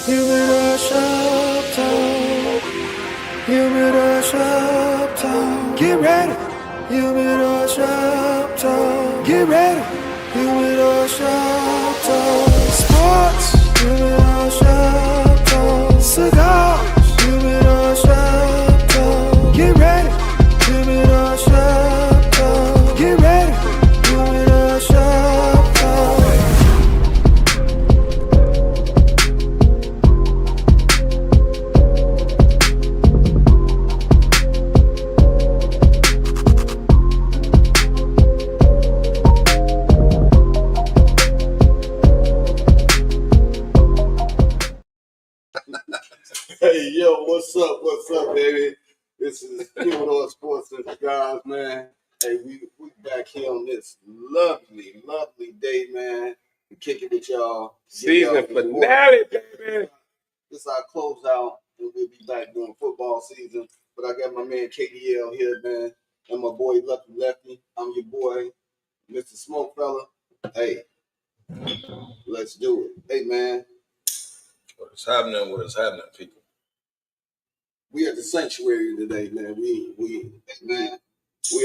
Humidor Shoptown. Humidor Shoptown. Get ready. Humidor Shoptown. Get ready. Humidor Shoptown. Sports. Humidor Shoptown. Cigars. Humidor Shoptown. Get ready. Humidor Shoptown. Get ready. Humidor Shoptown. Hey, yo, what's up, baby? This is Humidor Sports and Cigars, man. Hey, we back here on this lovely day, man. We kick it with y'all. Season finale, baby. This is our closeout, and we'll be back during football season. But I got my man KDL here, man, and my boy Lucky Lefty. I'm your boy, Mr. SmokeFellas. Hey, let's do it. Hey, man. What is happening, people? We at the sanctuary today, man. We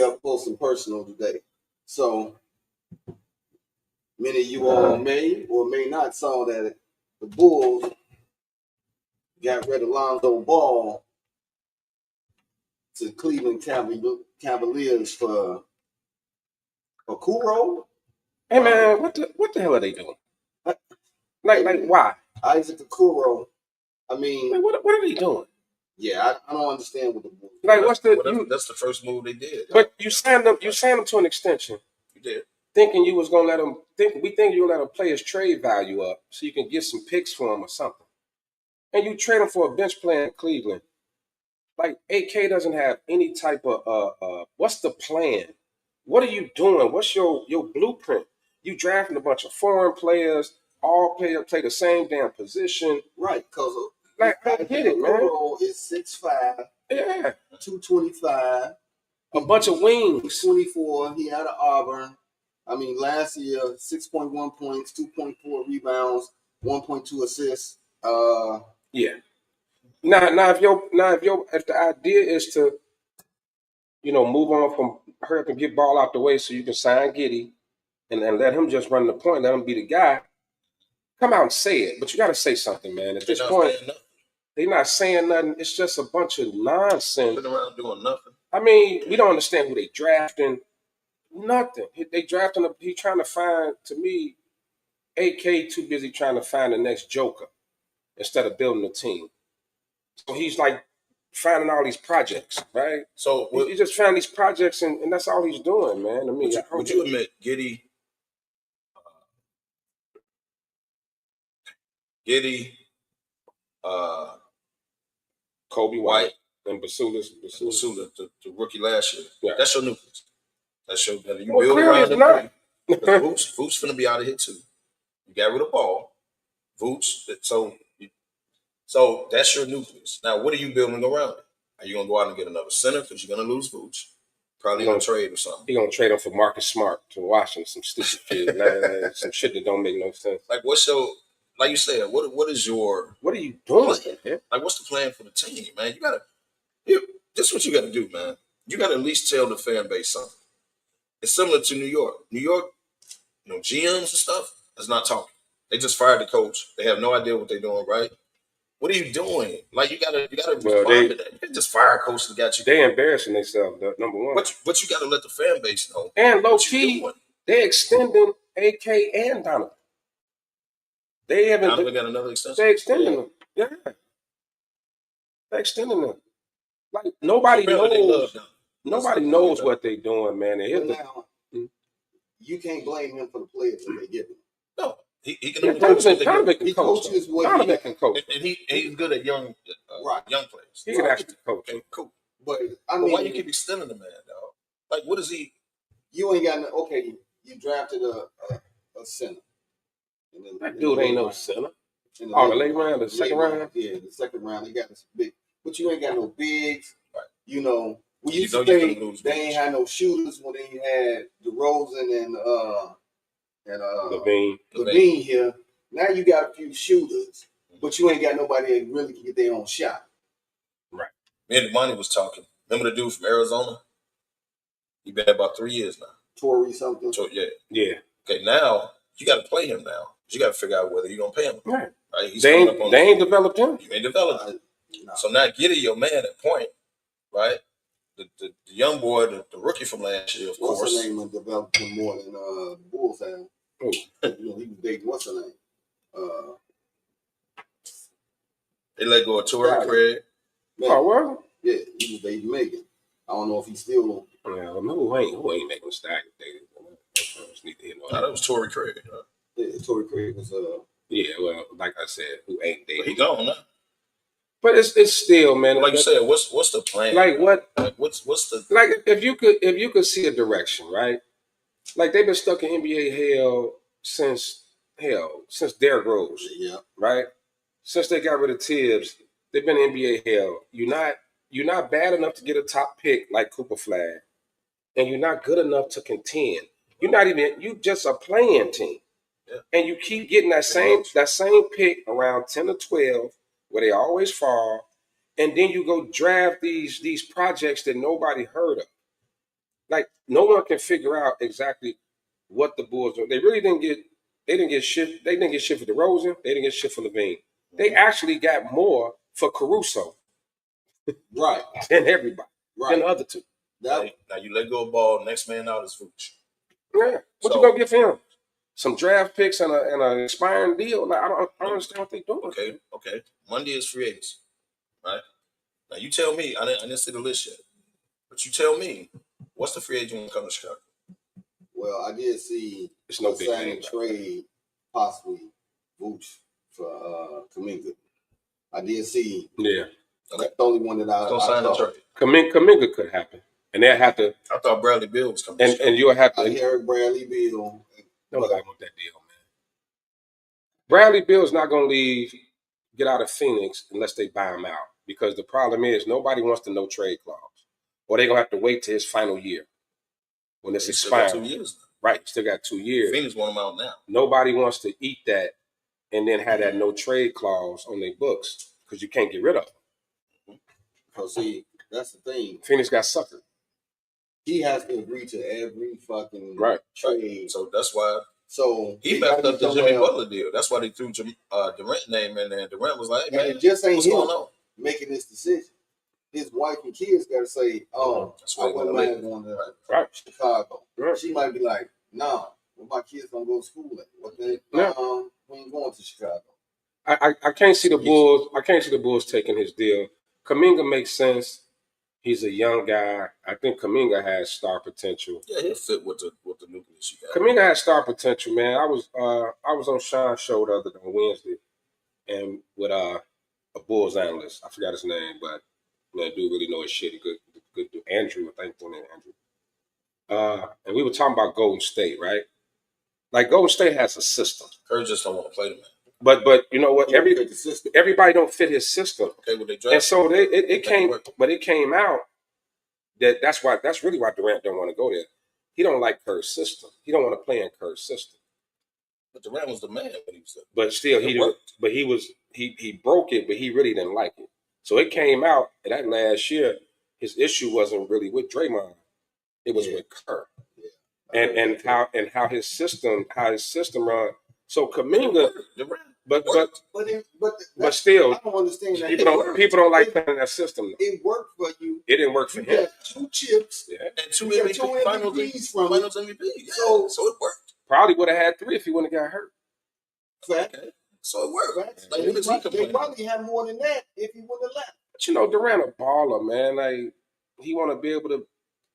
up close and personal today. So many of you all may or may not saw that the Bulls got rid of Lonzo Ball to Cleveland Cavaliers for Okoro. Hey man, what the hell are they doing? Like why? Isaac Okoro. I mean, Like, what are they doing? yeah, I don't understand what the Bulls. Like that's the first move they did. But you signed them to an extension. You did. Thinking you was gonna let them we think you gonna let them play his trade value up so you can get some picks for him or something. And you trade him for a bench player in Cleveland. Like AK doesn't have any type of what's the plan? What are you doing? What's your blueprint? You drafting a bunch of foreign players, all play the same damn position. Right, because Like, I get it, man. Okoro is 6'5", Yeah. 225. A bunch of wings. 24. He out of Auburn. I mean, last year, 6.1 points, 2.4 rebounds, 1.2 assists. Yeah. Now if the idea is to, move on from hurry up and get ball out the way so you can sign Giddey and let him just run the point, let him be the guy, come out and say it. But you gotta say something, man. At this point, they're not saying nothing. It's just a bunch of nonsense. Sitting around doing nothing. I mean, we don't understand who they drafting. Nothing. They drafting he trying to find, to me, AK too busy trying to find the next Joker instead of building a team. So he's like finding all these projects, right? So he just found these projects and that's all he's doing, man. To me, would you admit Giddey, Kobe White and Basula, the rookie last year? Yeah. That's your nucleus. That's your you well, build around them. Not. Vooch finna be out of here too. You got rid of Ball. Vooch, so that's your nucleus. Now, what are you building around it? Are you gonna go out and get another center because you're gonna lose Vooch? Probably gonna trade or something. He's gonna trade him for Marcus Smart to Washington, some stupid shit, some shit that don't make no sense. Like, what's your, like you said, what is your, what are you doing? Plan? Like, what's the plan for the team, man? This is what you got to do, man. You got to at least tell the fan base something. It's similar to New York. New York, GMs and stuff is not talking. They just fired the coach. They have no idea what they're doing, right? What are you doing? Like, you gotta respond to that. You can't just fire a coach that got you. They embarrassing themselves, number one. But you gotta let the fan base know. And low key, they extending AK and Donovan. Donovan got another extension. They extending them. Yeah. They extending them. Like nobody knows. Nobody knows what they're doing, man. Now, you can't blame him for the players that they give him. No. He can coach. He coaches what Donovan can coach. And he's good at young players. He can actually coach. Okay, cool. But I mean, why you keep extending the man, dog? Like, what is he? You ain't got okay. You drafted a center. That dude ain't no center. The late round, the second round. Yeah, the second round. They got this big, but you ain't got no bigs. Right. We used to say they ain't had no shooters when they had DeRozan and Levine here. Now you got a few shooters. but you ain't got nobody that really can get their own shot. Right. Me and Money was talking. Remember the dude from Arizona? He been there about 3 years now. Tory something. Yeah. Okay, now you got to play him now. You got to figure out whether you're gonna pay him. Right. Right? He's They coming up on. ain't developed him. You ain't developed. No. So now Giddy, your man at point, right? The young boy, the rookie from last year, of course. What's her name developed him more than the Bulls have? Oh. You know, he was dating what's her name? They let go of Torrey Craig. Oh, well. Yeah, he was dating Megan. I don't know if he's still. Yeah, who ain't making Stallion dated? That was Torrey Craig. Huh? Yeah, Torrey Craig was Yeah, well, like I said, who ain't dating? He gone now. But it's still, man. Like you said, what's the plan? Like what? Like what's the like if you could see a direction, right? Like they've been stuck in NBA hell since Derrick Rose, yeah, right? Since they got rid of Tibbs, they've been in NBA hell. You're not bad enough to get a top pick like Cooper Flag, and you're not good enough to contend. You just a playing team. Yeah. And you keep getting that same pick around 10 or 12 where they always fall, and then you go draft these projects that nobody heard of. Like no one can figure out exactly what the Bulls are. They didn't get shit. They didn't get shit for DeRozan. They didn't get shit for Levine. They actually got more for Caruso, right, than everybody, than the other two. Now you let go of Ball. Next man out is Vooch. Yeah, what you gonna get for him? Some draft picks and an expiring deal. Like I don't understand what they doing. Okay. Monday is free agency, right? Now you tell me. I didn't see the list yet, but you tell me what's the free agent when it comes to Chicago? Well, I did see it's no big signing trade possibly Vooch for Kuminga. I did see. Yeah, that's the only one that I sign the trade. Kuminga could happen, and they'll have to. I thought Bradley Beal was coming. And you'll have to. I heard Bradley Beal. Nobody want that deal, man. Bradley Beal's not going to get out of Phoenix unless they buy him out. Because the problem is nobody wants the no trade clause. Or they're going to have to wait till his final year when it's expired. Still got 2 years. Right, still got 2 years. Phoenix want him out now. Nobody wants to eat that and then have that no trade clause on their books because you can't get rid of them. Because, see, that's the thing. Phoenix got suckered. He has to agree to every fucking trade. So that's why. So he messed up the Jimmy Butler deal. That's why they threw Durant name in there. And Durant was like, "Hey, man, it just ain't what's going on?" Making this decision. His wife and kids got to say, "Oh, I wouldn't mind going to Chicago." Right. She might be like, "No, where my kids gonna go to school at? What they? We ain't going to Chicago." I can't see the Bulls. I can't see the Bulls taking his deal. Kuminga makes sense. He's a young guy. I think Kuminga has star potential. Yeah, he'll fit with the nucleus you got. Kuminga has star potential, man. I was on Sean's show the other day on Wednesday, and with a Bulls analyst. I forgot his name, but that dude really know his shit. Good dude. Andrew, I think his name Andrew. And we were talking about Golden State, right? Like Golden State has a system. Kerr just don't want to play the man. But you know what? Everybody don't fit his system. Okay, well they draft. And so it came out that's really why Durant don't want to go there. He don't like Kerr's system. He don't want to play in Kerr's system. But Durant was the man when he was there. But still, he broke it, but he really didn't like it. So it came out that last year. His issue wasn't really with Draymond; it was with Kerr, and how his system run. So Kuminga, but still, I don't understand that. People don't like playing that system. It worked for you. It didn't work for him. Got 2 chips and 2 MVPs from Finals MVP. Yeah, so it worked. Probably would have had 3 if he wouldn't have got hurt. Okay. So it worked. They probably had more than that if he wouldn't have left. But you know, Durant a baller, man. Like he want to be able to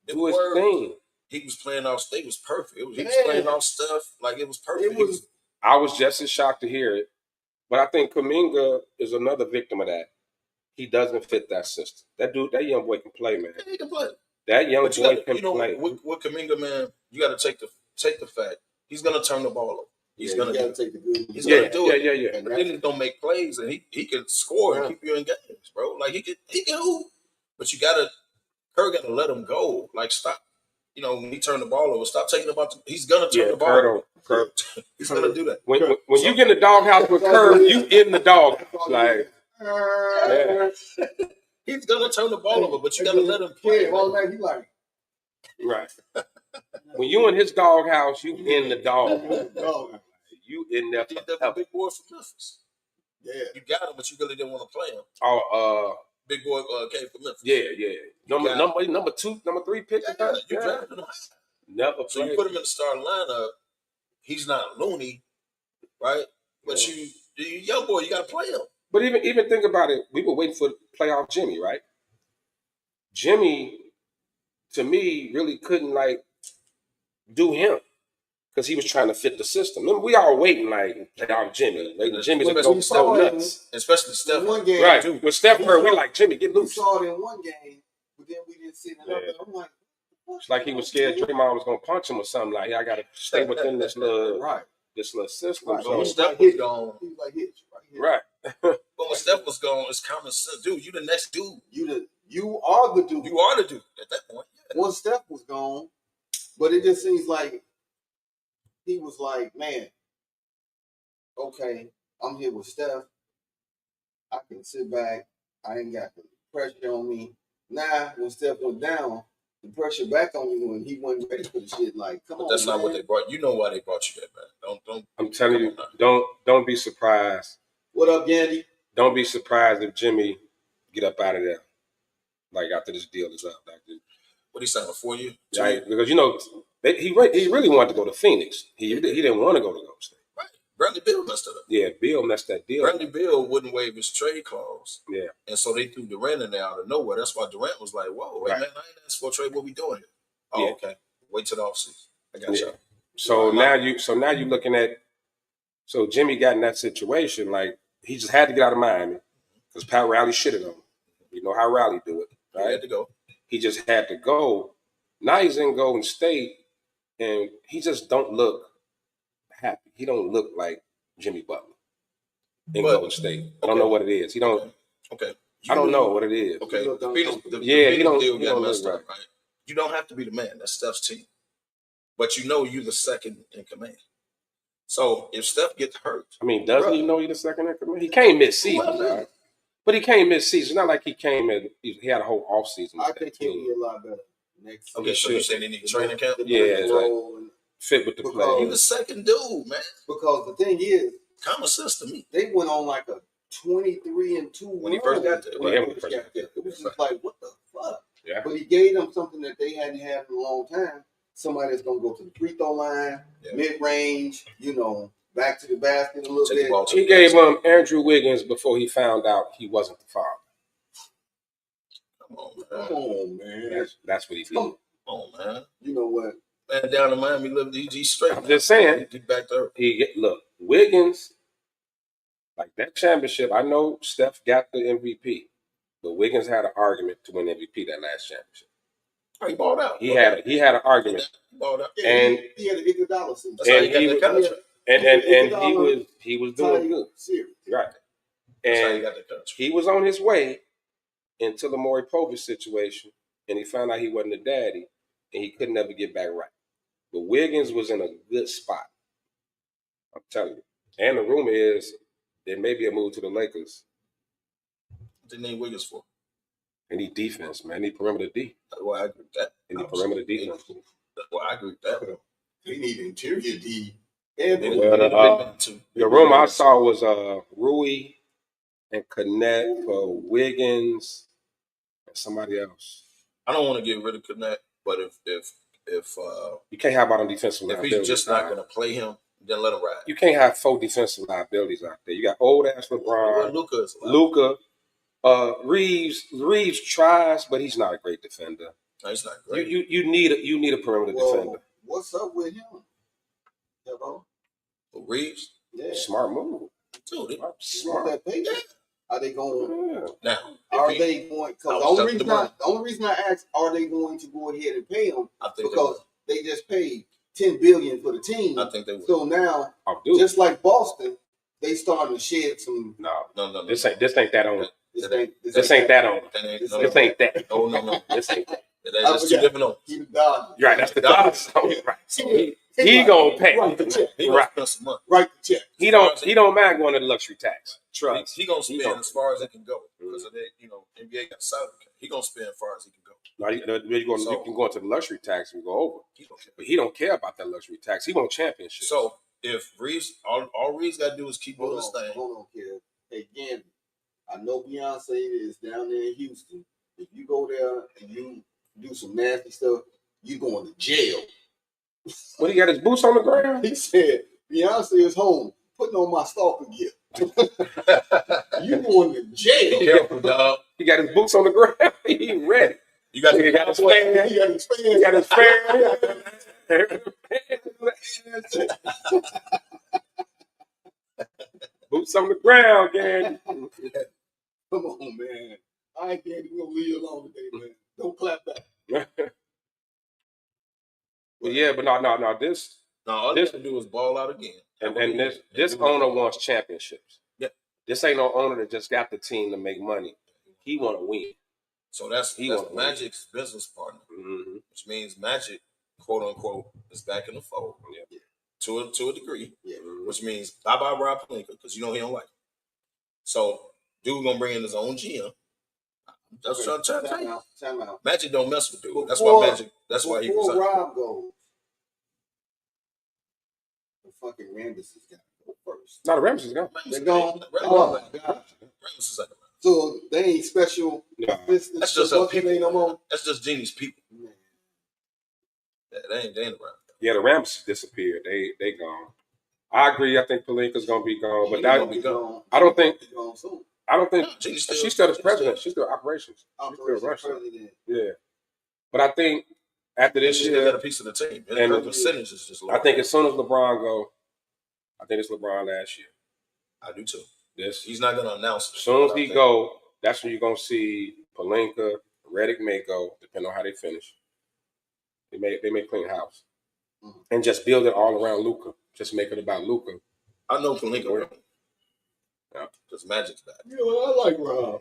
do his thing. He was playing off. It was perfect. He was playing off stuff like it was perfect. I was just as shocked to hear it, but I think Kuminga is another victim of that. He doesn't fit that system. That young boy can play, man. Yeah, he can play. That young boy can play. With Kuminga, man, you got to take the fact he's gonna turn the ball over. He's gonna take the good. He's gonna do it. Yeah. And then he's gonna make plays, and he can score and keep you in games, bro. Like he can hoop, but Kerr gotta let him go. Like stop you know, when he turned the ball over, stop taking about. He's gonna turn the ball over. He's gonna do that. When you get in the doghouse with Curve, you in the dog. Like, yeah. He's gonna turn the ball over, but you gotta let him play. All night, he like, right. When you in his doghouse, you in the dog. You in there. Did that with big boy from Memphis. Yeah. You got him, but you really didn't want to play him. Oh, Big boy came from Memphis. yeah. Number 2, number 3 pick. Yeah, you drafted him. Never So played. you put him in the starting lineup. He's not loony, right? But you young boy, you got to play him. But even think about it. We were waiting for playoff Jimmy, right? Jimmy, to me, really couldn't like do him because he was trying to fit the system. Remember, we all waiting like playoff Jimmy. Like, Jimmy's gonna go nuts, especially Steph. One game, right? When Steph hurt, we like Jimmy, get we loose. saw it in one game, but then we didn't see it in another. Yeah. I'm like, It's like he was scared Draymond was gonna punch him or something. Like, I gotta stay within this little system. Right. So when So, Steph was gone, he was like, hit you right here. right. but when Steph was gone, it's common sense, dude. You the next dude. You are the dude. You are the dude at that point. Yeah. Once Steph was gone, but it just seems like he was like, man, okay, I'm here with Steph. I can sit back. I ain't got the pressure on me. Now, when Steph went down, the pressure back on you when he wasn't ready for the shit. Like, come on, That's not man. what they brought. You know why they brought you that, man. Don't. I'm telling you, don't be surprised. What up, Gandy? Don't be surprised if Jimmy get up out of there. Like after this deal is up. Like, What he signed for you? right? Because you know he really wanted to go to Phoenix. He didn't want to go to Golden State. Right. Bradley Beal messed it up. Yeah, Bill messed that deal. Bradley Beal wouldn't waive his trade clause. Yeah. And so they threw Durant in there out of nowhere. That's why Durant was like, whoa, wait, Right. man, I ain't asked for a trade. What we doing here? Oh, Yeah. okay. Wait till the offseason. I got you. So now you're looking at, so Jimmy got in that situation, like he just had to get out of Miami because Pat Riley shitted on him. You know how Riley do it, right? He had to go. He just had to go. Now he's in Golden State and he just don't look happy. He don't look like Jimmy Butler in Golden State. I don't know what it is. He don't. Okay. I don't know what it is. Okay. The Phoenix he don't deal got messed look up, right? You don't have to be the man. That's Steph's team. But you know you're the second in command. So if Steph gets hurt, I mean, doesn't he know you're the second in command? He came mid-season, right? But he came mid-season. Not like he came in. He had a whole off season. I think he'll be a lot better next okay, so season. you saying he need training camp? Yeah, role and- fit with the Because- play. He's the second dude, man. because the thing is, Common sense to me. they went on like a 23-2 When he first got there, right? When he first got there. It was just like, what the fuck? Yeah. But he gave them something that they hadn't had in a long time. Somebody that's gonna go to the free throw line, mid-range, back to the basket a little Take the bit. ball to He the gave basket. him Andrew Wiggins before he found out he wasn't the father. Come on, Come man. on, man. That's what he did. Come Come on, man. You know what? Man, down in Miami, he's straight. I'm just saying. He back there. Look, Wiggins, like that championship. I know Steph got the MVP, but Wiggins had an argument to win MVP that last championship. Oh, he balled out. He had an argument, He balled out. Yeah, And- he had an Iguodala season. That's how and he got he that was- contract. and he was doing good, Serious. right? That's how he And got that contract. he was on his way until the Maury Povich situation, and he found out he wasn't a daddy, and he could never get back right. But Wiggins was in a good spot. I'm telling you. And the rumor is there may be a move to the Lakers. Didn't need Wiggins for. They need defense, man. They need perimeter D. Well, I agree with that. They need perimeter defense. Well, I agree with that. He need interior D. And They Well, need a big man, too. The rumor I saw was Rui and Connect for Wiggins and somebody else. I don't want to get rid of Connect, but if You can't have out on defensive liabilities. he's just not going to play him, then let him ride. You can't have 4 defensive liabilities out there. You got old ass Well, LeBron, Luka is allowed. Luka, Reeves tries, but he's not a great defender. No, he's not great. You need a perimeter defender. well, what's up with him? Hello? But Reeves, Yeah. Smart move. dude. You want Smart. that paper? Are they going? Yeah. Now, Are if he- they going? I Because was the talking to only reason I asked, are they going to go ahead and pay him? I think Because they just paid $10 billion for the team. I think they would. So now, Oh, dude. just like Boston, they starting to shed some. No. No. This ain't that on it. This This ain't that on it. That ain't, This no, This ain't that. no. This ain't that. That's two different owners. He the Dodgers. Right, that's the Dodgers. Right. So he gonna pay. He gonna spend some money. Write the check. He don't mind going to the luxury tax. Trust. He gonna spend as far as it can go because of that. NBA got salary cap. He gonna spend as far as he can go. Now, you can go into the luxury tax and go over. But he don't care about that luxury tax. He want championships. So if Reeves, all Reeves got to do is keep doing his thing. Hold on, kid. Hey, Gambit, I know Beyonce is down there in Houston. If you go there and you do some nasty stuff, you going to jail. When he got his boots on the ground? He said, Beyonce is home, putting on my stalker gear. You going to jail. Be careful, dog. He got his boots on the ground. He ready. He got his fan. He got his fan. Boots on the ground, Gary. Come on, man. I ain't gonna leave you alone today, man. Don't clap back. But yeah, but no. This all you have to do is ball out again. And this owner wants championships. Yeah. This ain't no owner that just got the team to make money. He want to win. So that's Magic's business partner, which means Magic, quote unquote, is back in the fold. Yeah. To a degree. Yeah. Which means bye Rob Pelinka, because he don't like him. So dude gonna bring in his own GM. That's what I'm trying to tell you. Time out. Magic don't mess with dude. That's why he was Before Rob goes, the fucking Ramses got to go first. No, the Ramses go. They're gone. Ramses is like a so they ain't special. No. That's just a people. No more. That's just Genie's people. Man. They ain't around. Yeah, the Ramses disappeared. They gone. I agree. I think Pelinka's gonna be gone, but I don't think. She's still the president. She's still operations. She's still Russian. Yeah, but I think after this year, got a piece of the team, and her percentage is just low. I think as soon as LeBron go, I think it's LeBron last year. I do too. He's not going to announce it. As soon as he go, that's when you're going to see Pelinka, Redick may go, depending on how they finish. They may clean house. And just build it all around Luka. Just make it about Luka. I know Pelinka. Yeah. Because Magic's back. You know, I like Rob.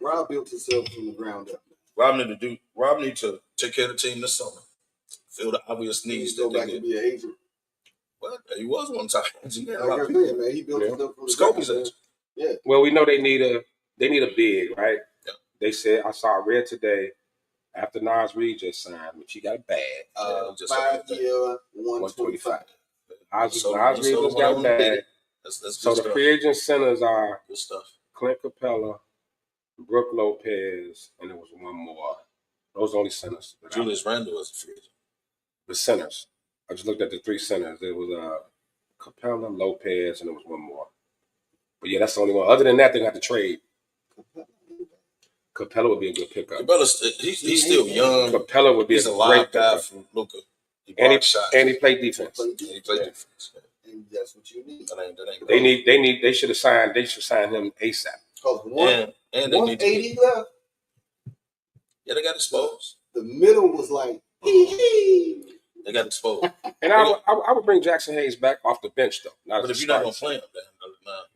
Rob built himself from the ground up. Rob need to take care of the team this summer. Fill the obvious needs that they get. Be an agent. Well, he was one time. Man, he built himself from the ground up. Yeah. Well, we know they need a big, right? Yeah. They said, I saw read today after Nas Reed just signed, which he got a bag. 5-year, 125. Nas Reed just got a bag. So the free agent centers are good stuff. Clint Capella, Brooke Lopez, and there was one more. Those are only centers. Julius Randle is a free agent. The centers. I just looked at the three centers. There was Capella, Lopez, and there was one more. But yeah, that's the only one. Other than that, they got to trade. Capella would be a good pickup. He's still young. Capella would be a great guy from Luka. And he played defense. And that's what you need. They should sign him ASAP. Because and they need 80 left. Yeah, they got exposed. The middle was like, hee. They got exposed. And I would bring Jackson Hayes back off the bench, though. But if you're not going to play him, then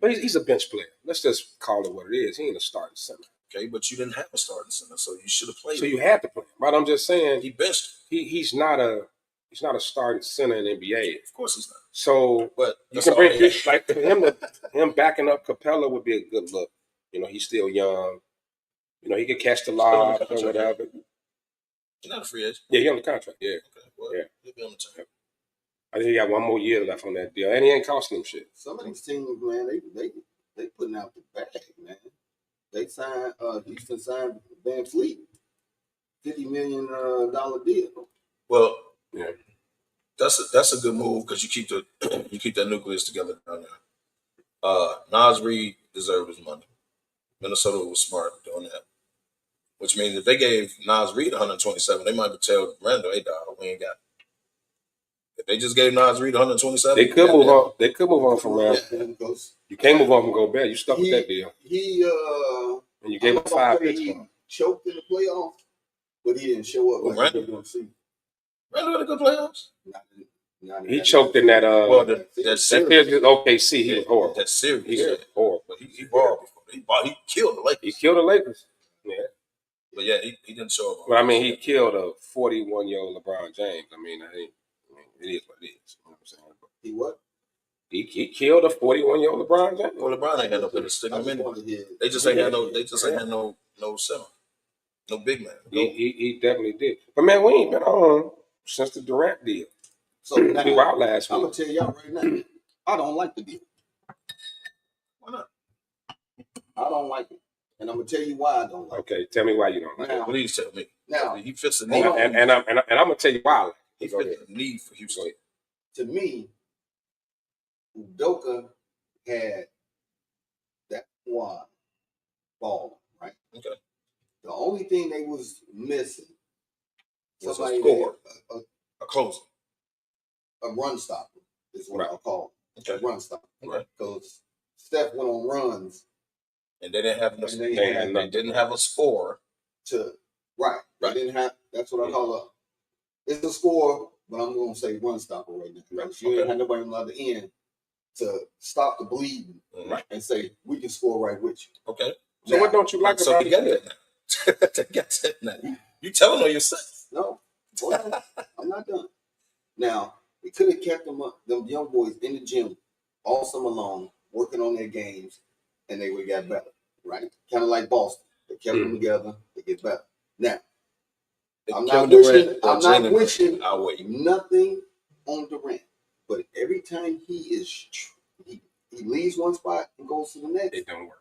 but he's a bench player. Let's just call it what it is. He ain't a starting center. Okay, but you didn't have a starting center, so you should have played So him. you had to play him. But I'm just saying he benched. He's not a starting center in the NBA. Of course he's not. So but you can bring like him backing up Capella would be a good look. You know, he's still young. You know, he could catch the lob or whatever. He's not a free agent. Yeah, he's on the contract. Yeah. Okay. Well, yeah. He'll be on the team. I think he got one more year left on that deal, and he ain't costing him shit. Some of these teams, man, they putting out the bag, man. They signed Houston signed Van Fleet, $50 million deal. Well, yeah, that's a good move because you keep that nucleus together down there. Nas Reed deserved his money. Minnesota was smart doing that, which means if they gave Nas Reed 127, they might be tell Randall, "Hey, dog, we ain't got it." If they just gave Nas Reed 127, they could move on. They could move on from Randall. You can't move on from Gobert. You stuck with that deal. And you gave him 5 picks for him. Choked in the playoffs, but he didn't show up. Randall had a good playoffs. He choked in that. That series with OKC. He was horrible. That series, he was horrible. But he balled before. He killed the Lakers. He killed the Lakers. Yeah. But yeah, he didn't show up. But I mean, he killed a 41-year-old LeBron James. I mean, it is what it is. You know what I'm saying? But He what? he killed a 41-year-old LeBron James. Well, LeBron ain't got no business sticking him anyway. They just ain't had no center, no big man. He definitely did. But man, we ain't been on since the Durant deal. So now, we were out last I'm week. gonna tell y'all right now, I don't like the deal. Why not? I don't like it, and I'm gonna tell you why I don't like it. Okay, tell me why you don't like it. Now, Please tell me. Now, he fits the need. And I'm gonna tell you why. I like he it. Go fits ahead. the need for Houston. To me, Udoka had that one ball, right? Okay. The only thing they was missing Was somebody a score, that- a closer. a run stopper is what Right. I'll call it. Okay. A run stopper. Right. Because Steph went on runs And they didn't have And they they didn't have a score. to right. They Right. didn't have that's what I call a it's a score, but I'm gonna say run stopper right now. Because you ain't had nobody on the other end to stop the bleeding Right. and say we can score right with you. Okay. So what don't you like So about he got it? that now. They got that now. You telling on yourself. No, go ahead. I'm not done. Now, we could have kept them young boys in the gym all summer long, working on their games, and they would have got better, right? Kind of like Boston. They kept them together, they get better. Now, I'm not wishing I'll wait. nothing on Durant, but every time he leaves one spot and goes to the next, It don't work.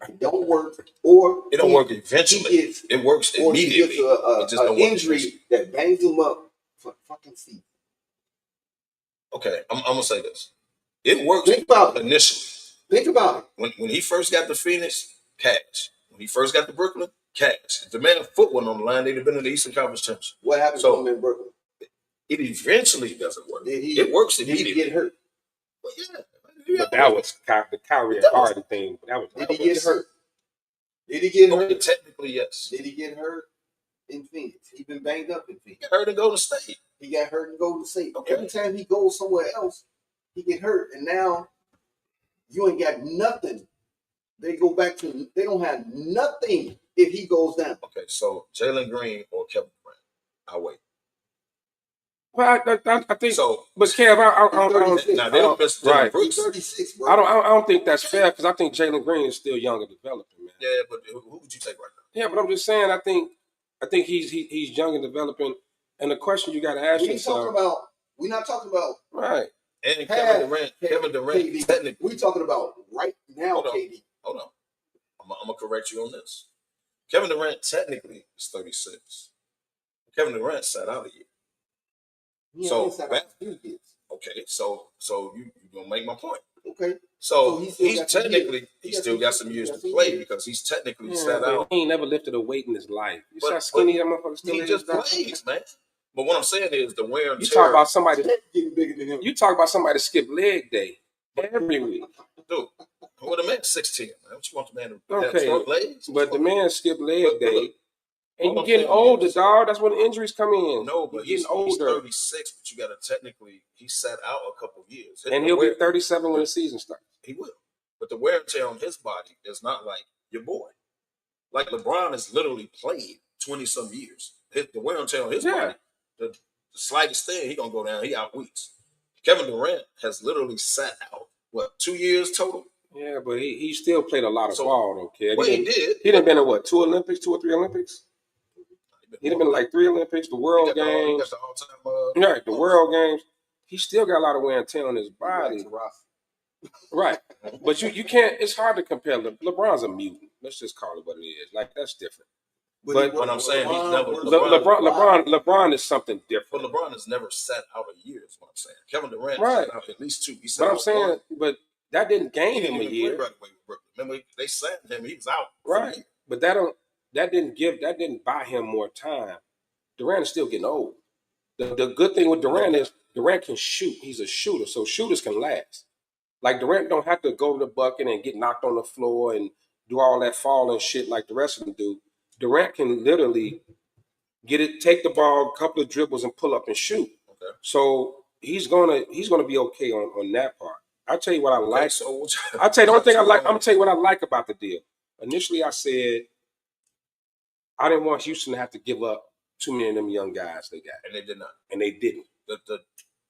it don't work, or It don't work eventually. It works or he immediately. gets an injury that bangs him up for fucking season. Okay, I'm gonna say this. It works Think about it. initially. Think about it. When he first got to Phoenix, cash. When he first got to Brooklyn, cash. If the man foot wasn't on the line, they'd have been in the Eastern Conference Championship. What happened to him in Brooklyn? It eventually doesn't work. It works did immediately. he get hurt? Well, yeah. But that was the Kyrie and Harden thing. Did he get hurt? Did he get hurt? Technically, yes. Did he get hurt in Phoenix? He been banged up in Phoenix. He got hurt in Golden State. He got hurt in Golden State. Okay. Every time he goes somewhere else, he get hurt. And now you ain't got nothing. They go back to they don't have nothing if he goes down. Okay, so Jalen Green or Kevin Durant. I'll wait. Well, I think So, but Kev, I don't. now they don't miss Dylan Right. Brooks. He's 36, bro. I don't think that's fair because I think Jalen Green is still young and developing, man. Yeah, but who would you take right now? Yeah, but I'm just saying. I think he's young and developing. And the question you got to ask yourself, We're not talking about right? And Kevin Durant, KD. technically. We're talking about right now, Hold on. KD. Hold on. I'm going to correct you on this. Kevin Durant technically is 36. Kevin Durant sat out a year. Yeah, So, he's out a few years. Okay, so you're going to make my point. Okay. So he still he's got some technically, years. he still got some years to play because he's technically sat but out. he ain't never lifted a weight in his life. You see how But skinny that motherfucker still He is? just dog? plays, man. But what I'm saying is the wear and You tear. talk about somebody. Getting bigger than him. You talk about somebody skip leg day every week. Dude, what the man's 6'10", man. What you want the man to have Okay, short legs? but the man skip leg But day, look, and all you I'm getting saying older, is- dog. That's when the injuries come in. No, but You're he's getting older, 36, but you got to technically, he sat out a couple of years. and he'll be 37 when the season starts. He will. But the wear and tear on his body is not like your boy. Like LeBron has literally played 20-some years. The wear and tear on his body, the slightest thing, he going to go down. He out weeks. Kevin Durant has literally sat out, 2 years total? Yeah, but he still played a lot of ball, though, kid. Well, he did. He done been in what, 2 or 3 Olympics? He done been in like 3 Olympics, the World Games. He got the all-time, Right, the World Games. He still got a lot of wear and tear on his body. Right. But you can't, it's hard to compare. LeBron's a mutant. Let's just call it what it is. Like, that's different. But what I'm saying, he's never LeBron is something But different. LeBron has never sat out a year, is what I'm saying. Kevin Durant Right. sat out at least 2. He sat But I'm out saying, one. but that didn't gain He him didn't a even year. play right away with Brooklyn. Remember, they signed him. He was out. for a Right. year. But that didn't buy him more time. Durant is still getting old. The good thing with Durant is Durant can shoot. He's a shooter, so shooters can last. Like Durant don't have to go to the bucket and get knocked on the floor and do all that falling shit like the rest of them do. Durant can literally get it, take the ball, a couple of dribbles, and pull up and shoot. Okay. So he's gonna be okay on that part. I'll tell you what I like. So I'll tell you the only thing I like. I'm gonna tell you what I like about the deal. Initially, I said I didn't want Houston to have to give up too many of them young guys they got. And they did not. And they didn't.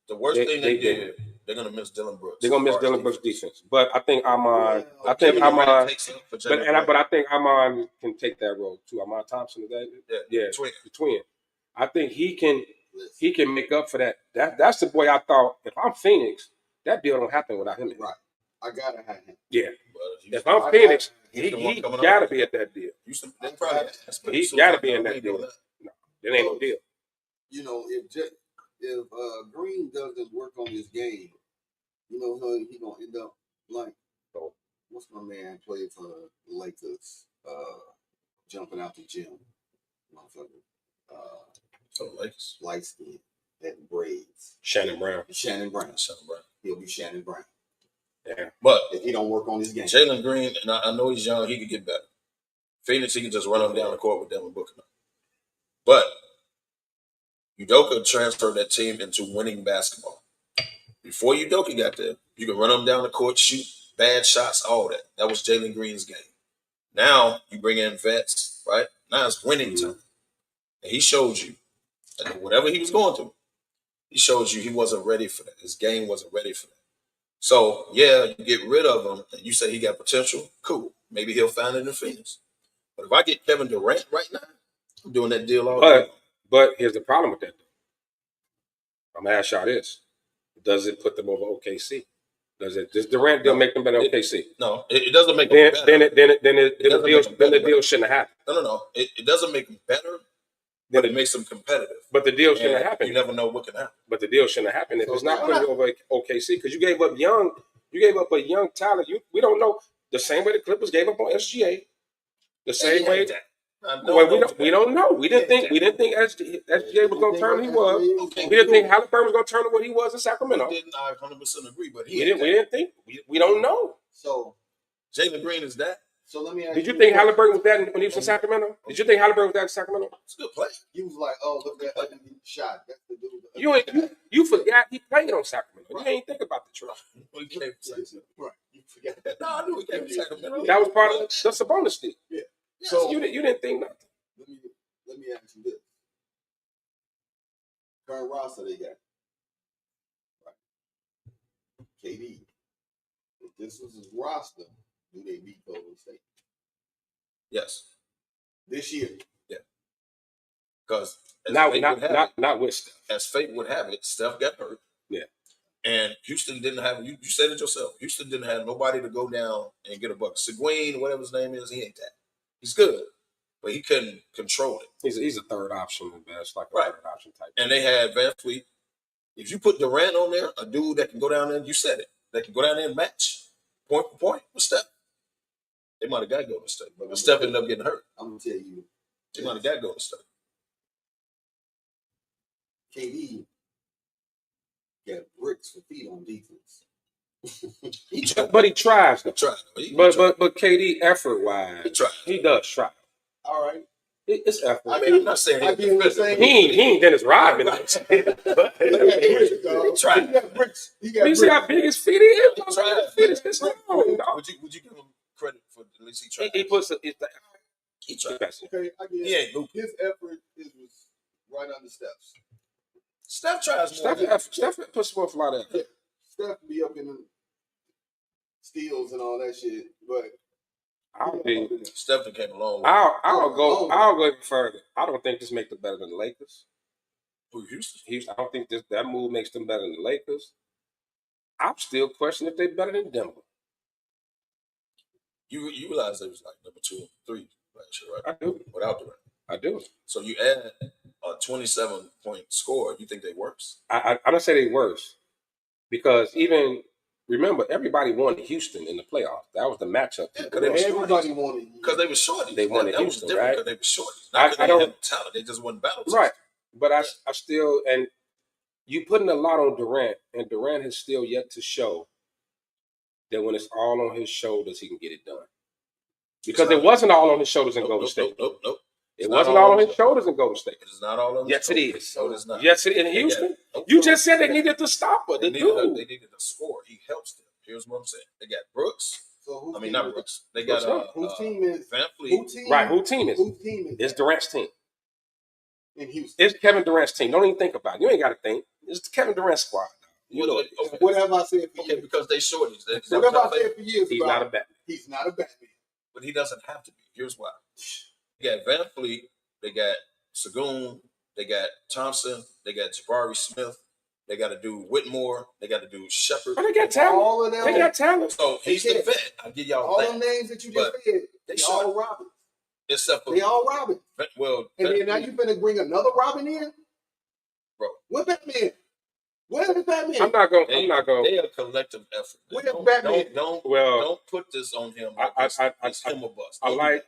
The worst thing they did, they're going to miss Dylan Brooks. They're going to miss Dylan Brooks' defense. But I think Amon, I think Amon can take that role too. Amon Thompson, the twin. I think he can make up for that. That's the boy I thought, if I'm Phoenix, that deal don't happen without him. Right. I got to have him. Yeah. If I'm Phoenix, he got to be at that deal. He got to be in that deal. No, there ain't no deal. You know, if Green doesn't work on his game, you know, he going to end up like, what's my man played for the Lakers, jumping out the gym, motherfucker. Lakers. Light skin, that braids. Shannon Brown. He'll be Shannon Brown. Yeah. But if he don't work on his game. Jalen Green, and I know he's young, he could get better. Phoenix, he can just run him down the court with Devin Booker. But Udoka transferred that team into winning basketball. Before Udoka got there, you could run him down the court, shoot bad shots, all that. That was Jalen Green's game. Now you bring in vets, right? Now it's winning time. And he showed you that whatever he was going through, he showed you he wasn't ready for that. His game wasn't ready for that. So, yeah, you get rid of him and you say he got potential, cool. Maybe he'll find it in Phoenix. But if I get Kevin Durant right now, I'm doing that deal all day. But here's the problem with that. I'm going to ask y'all this. Does it put them over OKC? Does Durant deal make them better than OKC? No, it doesn't make them better. Then the deal shouldn't have happened. No. It doesn't make them better, but it makes them competitive. But the deal shouldn't have happened. You never know what can happen. But the deal shouldn't have happened. It's not putting you over OKC because you gave up a young talent. We don't know the same way the Clippers gave up on SGA. The same way. We don't know. We didn't think SGA was going to turn. He was. We didn't think Halliburton was going to turn to what he was in Sacramento. I 100% agree, but we didn't think. We don't know. So Jalen Green is that. So let me ask you. Did you think Halliburton was that when he was in Sacramento? Did you think Halliburton was that in Sacramento? It's a good play. You was like, oh, look at that shot. That's the dude. You forgot he played on Sacramento. Right. You ain't think about the truth. He came from Sacramento. Right. You forgot that. No, I knew he came from Sacramento. That was part of the Sabonis deal. Yeah. So you didn't think nothing. Let me ask you this. Current roster they got. Right. KD. If this was his roster, do they beat Golden State? Yes. This year. Yeah. Because not with Steph. As fate would have it, Steph got hurt. Yeah. And Houston didn't have, you said it yourself, Houston didn't have nobody to go down and get a buck. Seguin, whatever his name is, he ain't that. He's good, but he couldn't control it. He's a third option at best, like a third option type. And they had Van Fleet. If you put Durant on there, a dude that can go down there, you said it, that can go down there and match point for point with Steph, they might have got to go to Steph. But Steph ended up getting hurt. I'm going to tell you. They might have got to go to Steph. KD got bricks for feet on defense. But he tries. He tried. But KD effort wise, he does try. All right. It's effort. I mean, I'm not saying he ain't Dennis Rodman. He got bricks. You see how big his feet is? It's long, Would you give him credit for at least he tried? He puts he tried. Okay, I get it. His effort was right under Steph's. Steph tries more. Steph puts forth a lot of effort. Steph be up in the steals and all that shit, but Steph came along. I'll go even further. I don't think this makes them better than the Lakers. Who, Houston? I don't think that move makes them better than the Lakers. I'm still questioning if they're better than Denver. You realize they was like number 2 and 3 last year, right? I do. Without Durant. I do. So you add a 27-point score, you think they worse? I don't say they worse because even remember everybody wanted Houston in the playoffs. That was the matchup. Yeah, everybody wanted because they were shorty. They wanted Houston, right? Because they were shorty. Not because they had talent. They just wasn't battle. Right. But I still, and you putting a lot on Durant, and Durant has still yet to show that when it's all on his shoulders, he can get it done. Because it wasn't all on his shoulders in Golden State. Nope. It wasn't all on his shoulders in Golden State. It is not all on his shoulders. Yes, it is. No, it is not. Yes, it is. In Houston, you just said they needed to stop her. They needed a score. He helps them. Here's what I'm saying. They got Brooks. So whose I mean, team not is Brooks. They got whose team is Van Fleet. whose team? Right, whose team is it? Whose team is It's that Durant's team. in Houston? It's Kevin Durant's team. Don't even think about it. You ain't got to think. It's the Kevin Durant squad. You know it is. Okay. What have I said for Okay, years? because they shorties. What have I said for years? He's about not a Batman. He's not a Batman. But he doesn't have to be. Here's why. They got Van Fleet. They got Sagoon. They got Thompson. They got Jabari Smith. They got to do Whitmore. They got to do Shepard. But they got talent. All of them. They got talent. So he's the vet. I'll give y'all All that. them names that you just But said, they they all Robins. Except for They all Robins. well, And then now you finna bring another Robin in, bro. What Batman? Where is Batman? I'm not going. They are a collective effort. Where's Batman? Don't put this on him. Like it's him or bust. I like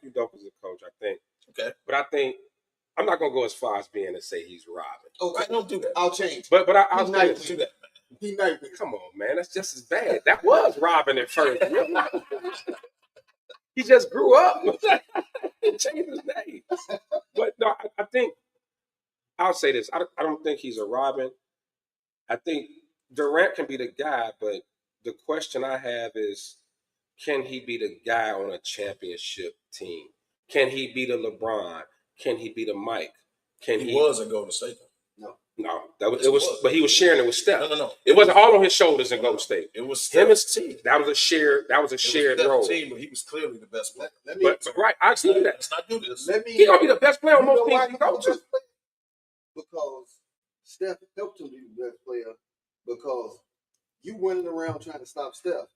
you though as a coach. I think. Okay. But I think I'm not gonna go as far as being to say he's Robin. Okay, don't do that. I'll change. But I'll He's say nice. this. Do that, man. He nice. Come on, man. That's just as bad. That was Robin at first. He just grew up. He changed his name. But no, I think I'll say this. I don't think he's a Robin. I think Durant can be the guy, but the question I have is, can he be the guy on a championship team? Can he be the LeBron? Can he be the Mike? He was in Golden State. No, but he was sharing it with Steph. No. It wasn't all on his shoulders in Golden State. It was him and Steve. That was a shared role. Team, but he was clearly the best player. But right, I see that. Let's not do this. He's gonna be the best player on most teams he goes to. Because Steph helped him be the best player. Because you running around trying to stop Steph.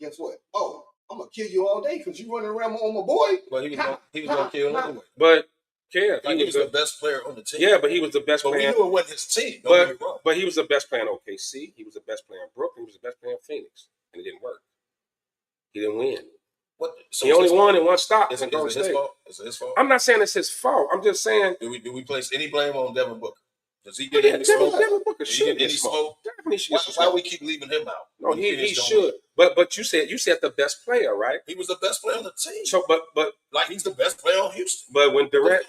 Guess what? Oh, I'm gonna kill you all day because you running around on my boy. But he was gonna kill anyway. But Kev, he was the best player on the team. Yeah, but he was the best player. But we knew it wasn't his team. Don't get me wrong. But he was the best player in OKC. He was the best player in Brooklyn. He was the best player in Phoenix, and it didn't work. He didn't win. He only won in one stop. Is it his fault? Is it his fault? I'm not saying it's his fault. I'm just saying. Do we place any blame on Devin Booker? Does he get any smoke? Devin Booker should get any smoke. Definitely should. Why we keep leaving him out? No, he should. But you said the best player, right? He was the best player on the team. So, but like he's the best player on Houston. But when Durant,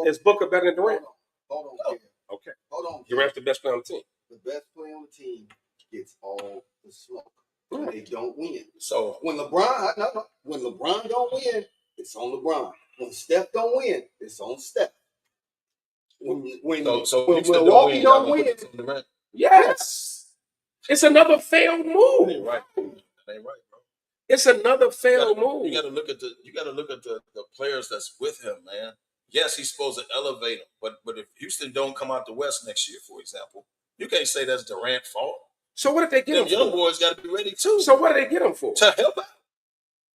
is Booker better than Durant? Hold on. Okay. Hold on. Durant's the best player on the team. The best player on the team gets all the smoke. They don't win. So when LeBron don't win, it's on LeBron. When Steph don't win, it's on Steph. When Milwaukee don't win, yes, it's another failed move. That ain't right. That ain't right, bro. It's another failed move. You got to look at the players that's with him, man. Yes, he's supposed to elevate him, but if Houston don't come out the West next year, for example, you can't say that's Durant's fault. So what did they get him for? Young boys got to be ready too. So what did they get him for? To help out.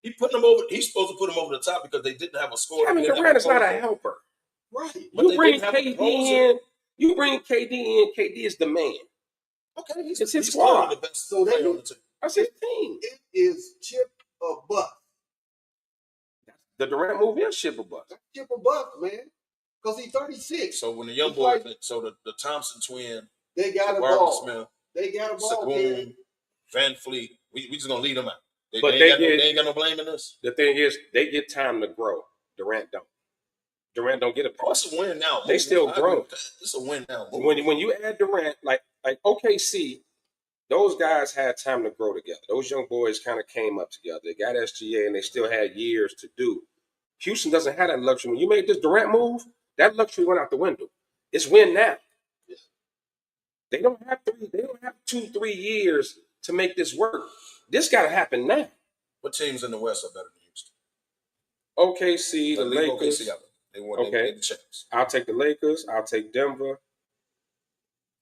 He's supposed to put him over the top because they didn't have a scorer. I mean, Durant is not a helper. Right. You bring KD in. You bring KD in. KD is the man. Okay, it's his squad. The best player on the team. That's his team. It is chip or bust. The Durant move is chip or bust. Chip or bust, man. Because he's 36. So when the young boys, the Thompson twin, they got a ball. Smith, they got a ball. Sagoon, Van Fleet. We just gonna lead them out. They ain't got no blame in this. The thing is, they get time to grow. Durant don't. Durant don't get a pass. It's a win now. They still grow. It's a win now. When you add Durant, like OKC, those guys had time to grow together. Those young boys kind of came up together. They got SGA, and they still had years to do. Houston doesn't have that luxury. When you made this Durant move, that luxury went out the window. It's win now. They don't have 2-3 years to make this work. This got to happen now. What teams in the West are better than Houston? OKC, the Lakers. OKC they won the champs. I'll take the Lakers. I'll take Denver.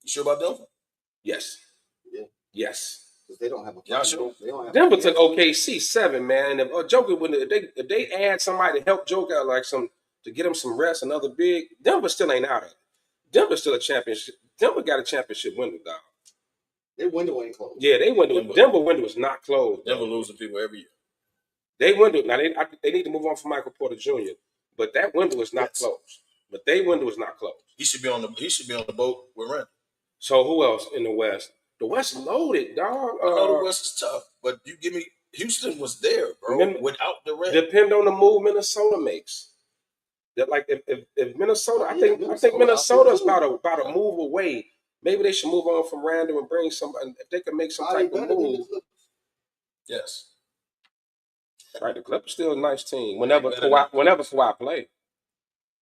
You sure about Denver? Yes. Yeah. Yes. Because they don't have a Y'all sure? Denver took OKC 7, man. And if Joker if they add somebody to help Joker out, to get him some rest, another big, Denver still ain't out of it. Denver's still a championship. Denver got a championship window, dog. Their window ain't closed. Yeah, Denver window is not closed. Denver losing people every year. They window now. They need to move on from Michael Porter Jr. But that window is not closed. But they window is not closed. He should be on the boat with Randall. So who else in the West? The West loaded, dog. I know the West is tough, but you give me Houston was there, bro. Without Durant, depend on the move Minnesota makes. That if Minnesota, I think Minnesota is about a move away. Maybe they should move on from Randall and bring somebody. If they can make some type of move. Yes. Right, the Clippers still a nice team. Whenever Kawhi play.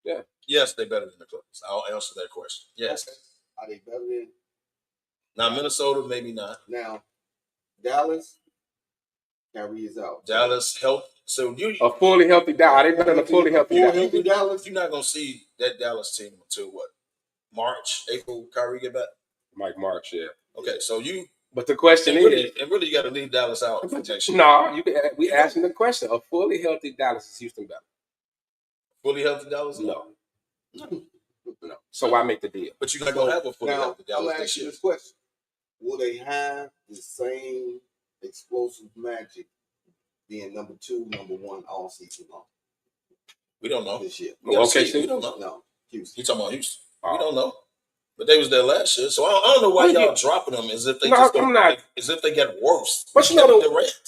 Yeah. Yes, they're better than the Clippers. I'll answer that question. Yes. Okay. Are they better than? Now Minnesota, maybe not. Now, Dallas, Kyrie is out. Dallas help. So A fully healthy Dallas. They better than a fully healthy Dallas. Dallas. You're not gonna see that Dallas team until what? March, April. Kyrie get back. Mike March, yeah. Okay, so you. But the question is, you got to leave Dallas out for next year. No, we asking the question: a fully healthy Dallas is Houston better? Fully healthy Dallas? No. So why make the deal? But you're not gonna have a fully healthy I'm Dallas gonna this ask you year. this question: will they have the same explosive magic being number 2, number 1 all season long? We don't know This year. We don't know. No, Houston. You talking about Houston? We don't know. But they was there last year, so I don't know why y'all dropping them as if they as if they get worse. But you know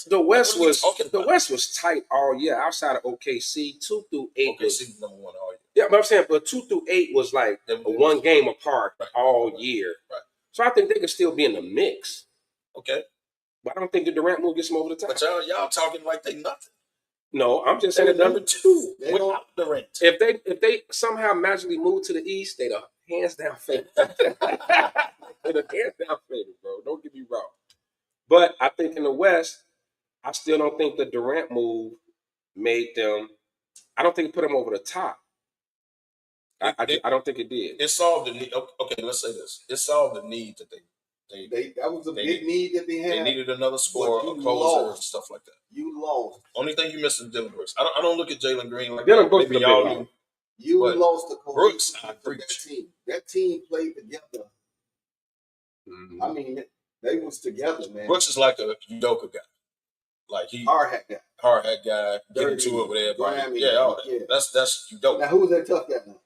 the West was tight all year outside of OKC. 2 through 8 was number 1 all year. Yeah, but I'm saying, but 2 through 8 was like a 1 game apart all year. Right. So I think they could still be in the mix. Okay. But I don't think the Durant move gets them over the top. But y'all talking like they nothing. No, I'm just saying number 2 without Durant. If they somehow magically move to the East, they'd hands down favorite. They'd hands down favorite, bro. Don't get me wrong. But I think in the West, I still don't think the Durant move made them. I don't think it put them over the top. I don't think it did. It solved the need. Okay, let's say this. It solved the need that that was a big need that they had. They needed another scorer, a closer, and stuff like that. You lost. Only thing you missed is Dylan Brooks. I don't look at Jalen Green like Dylan Brooks. Maybe y'all do. You lost the Brooks. that team. That team played together. Mm-hmm. I mean, they was together, man. Brooks is like a Udoka guy. Like he hard hat guy, get into it with everybody. All that. Yeah. That's Udoka. Now who's that tough guy now?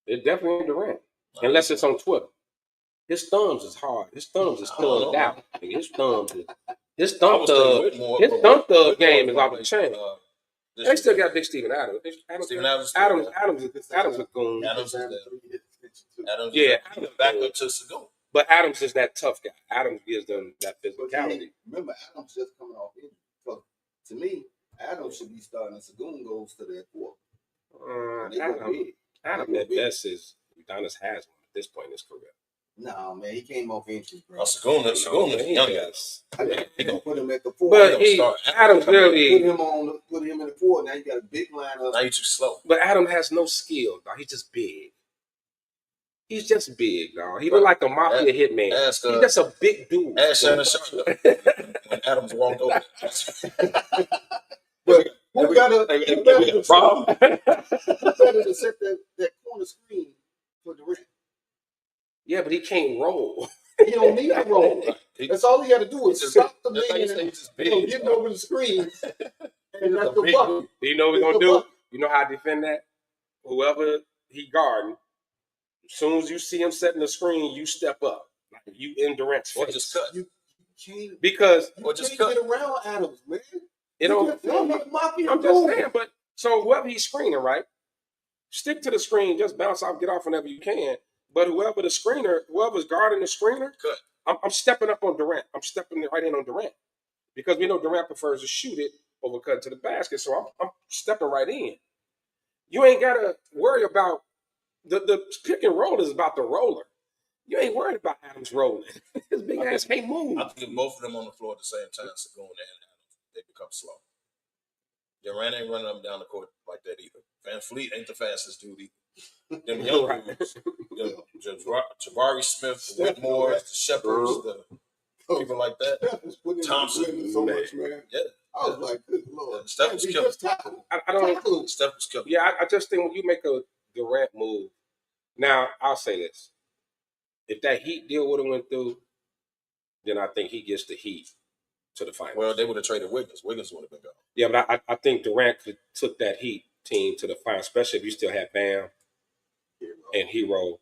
It's definitely Durant. Unless it's on Twitter. His thumbs is hard. His thumbs is thumbed out. His thumb thug game is off the chain. They still got Big Steven Adams. Adams is a goon. Adams back up to Segun. But Adams is that tough guy. Adams gives them that physicality. Remember, Adams just coming off injury. So to me, Adams should be starting. Segun goes to that 4. Adam at best is Udonis has one at this point in his career. No, man, he came off injury, bro. Segun is young guys. He gonna put him at the 4. But Adams really put him in the 4. Now you got a big lineup. Now you're too slow. But Adam has no skill, dog. He's just big. He's just big, dog. He look like a mafia hitman. He's just a big dude. Ask Shannon Sharp when Adams walked over. But who better to set that corner screen for Durant? Yeah, but he can't roll. He don't need to roll. That's all he got to do is stop the man and get over the screen. And that's the bucket. Do you know what we're going to do? You know how to defend that? Whoever he guarding, as soon as you see him setting the screen, you step up. Like you in Durant's face. Or just cut. You can't, because or just get around Adams, man. I'm just saying, but so whoever he's screening, right? Stick to the screen, just bounce off, get off whenever you can. But whoever's guarding the screener, I'm stepping up on Durant. I'm stepping right in on Durant. Because we know Durant prefers to shoot it over cut to the basket. So I'm stepping right in. You ain't gotta worry about the pick and roll is about the roller. You ain't worried about Adams rolling. His big ass can't move. I think both of them on the floor at the same time, Segun and Adams, they become slow. Durant ain't running them down the court like that either. Van Fleet ain't the fastest dude either. Them young dudes, Jabari Smith, the Whitmore, the Shepherds, the people like that. Thompson, so much, man. Yeah. I was like, good Lord. Steph was killing. I don't. Steph was killing. Yeah, I just think when you make a Durant move, now I'll say this: if that Heat deal would have went through, then I think he gets the Heat to the finals. Well, they would have traded Wiggins. Wiggins would have been gone. Yeah, but I think Durant took that Heat team to the finals, especially if you still had Bam and Hero,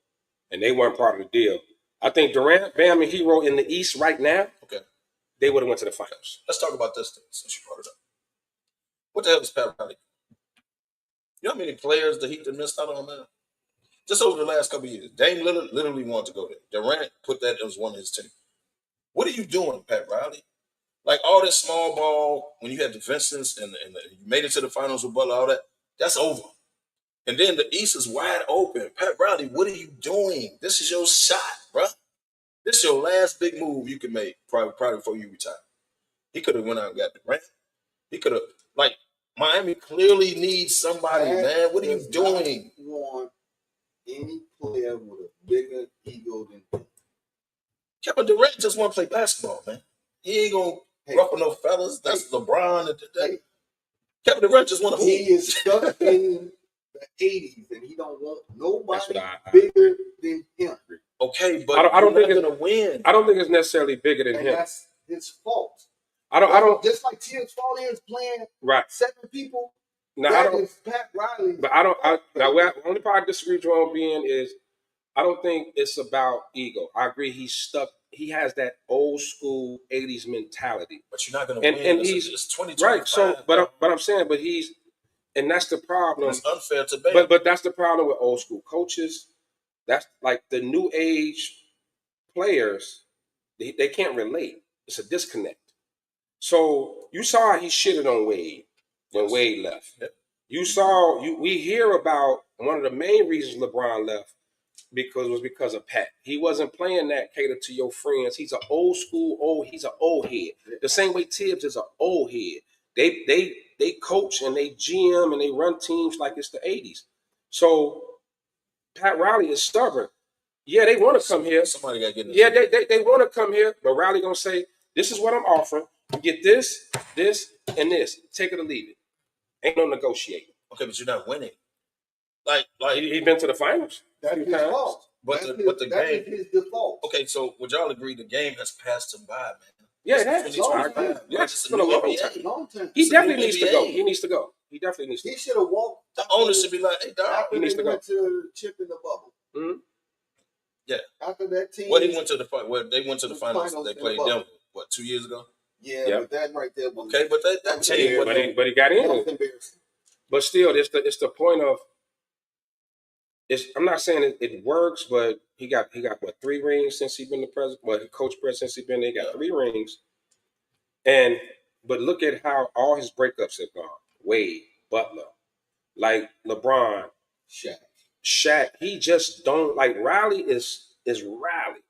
and they weren't part of the deal. I think Durant, Bam, and Hero in the East right now, they would have went to the finals. Let's talk about this thing since you brought it up. What the hell is Pat Riley? You know how many players the Heat have missed out on, man? Just over the last couple of years. Dame Lillard literally wanted to go there. Durant put that as one of his team. What are you doing, Pat Riley? Like all this small ball, when you had the Vincents and you made it to the finals with Butler, all that, that's over. And then the East is wide open. Pat Riley, what are you doing? This is your shot, bro. This is your last big move you can make probably before you retire. He could have went out and got Durant. He could have, like, Miami clearly needs somebody, man. What are you doing? Want any player with a bigger ego than him. Kevin Durant just want to play basketball, man. He ain't gonna ruffle no fellas. That's LeBron. Kevin Durant just want to. He is stuck in the 80s, and he don't want nobody bigger than him. Okay, but I don't think it's gonna win. I don't think it's necessarily bigger than him. That's his fault. I don't. Just like Tibbs fault is playing right 7 people. No, that is Pat Riley. But I don't. The only part I disagree with you on being is I don't think it's about ego. I agree he's stuck. He has that old school 80s mentality. But you're not gonna win. And he's 2025. Right. So, but I'm saying, and that's the problem. It's unfair to Baylor. But that's the problem with old school coaches. That's like the new age players. They can't relate. It's a disconnect. So you saw how he shitted on Wade when Wade left. Yep. We hear about one of the main reasons LeBron left because of Pat. He wasn't playing that cater to your friends. He's an old school, he's an old head. The same way Tibbs is an old head. They coach and they GM and they run teams like it's the 80s. So Pat Riley is stubborn. Yeah, they want to come here. Somebody got to get in. Yeah, they want to come here, but Riley gonna say, "This is what I'm offering. You get this, and this. Take it or leave it. Ain't no negotiating." Okay, but you're not winning. Like he's been to the finals. That's his fault. But the game is his default. Okay, so would y'all agree the game has passed him by, man? Yeah, that's yes. For a long time. He definitely needs to go. He needs to go. He definitely needs to go. He should have walked. The owner should be like, "Hey, dog, he needs to go." To chip in the bubble. Mm-hmm. Yeah. After that team. Well, he went to the they went to the finals. They played Denver. What, 2 years ago? Yeah, but that right there was okay. But that team, but he got in. Embarrassing. But still, it's the point of. I'm not saying it works, but he got what 3 rings since he's been the president. Well, he coached president since he's been there. He got 3 rings. But look at how all his breakups have gone. Wade, Butler, like LeBron, Shaq. He just don't like Riley is Riley.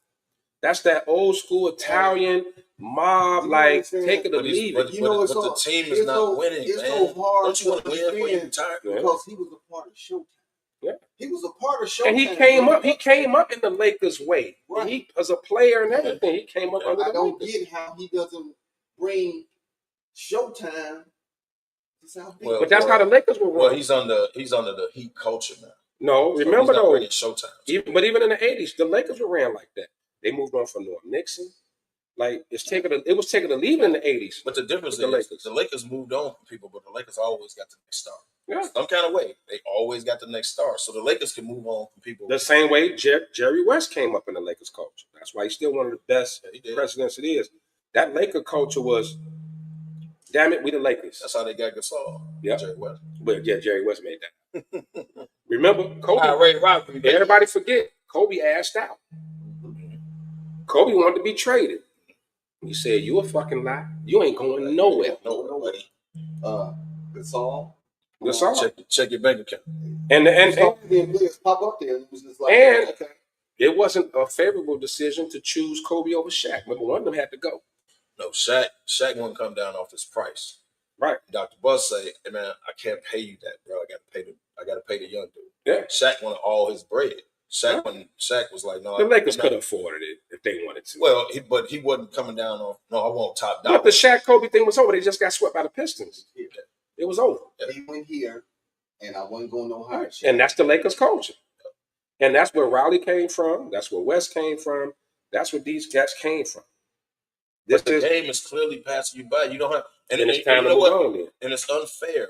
That's that old school Italian mob, like take it or leave it. But the team is not winning, it's man. So hard don't you want to win when you retire? Because he was a part of Showtime. Yeah. He was a part of Showtime. And he came up in the Lakers way. Right. He as a player and everything. He came up under the Lakers. I don't get how he doesn't bring Showtime. But that's how the Lakers were run. Well, he's under the Heat culture now. No, so remember though. Showtime. But even in the 80s, the Lakers were ran like that. They moved on from Norm Nixon. Like it was taking a leave in the 80s. But the difference is the Lakers moved on from people, but the Lakers always got the next star. Yeah. Some kind of way. They always got the next star. So the Lakers can move on from people. The same way Jerry West came up in the Lakers culture. That's why he's still one of the best presidents it is. That Laker culture was, damn it, we the Lakers. That's how they got Gasol. Yeah. Jerry West. But yeah, Jerry West made that. Remember, Kobe. Everybody forget, Kobe asked out. Kobe wanted to be traded. He said, "You a fucking lie. You ain't going nowhere." Nobody. Gasol. Check your bank account. And players pop up there and it was just like, it wasn't a favorable decision to choose Kobe over Shaq. Remember, one of them had to go. No, Shaq won't come down off his price. Right. Dr. Buzz say, "Hey man, I can't pay you that, bro. I gotta pay the young dude." Yeah. Shaq wanted all his bread. Shaq was like, "No." The Lakers could have afforded it if they wanted to. Well, he wasn't coming down off. No, I want top dollar. But the Shaq Kobe thing was over. They just got swept by the Pistons. Yeah. It was over. He went here, and I wasn't going no higher. And that's the Lakers culture. And that's where Riley came from. That's where West came from. That's where these guys came from. The game is clearly passing you by. You don't have, and it's time to move on then. And it's unfair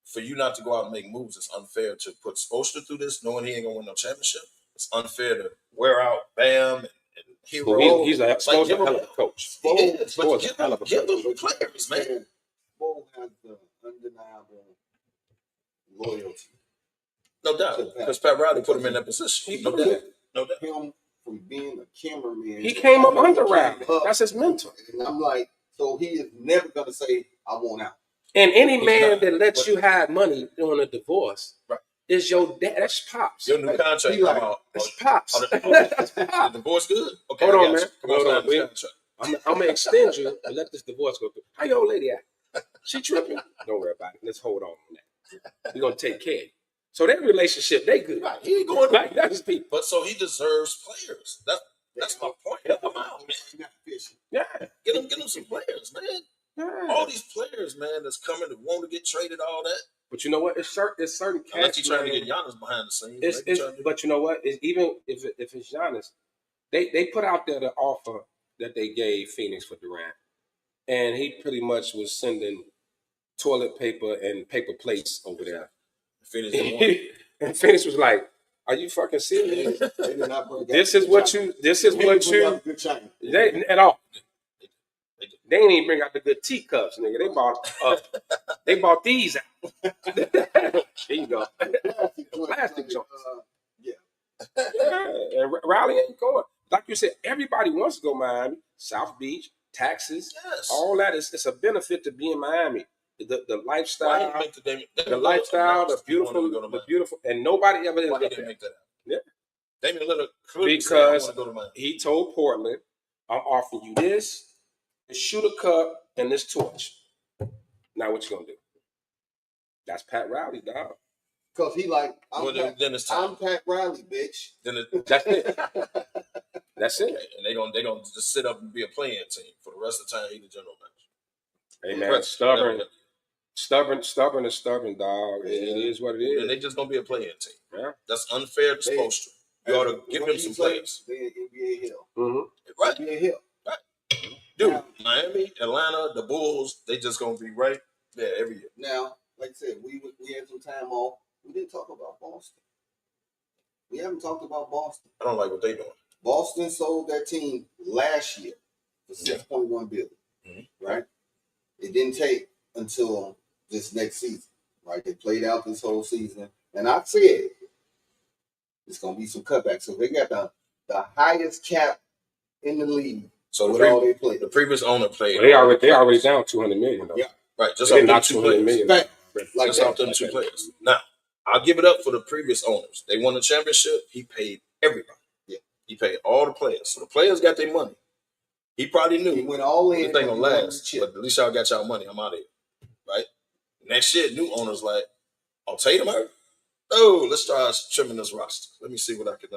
for you not to go out and make moves. It's unfair to put Spoelstra through this, knowing he ain't gonna win no championship. It's unfair to wear out Bam and Hero. Well, he's a hell of a coach. He is, but give them players, man. Spo has the undeniable loyalty. No doubt, because Pat Riley put him in that position. No doubt. Him from being a cameraman. He came up under Riley. That's his mentor. And I'm like, So he is never gonna say, "I want out." And any He's man not. that lets But- you hide money on a divorce Right. is your dad. That's pops. Your new contract He like- come out. That's pops. Oh, That's the pops. divorce good? Okay, Hold I on, got man. you. Come on, Hold sign on, this man. contract. I'm gonna extend you, but let this divorce go through. How your old lady at? She tripping? Don't worry about it. Let's hold on that. We're gonna take care of you. So that relationship, they good. Right, he ain't going. Like that's people. But so he deserves players. That's my point. Help him out, man. Not fishing. Yeah. Get him some players, man. Yeah. All these players, man, that's coming that want to get traded, all that. But you know what? It's certain Unless cats. he's trying to man, get Giannis behind the scenes. It's, Maybe trying to do- but you know what? It's, even if it's Giannis, they put out there the offer that they gave Phoenix for Durant, and he pretty much was sending toilet paper and paper plates over there. Phoenix didn't want it. And Phoenix was like, "Are you fucking serious? They did not bring out This the is good what China. you. This is They what didn't bring out you. the good China. They at all. They ain't even bring out the good teacups, nigga. They bought these out. There you go. Plastic joints. Yeah. Yeah, and Raleigh ain't going. Like you said, everybody wants to go Miami, South Beach, taxes, Yes. all that. It's a benefit to be in Miami. The Why lifestyle, didn't make the lifestyle, the beautiful, and nobody ever Why he is didn't make that happen? Yeah. Damian Lillard clearly said, I want because to go to Miami. he told Portland, "I'm offering you this shooter cup and this torch. Now what you gonna do?" That's Pat Riley, dog. Because he like, Well, then it's time. I'm Pat Riley, bitch. Then it, That's it. That's it. and they're gonna just sit up and be a playing team for the rest of the time. He the general manager. Hey man, Right. stubborn is stubborn, dog. It is what it is. And they just gonna be a playing team. Yeah. That's unfair to Spoelstra. You ought to give him some players. They in NBA Hill. Mm-hmm. Right. NBA Hill. Dude, Now- Miami, Atlanta, the Bulls, they just gonna be right there every year. Now, like I said, we had some time off. We didn't talk about Boston. We haven't talked about Boston. I don't like what they doing. Boston sold that team last year for $6.1 billion. Mm-hmm. Right? It didn't take until this next season. Right? They played out this whole season. And I said it's gonna be some cutbacks. So they got the highest cap in the league So with all they played. the previous owner played. Well, they already down $200 million though. Yeah. Right, just They off them knocked two $200 players. million. Right. Like Just that. off them two players. Now, I'll give it up for the previous owners. They won the championship. He paid everybody. Yeah. He paid all the players. So the players got their money. He probably knew He went all in. this thing gonna and he won last. the chip. But at least y'all got y'all money. I'm out of here. Right? Next year, new owners like, oh, Tatum hurt? Oh, let's try trimming this roster. Let me see what I can do.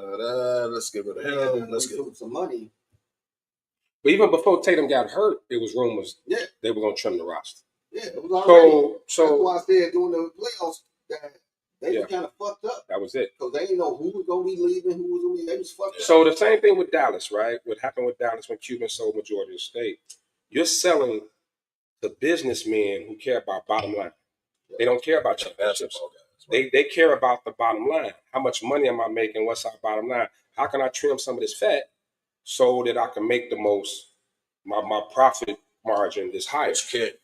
Let's get rid of him. Let's get some money. But even before Tatum got hurt, it was rumors Yeah. they were gonna trim the roster. Yeah, it was already. That's So why I said during the playoffs that they Yeah. were kind of fucked up that was it. because they didn't know who was gonna be leaving, who was gonna be. They was fucked up. So the same thing with Dallas, right? What happened with Dallas when Cuban sold majority of the state? You're selling to businessmen who care about bottom line. They don't care about championships. basketball guys. Right? They care about the bottom line. How much money am I making? What's our bottom line? How can I trim some of this fat so that I can make the most? My profit margin is higher. But you can't.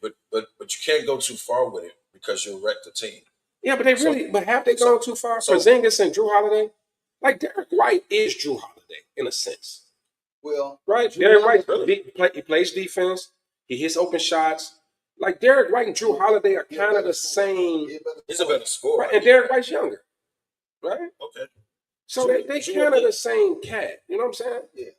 But you can't go too far with it because you'll wreck the team. Yeah, but but have they gone too far? Porzingis and Drew Holiday, like Derek White is Drew Holiday in a sense, Well, right? Derek White, he plays defense. He hits open shots. Like Derek White and Drew Holiday are kind of the same, He's a better scorer. right? And Derek White's younger, right? Okay. So they kind of the same cat. You know what I'm saying? Yeah.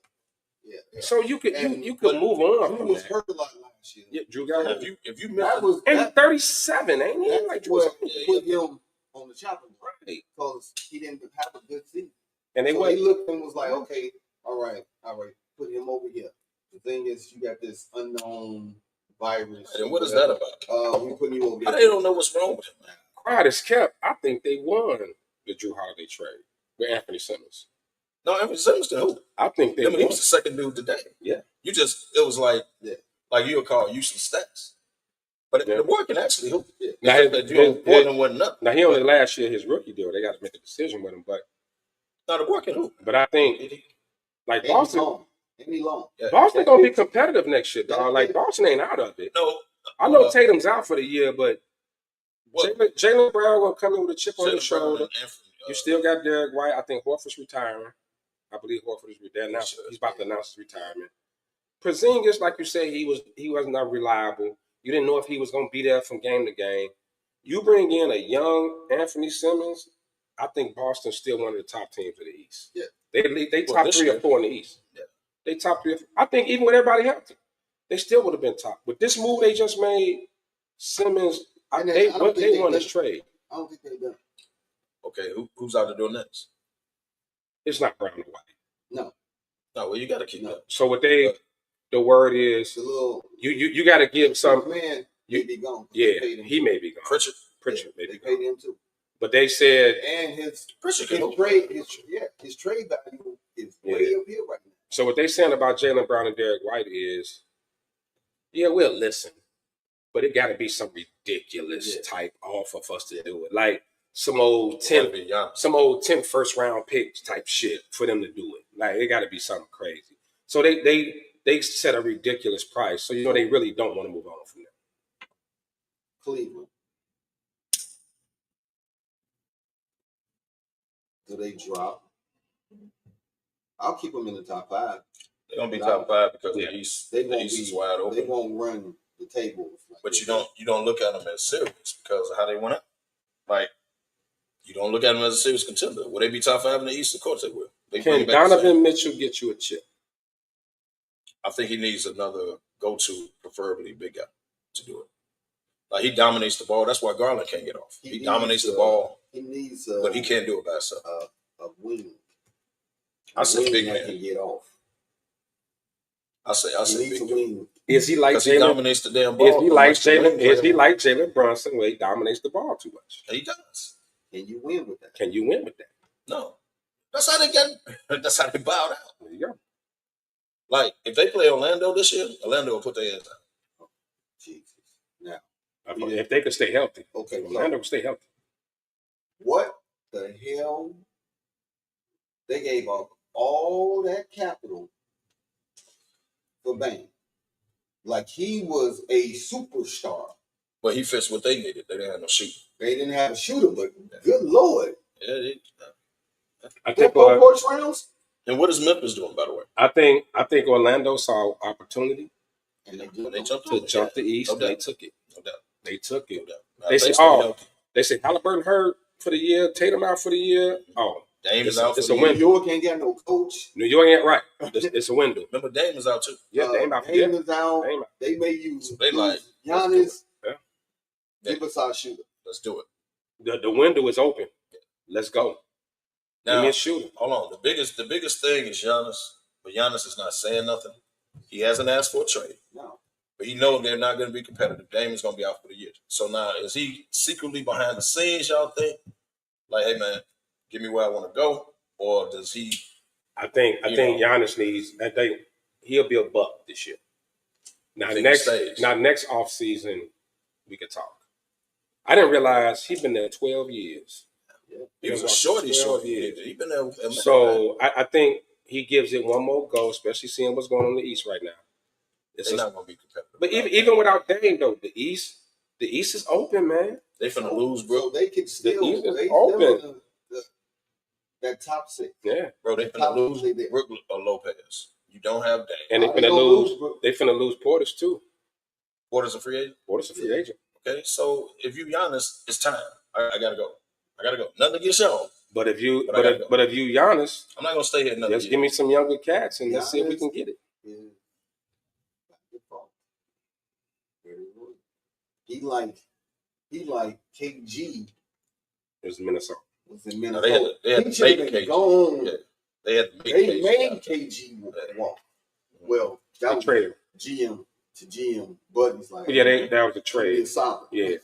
So you could And- you could move on Drew from was that. hurt a lot last year. Yeah, Drew got hurt. If you That miss was And he's that, 37, ain't he? that's Like Drew's what put him on the chopping block right. because he didn't have a good season. And they So went. they looked and was like, okay, all right, put him over here. The thing is, you got this unknown virus. and what is that about? We putting you over How here. they don't know what's wrong with him, man? Quiet as kept. I think they won the Drew Holiday trade with Anthony Simmons. No, Anthony Simmons can hoop. I think they I mean, he won. was the second dude today. Yeah. It was like you would call useless stats. But the boy can actually hoop. Now, Portland wasn't nothing. Now he only last year his rookie deal. They got to make a decision with him, but No, the boy can hoop. I think like Boston, Yeah. Boston gonna be competitive next year, dog. Like Boston ain't out of it. No, I know Tatum's out for the year, but what? Jaylen Brown gonna come in with a chip on Jaylen his Brown shoulder. and Anthony, You still got Derek White. I think Horford's retiring. I believe Horford is there now. He's about to announce his retirement. Porzingis, like you said, he was not reliable. You didn't know if he was going to be there from game to game. You bring in a young Anthony Simmons, I think Boston's still one of the top teams of the East. Yeah. They top 3 or 4 in the East. Yeah. They top 3 or 4. I think even with everybody healthy, they still would have been top. With this move they just made, Simmons, they won this trade. I don't think they done. Okay, who's out the door next? It's not Brown and White. No. No, well, you got to keep that. So what the word is, The little you got to give some. man may be gone. Yeah, he may be gone. Pritchard may be they gone. paid him too. But they said, And his Pritchard trade value is way up here right now. so what they saying about Jaylen Brown and Derek White is, yeah, we'll listen, but it got to be some ridiculous type offer for us to do it, like some old 10th first round pick type shit for them to do it. Like it got to be something crazy. So they set a ridiculous price, so they really don't want to move on from them. Cleveland. Do they drop? I'll keep them in the top 5. They're gonna be top 5 because the East is wide open. They won't run the tables. But you don't look at them as serious because of how they went up. Like you don't look at them as a serious contender. Will they be top 5 in the East? Of course they will. Can Donovan Mitchell get you a chip? I think he needs another go-to, preferably big guy, to do it. Like he dominates the ball. That's why Garland can't get off. He dominates the ball. He needs, but he can't do it by himself. A wing. I say big man can get off. I say big man. Is he like Jalen? He dominates the damn ball. Is he like Jalen? Is he like Jalen Brunson, where he dominates the ball too much? He does. Can you win with that? Can you win with that? No. That's how they get. That's how they bowed out. There you go. Like if they play Orlando this year, Orlando will put their hands down. Oh, Jesus. Now, if they could stay healthy, okay, Orlando could stay healthy. What the hell? They gave up all that capital for Bane. Like he was a superstar. But he fits what they needed. They didn't have no shooter. They didn't have a shooter, but good Lord. Yeah, I think first rounds. And what is Memphis doing, by the way? I think Orlando saw opportunity And they jumped to jump the East. No they took it. No doubt. They took it. No doubt. They say Halliburton hurt for the year. Tatum out for the year. Oh, Dame is out. It's a window. New York ain't got no coach. New York ain't right. It's a window. Remember, Dame is out too. Yeah, Dame out. Dame is out. They may use. They like Giannis. Yeah. Give us our shooter. Let's do it. The window is open. Let's go. Now, give me a shooter. Hold on. The biggest thing is Giannis, but Giannis is not saying nothing. He hasn't asked for a trade. No. But he knows they're not going to be competitive. Dame is going to be out for the year. So now, is he secretly behind the scenes, y'all think? Like, hey, man, give me where I want to go? Or does he? I think Giannis needs. I think he'll be a buck this year. Now next off season, we could talk. I didn't realize he's been there 12 years. Yeah. He was a short years. He's been there. So I think he gives it one more go, especially seeing what's going on in the East right now. They're not going to be competitive. But even without Dame, though, the East is open, man. They finna lose, bro. So they can still. The East is open. That top 6. Yeah, bro. They finna lose Brook or Lopez. You don't have Dame, and they finna lose. They finna lose Portis too. Portis a free agent. Portis a free agent. Okay, so if you Giannis, it's time. I gotta go. Nothing against y'all. But if you Giannis, I'm not gonna stay here another year. Give me some younger cats and let's see if we can get it. He like KG. It was Minnesota. Was in Minnesota. They had to make KG. Yeah. They had to make KG walk. Well, that was traded GM to GM buddies like. Yeah, that was a trade. Solid. Yeah.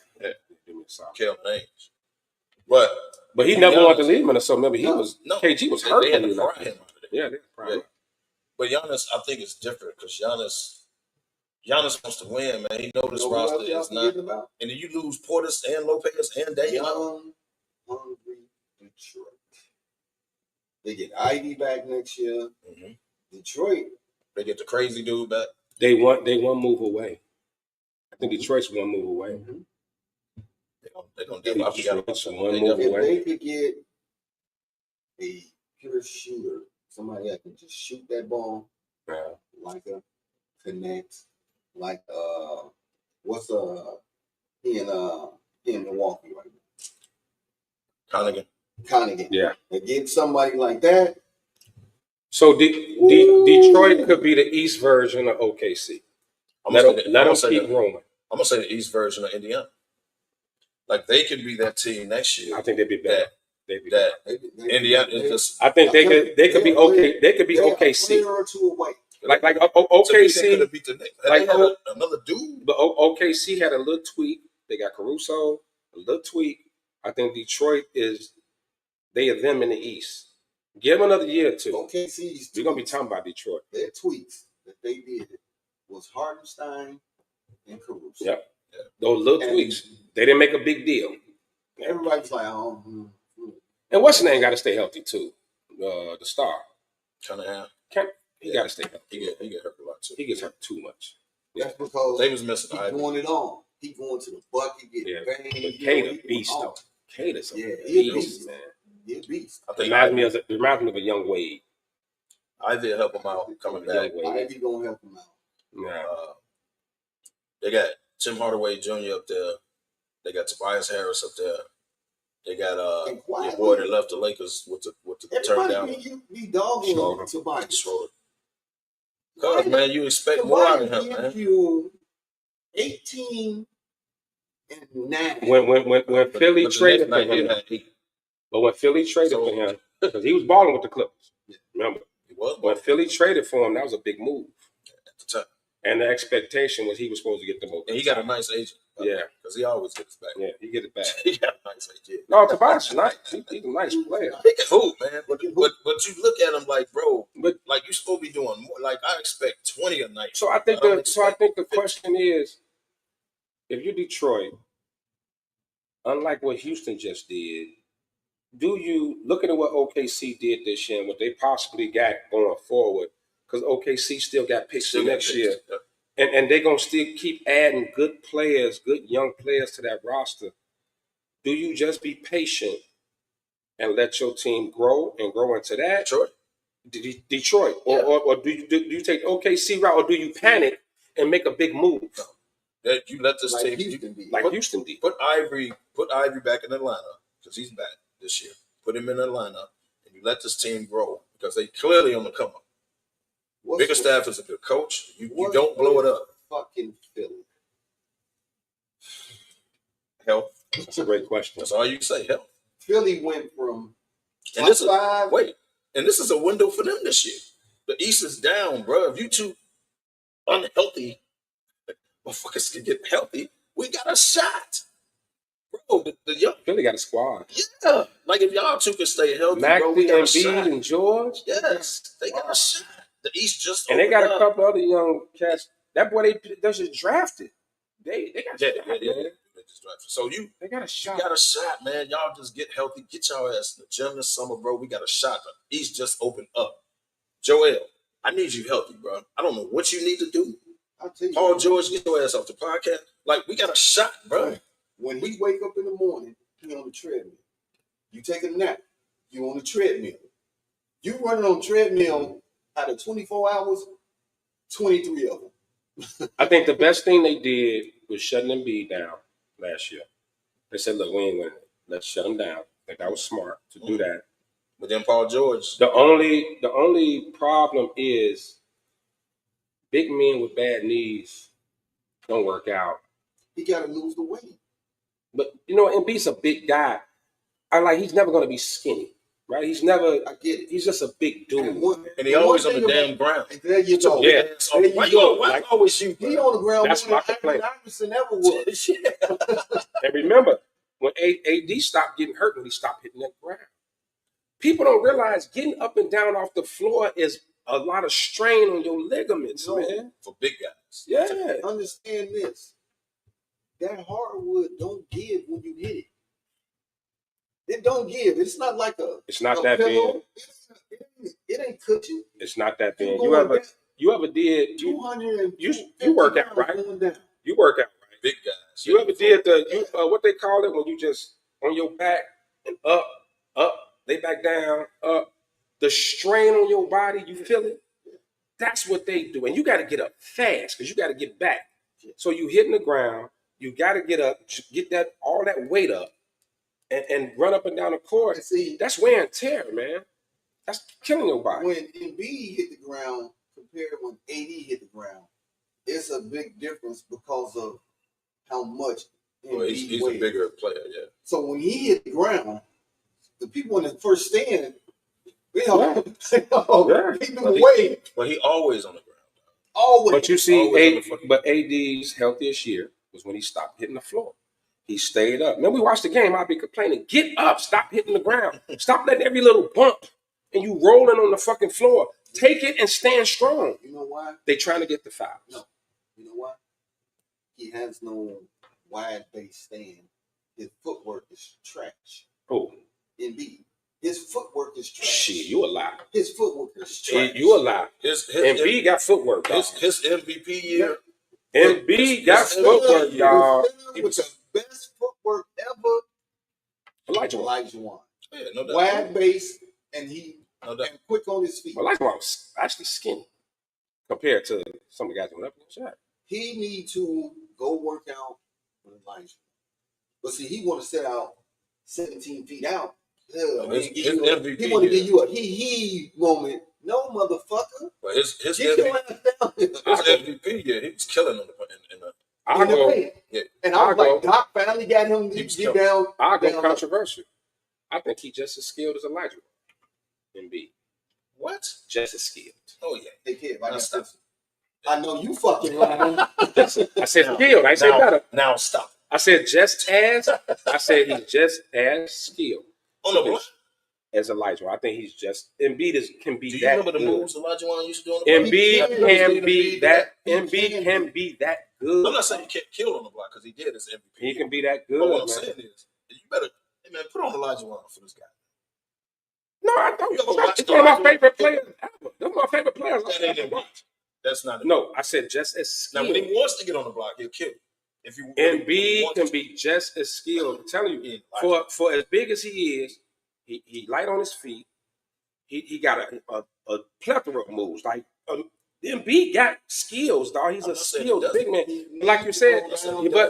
Kelvin Hayes. But he never wanted to leave Minnesota. Remember, KG was hurt. They had to pry him out of there. Yeah, they pry him. But Giannis, I think it's different because Giannis wants to win, man. He knows this roster is not. And then you lose Portis and Lopez and Dame. Hungry Detroit. They get Ivy back next year. Mm-hmm. Detroit. They get the crazy dude back. They one move away. I think Detroit's one move away. Mm-hmm. They don't Detroit's one move away. If they could get a pure shooter, somebody that can just shoot that ball like a connect. Like what's in Milwaukee right now? Connigan. Yeah. And get somebody like that. So Detroit could be the East version of OKC. Let them keep growing. I'm gonna say the East version of Indiana. Like they could be that team next year. I think they'd be better. Indiana. I think they could be okay. They could be OKC. Like OKC. Like another dude. But OKC had a little tweak. They got Caruso, a little tweak. I think Detroit they are them in the East. Give them another year or two. OKC's we're gonna be talking about Detroit. Their tweaks that they did was Hartenstein and Caruso. Yep. Yeah. Those little tweaks. They didn't make a big deal. Everybody's like, oh. And what's his name got to stay healthy too. The star. He got to stay healthy. He get hurt a lot too. He gets hurt too much. That's because they was missing. He's going it on. He going to the bucket, getting banged. But Cade a beast though. Cade's a beast, man. He's a beast. I think it reminds me of a young Wade. Ivy will help him out coming back. Ivy gonna help him out. Yeah. They got Tim Hardaway Jr. up there. They got Tobias Harris up there. They got your boy that left the Lakers with the turn down. Be dogging Tobias. Schroeder. Because man, you expect more out of him, man. You 18 and 9. When Philly traded for him, but when Philly traded for him, because he was balling with the Clippers. Remember, when Philly traded for him, that was a big move at the time. And the expectation was he was supposed to get the most. And he got a nice agent. Yeah, because he always gets back. Yeah, he get it back. He got a nice agent. No, Tobias is nice. He's a nice player. He can hoop, man. But you look at him like, bro, but like you supposed to be doing more. Like I expect 20 a night. So I think the question is, if you're Detroit, unlike what Houston just did, do you looking at what OKC did this year and what they possibly got going forward? Because OKC still got picks next year. Yeah. And they're going to still keep adding good players, good young players to that roster. Do you just be patient and let your team grow and grow into that? Detroit. Yeah. Or do you take OKC route, or do you panic and make a big move? No. That you let this team Houston did. Put Ivory back in the lineup because he's back this year. Put him in the lineup and you let this team grow because they clearly on the come up. Bickerstaff is a good coach. You don't blow it up. Fucking Philly. Health. That's a great question. That's all you can say. Health. Philly went from and this is a window for them this year. The East is down, bro. If you two unhealthy motherfuckers can get healthy, we got a shot. Bro, the young Philly got a squad. Yeah. Like if y'all two can stay healthy, bro, we got a shot. and George. Yes. They got a shot. The East just and they got a couple other young cats. That boy they just drafted. They got they just drafted. So they got a shot. You got a shot, man. Y'all just get healthy. Get y'all ass in the gym this summer, bro. We got a shot. The East just opened up. Joel, I need you healthy, bro. I don't know what you need to do. I'll tell you. Paul George, get your ass off the podcast. Like we got a shot, bro. When he wake up in the morning, he on the treadmill. You take a nap, you on the treadmill. You running on the treadmill. Out of 24 hours, 23 of them. I think the best thing they did was shutting Embiid down last year. They said, look, we ain't winning. Let's shut him down. I think that was smart to do that. But then Paul George. The only problem is big men with bad knees don't work out. He got to lose the weight. But, Embiid's a big guy. He's never going to be skinny. Right, he's never. I get it. He's just a big dude, and he always on the damn ground. There you go. Yeah. Why always you? He on the ground. That's my complaint. Iverson ever was. And remember, when AD stopped getting hurt, when he stopped hitting that ground, people don't realize getting up and down off the floor is a lot of strain on your ligaments, man. For big guys. Yeah. Understand this. That hardwood don't give when you hit it. It don't give. It's not like a. It's not that big. It ain't cushion. It's not that big. You ever did? 200. You work out, right? You work out, right? Big guys. You ever did what they call it when you just on your back and up, lay back down, up. The strain on your body, you feel it. That's what they do. And you got to get up fast because you got to get back. So you hitting the ground, you got to get up, get that all that weight up, and run up and down the court. See, that's wear and tear, man. That's killing your body. When Embiid hit the ground compared to when AD hit the ground, it's a big difference because of how much he's a bigger player, yeah. So when he hit the ground, the people in the first stand, they do away. But he always on the ground. Always. But you see, but AD's healthiest year was when he stopped hitting the floor. He stayed up. Man, we watched the game. I'd be complaining. Get up. Stop hitting the ground. Stop letting every little bump and you rolling on the fucking floor. Take it and stand strong. You know why? They trying to get the fouls. No. You know why? He has no wide base stand. His footwork is trash. Oh. Embiid. His footwork is trash. Shit, you a lie. His footwork is trash. You a lie. Embiid got footwork, dog. His MVP year. Embiid got footwork, dog. He was the best footwork ever. Elijah Wan. Yeah, no doubt. Wide base, and and quick on his feet. Elijah Wan was actually skinny compared to some of the guys who went up against shot. He need to go work out with Elijah. But see, he want to set out 17 feet out. His MVP. He want to give you a he moment. No, motherfucker. But his MVP, yeah, he was killing him in the paint. Yeah. And I was like, Doc finally got him to get down. I'll go controversial. I think he's just as skilled as Elijah Embiid. What? Just as skilled. Oh, yeah. Hey, kid, I know you fucking lying. I said skilled. I said better. Now stop. I said just as. I said he's just as skilled. On the block? As Elijah. I think he's just Embiid can be that. Do you remember the moves Elijah Wan used to do on the block? Embiid can be that good. I'm not saying he can't kill on the block because he did as MVP. He can be that good. But what I'm saying is, you better, hey man, put on Elijah Wan for this guy. No, I don't. He's one of my favorite players ever. That's my favorite players. That's not. No, I said just as skilled. Now, when he wants to get on the block, he'll kill. If you Embiid can be just as skilled. I'm telling you, for as big as he is, he light on his feet. He got a plethora of moves. Like Embiid got skills, dog. He's a skilled big man. Like you said,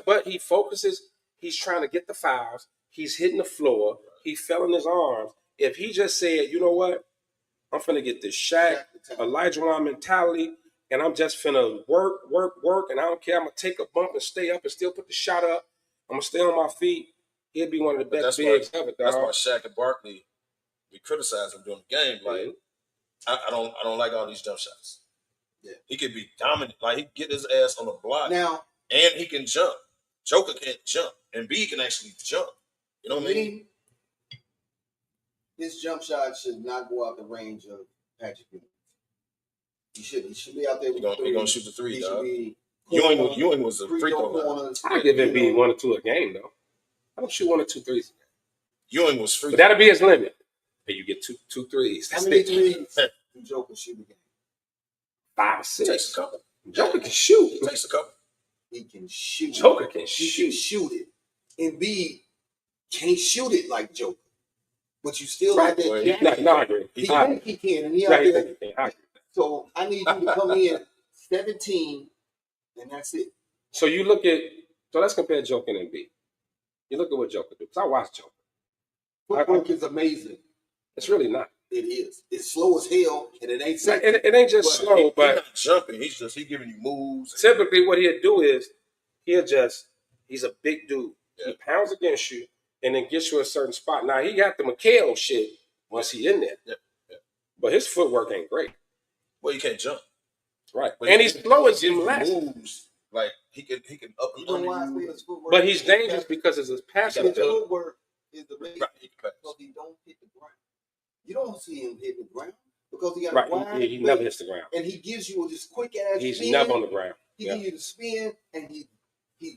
but he focuses. He's trying to get the fouls. He's hitting the floor. He fell in his arms. If he just said, you know what, I'm finna get this Shaq, Elijah Wan mentality, and I'm just finna work, and I don't care. I'm gonna take a bump and stay up and still put the shot up. I'm gonna stay on my feet. He'll be one of the best bigs ever, dog. That's why Shaq and Barkley, we criticize him during the game. Like, I don't like all these jump shots. Yeah, he could be dominant. Like, he can get his ass on the block now, and he can jump. Joker can't jump, and B can actually jump. You know what I mean? His jump shot should not go out the range of Patrick Ewing. He should be out there. He's gonna shoot the three, dog. Ewing was a free throw line. I give Embiid 1 or 2 a game, though. I don't shoot 1 or 2 threes. Ewing was free. But that'll be his limit. And you get two threes. How many threes do Joker shoot a game? 5 or 6. Takes a couple. Joker can shoot. He takes a couple. He can shoot. Joker can shoot. He can shoot it. Embiid can't shoot it like Joker. But you still right. have that. No, I agree. He think he can, and he out there. So I need you to come in 17, and that's it. So you look at. So let's compare Joker and Embiid. You look at what Joker do. Because I watched Joker. Footwork is amazing. It's really not. It is. It's slow as hell, and it ain't sexy. It ain't just slow, but he's not jumping. He's giving you moves. Typically, what he'll do is he's a big dude. Yeah. He pounds against you and then gets you a certain spot. Now he got the McHale shit once he in there. Yeah. But his footwork ain't great. Well, you can't jump. Right. But and he's slow as him moves. Like he can up and under you. But he's dangerous because of his passing. His footwork is the base. Right. Because he don't hit the ground. You don't see him hitting the ground because he got right. a wide He never hits the ground. And he gives you this quick ass He's spin. never on the ground. He gives you the spin and he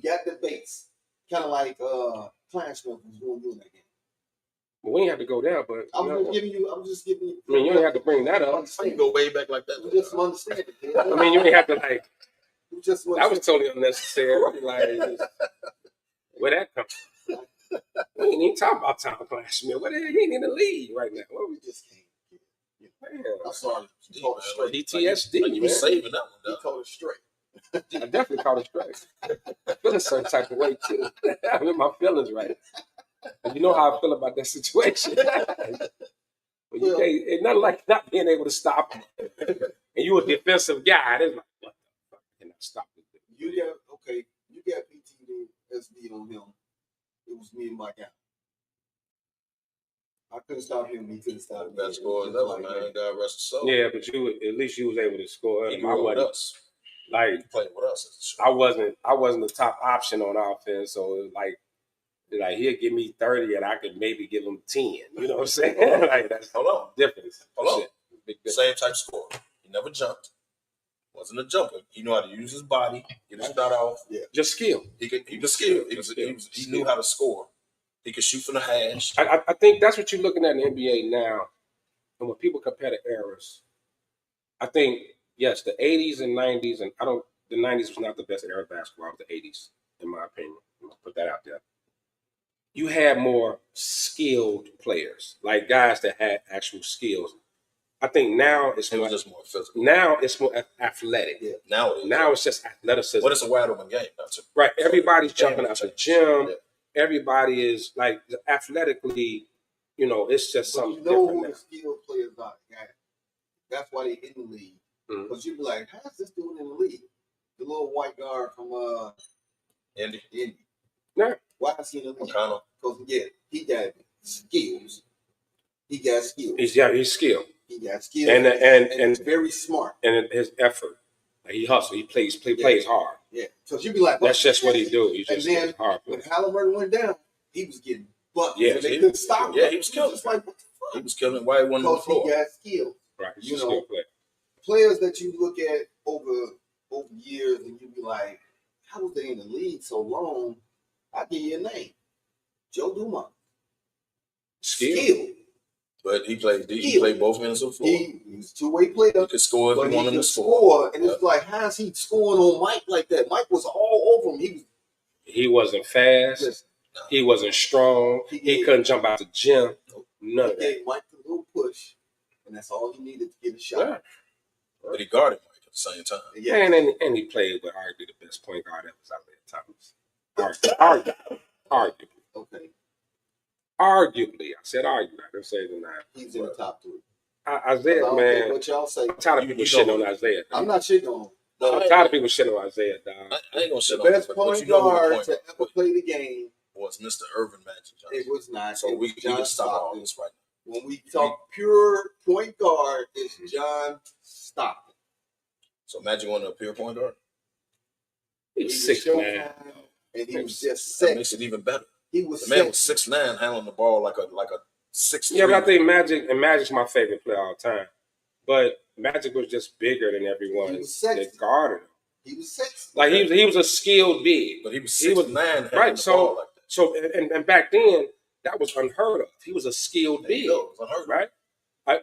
got the base. Kind of like Clansman was doing that game. Well, we ain't have to go there, but I'm just giving you. I mean, you ain't have to bring that up. I can go way back like that. Just understand it. I mean, you ain't have to like. That was totally unnecessary. Like, where that come from? We ain't even talking about Tom Clansman. What the hell? He ain't in the league right now. What we just can't. I'm sorry. PTSD. caught it straight. PTSD, Like you was man. saving that one. He Dog. caught it straight. I definitely caught it straight. I feel a certain type of way too. I'm in my feelings right. And you know how I feel about that situation. But you can't, it's nothing like not being able to stop him. And you a defensive guy. It's like, what the fuck? I cannot stop this. You got PTSD on him. It was me and my guy. I couldn't stop him. He couldn't stop me. Best score ever, man. God rest his soul. Yeah, but at least you was able to score. He grew up with us. Like He played with us. I wasn't the top option on offense, so it was like he'll give me 30 and I could maybe give him 10. You know what I'm saying? Like that's Hold on. difference. Hold on. Shit. Big difference. Same type score. He never jumped. Wasn't a jumper. He knew how to use his body, get his shot off. Yeah. Just skill. He was skilled. He knew how to score. He could shoot from the hash. I think that's what you're looking at in the NBA now. And when people compare the eras, I think, yes, the 80s and 90s, and the 90s was not the best era of basketball, it was the 80s, in my opinion. I'll put that out there. You had more skilled players, like guys that had actual skills. I think now it's It was just more physical. Now it's more athletic. Yeah. Now it's just athleticism. But it's a wide open game now too. Right. Everybody's jumping out the gym. Yeah. Everybody is like athletically, it's just But something you know different who the skilled players are. Yeah. That's why they in the league. Because you be like, how's this dude in the league? The little white guard from Indy. Yeah. Why is he in the league? Because he got skills. He got skills. He's skilled. He got skills. And he's very smart. And his effort. Like he hustles. He plays hard. Yeah. So you be like, that's just what he do. He just plays hard. When Halliburton went down, he was getting buckets. Yeah, and they couldn't stop him. Yeah, he was killing. Just like, what the fuck? He was killing. Why he wasn't on the floor? He got skills. Right. He's You a know, skilled player. Players that you look at over years and you be like, how was they in the league so long? I'll give you a name. Joe Dumars. Skill. But he played both ends of the floor. He was a two-way player. He could score if but he wanted to score. And it's like, how's he scoring on Mike like that? Mike was all over him. He wasn't fast. Listen, he wasn't strong. He couldn't jump out the gym. None of that. He gave Mike a little push, and that's all he needed to get a shot. Yeah. But he guarded Mike at the same time. Yeah. And he played with arguably the best point guard ever was Isaiah Thomas. Arguably. Okay. Arguably. I said arguably. I didn't say the nine. He's in the top three. Isaiah, man. What y'all say? I'm tired of people shitting on Isaiah. I'm not shitting on him. I'm tired of people shitting on Isaiah, dog. I ain't gonna shit the on best him, point guard to ever play the game was Mr. Irvin Magic Johnson. It was not. So we can stop all this right now. When we talk pure point guard, it's John Stockton. So Magic wasn't a pure point guard? He was 6'9", and he was just that makes it even better. He was the man was 6'9", handling the ball like a 6'3". Yeah, but I think Magic's my favorite player all the time. But Magic was just bigger than everyone that guarded him. He was 6'. Like he was a skilled big, but he was 6'9", right? So like that. So and back then that was unheard of. He was a skilled big, right?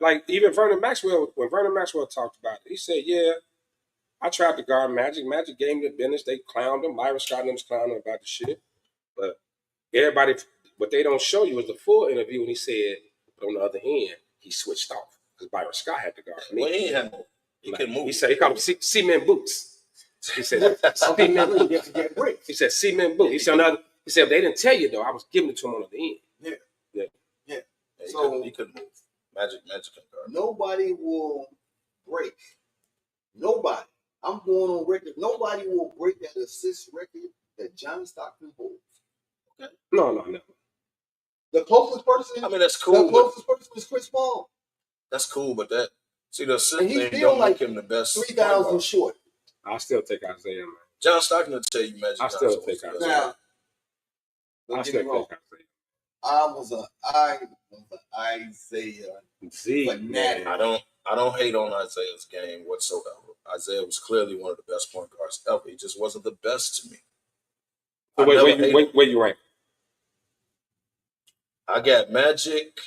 Like even Vernon Maxwell. When Vernon Maxwell talked about it, he said, "Yeah, I tried to guard Magic. Magic gave me the business. They clowned him. Myron Scott and them was clowning him about the shit. But everybody, what they don't show you is the full interview when he said, but on the other hand, he switched off because Byron Scott had to guard me. Well, he ain't had no. He couldn't move. He said he called him cement boots. He said cement boots. He said cement boots. He said if they didn't tell you though, I was giving it to him on the end. Yeah. So he couldn't move. Magic can guard. Nobody will break. Nobody. I'm going on record. Nobody will break that assist record that John Stockton holds. Okay. No. The closest person. I mean, that's cool. The closest person is Chris Paul. That's cool, but the assist thing don't like make him the best. 3,000 short. I'll still take Isaiah, man. John Stockton will tell you Magic. I still take Isaiah. Now, I still take Isaiah. I was an Isaiah fanatic. I don't hate on Isaiah's game whatsoever. Isaiah was clearly one of the best point guards ever. He just wasn't the best to me. So where you rank? I got Magic.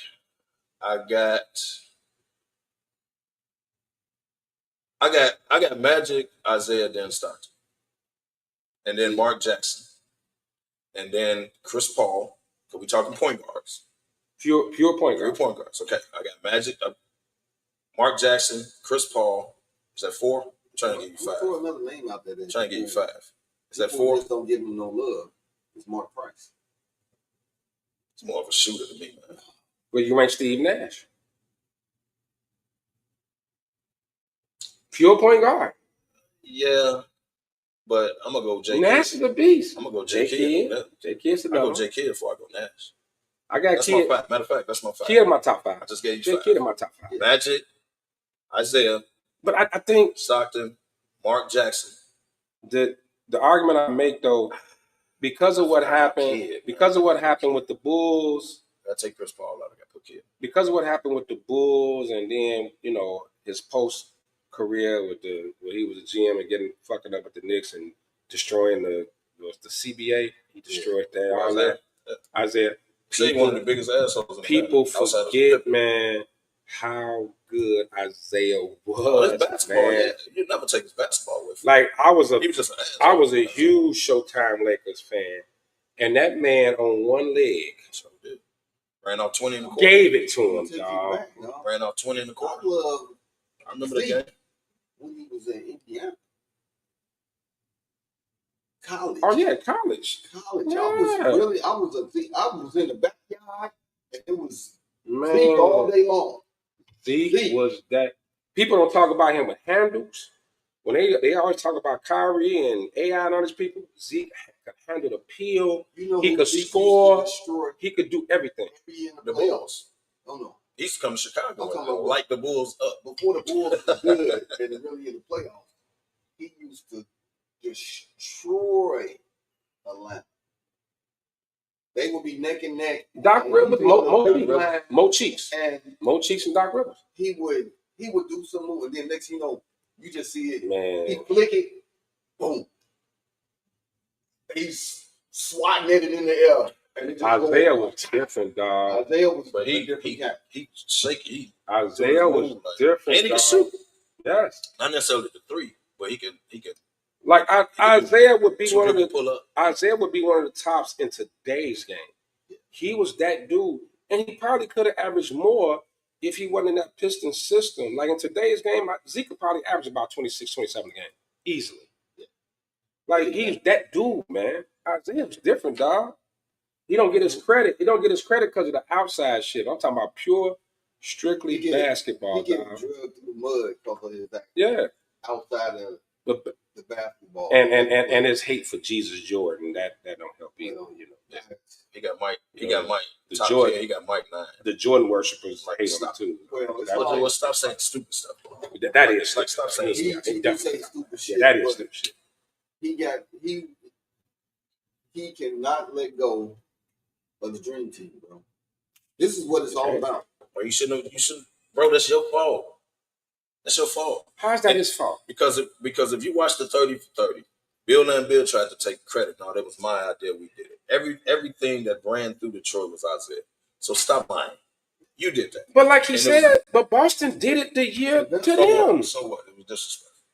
I got Magic, Isaiah, then Stockton, and then Mark Jackson, and then Chris Paul. Because we talking point guards. Pure point guards. Pure point guards. Okay, I got Magic, Mark Jackson, Chris Paul. Is that 4? I'm trying to give you 5. Throw another name out there. I'm trying to give you 5. Is that People 4? just don't give him no love. It's Mark Price. It's more of a shooter to me, man. Well, you rank Steve Nash. Pure point guard. Yeah, but I'm gonna go J. Nash is a beast. I'm gonna go J. Kidd. J. Kidd's I go J. Kidd before I go Nash. I got That's Kidd. my 5. Matter of fact, that's my 5. Kidd in my top 5. I just gave you J. 5. Kidd in my top 5. Magic, Isaiah, But I think Stockton, Mark Jackson. the argument I make though, because of what happened, with the Bulls, I take Chris Paul out. I got put Kidd. because of what happened with the Bulls, and then his post career with where he was a GM and getting fucking up with the Knicks and destroying the CBA. He destroyed that. All that. Isaiah. Say one of the biggest assholes. In People the forget, man, how good Isaiah was. His basketball, man. yeah, you never take his basketball with. Like he was just an asshole. I was a huge Showtime Lakers fan, and that man on one leg So did. Ran off 20 in the quarter. gave it to him, dog. Ran off 20 in the quarter. I remember the game when he was in Indiana. College. Oh yeah, college. Yeah. I was in the backyard and it was Man, Zeke all day long. Zeke was that. People don't talk about him with handles. When they always talk about Kyrie and AI and all these people, Zeke could handle the peel. He could score. He could do everything. the Bulls. Oh no. He used to come to Chicago and light the Bulls up. Before the Bulls was good and really in the playoffs, he used to destroy Atlanta. They would be neck and neck. Doc Rivers, Mo Cheeks, and Doc Rivers. He would do some move, and then next you know, you just see it. Man, he flick it, boom. He's swatting it in the air. Isaiah was different, dog. Isaiah was, but he shaky. Isaiah was different, and he can shoot. Yes, Not necessarily the 3, but he can. Like Isaiah would be one of the pull up. Isaiah would be one of the tops in today's game. He was that dude, and he probably could have averaged more if he wasn't in that Pistons system. Like in today's game, Zeke could probably average about 26, 27 a game easily. Like he's that dude, man. Isaiah was different, dog. He don't get his credit. He don't get his credit because of the outside shit. I'm talking about pure, strictly basketball. He getting drugged through the mud because of his outside of the basketball. And his hate for Jesus Jordan that don't help either. Yeah. He got Mike. He got Mike. He got Mike 9. The Jordan worshippers hate him too. Well, stop saying stupid stuff. That is like stop saying he say stupid shit. Yeah, that is stupid shit. He cannot let go of the dream team, bro. This is what it's all about. Bro, you shouldn't, bro. That's your fault. That's your fault. How is that his fault? Because if you watch the 30 for 30, Bill and Bill tried to take credit. No, that was my idea. We did it. Everything that ran through Detroit was Isaiah. So stop lying. You did that. But like he said, but Boston did it the year to them. So what? It was disrespectful.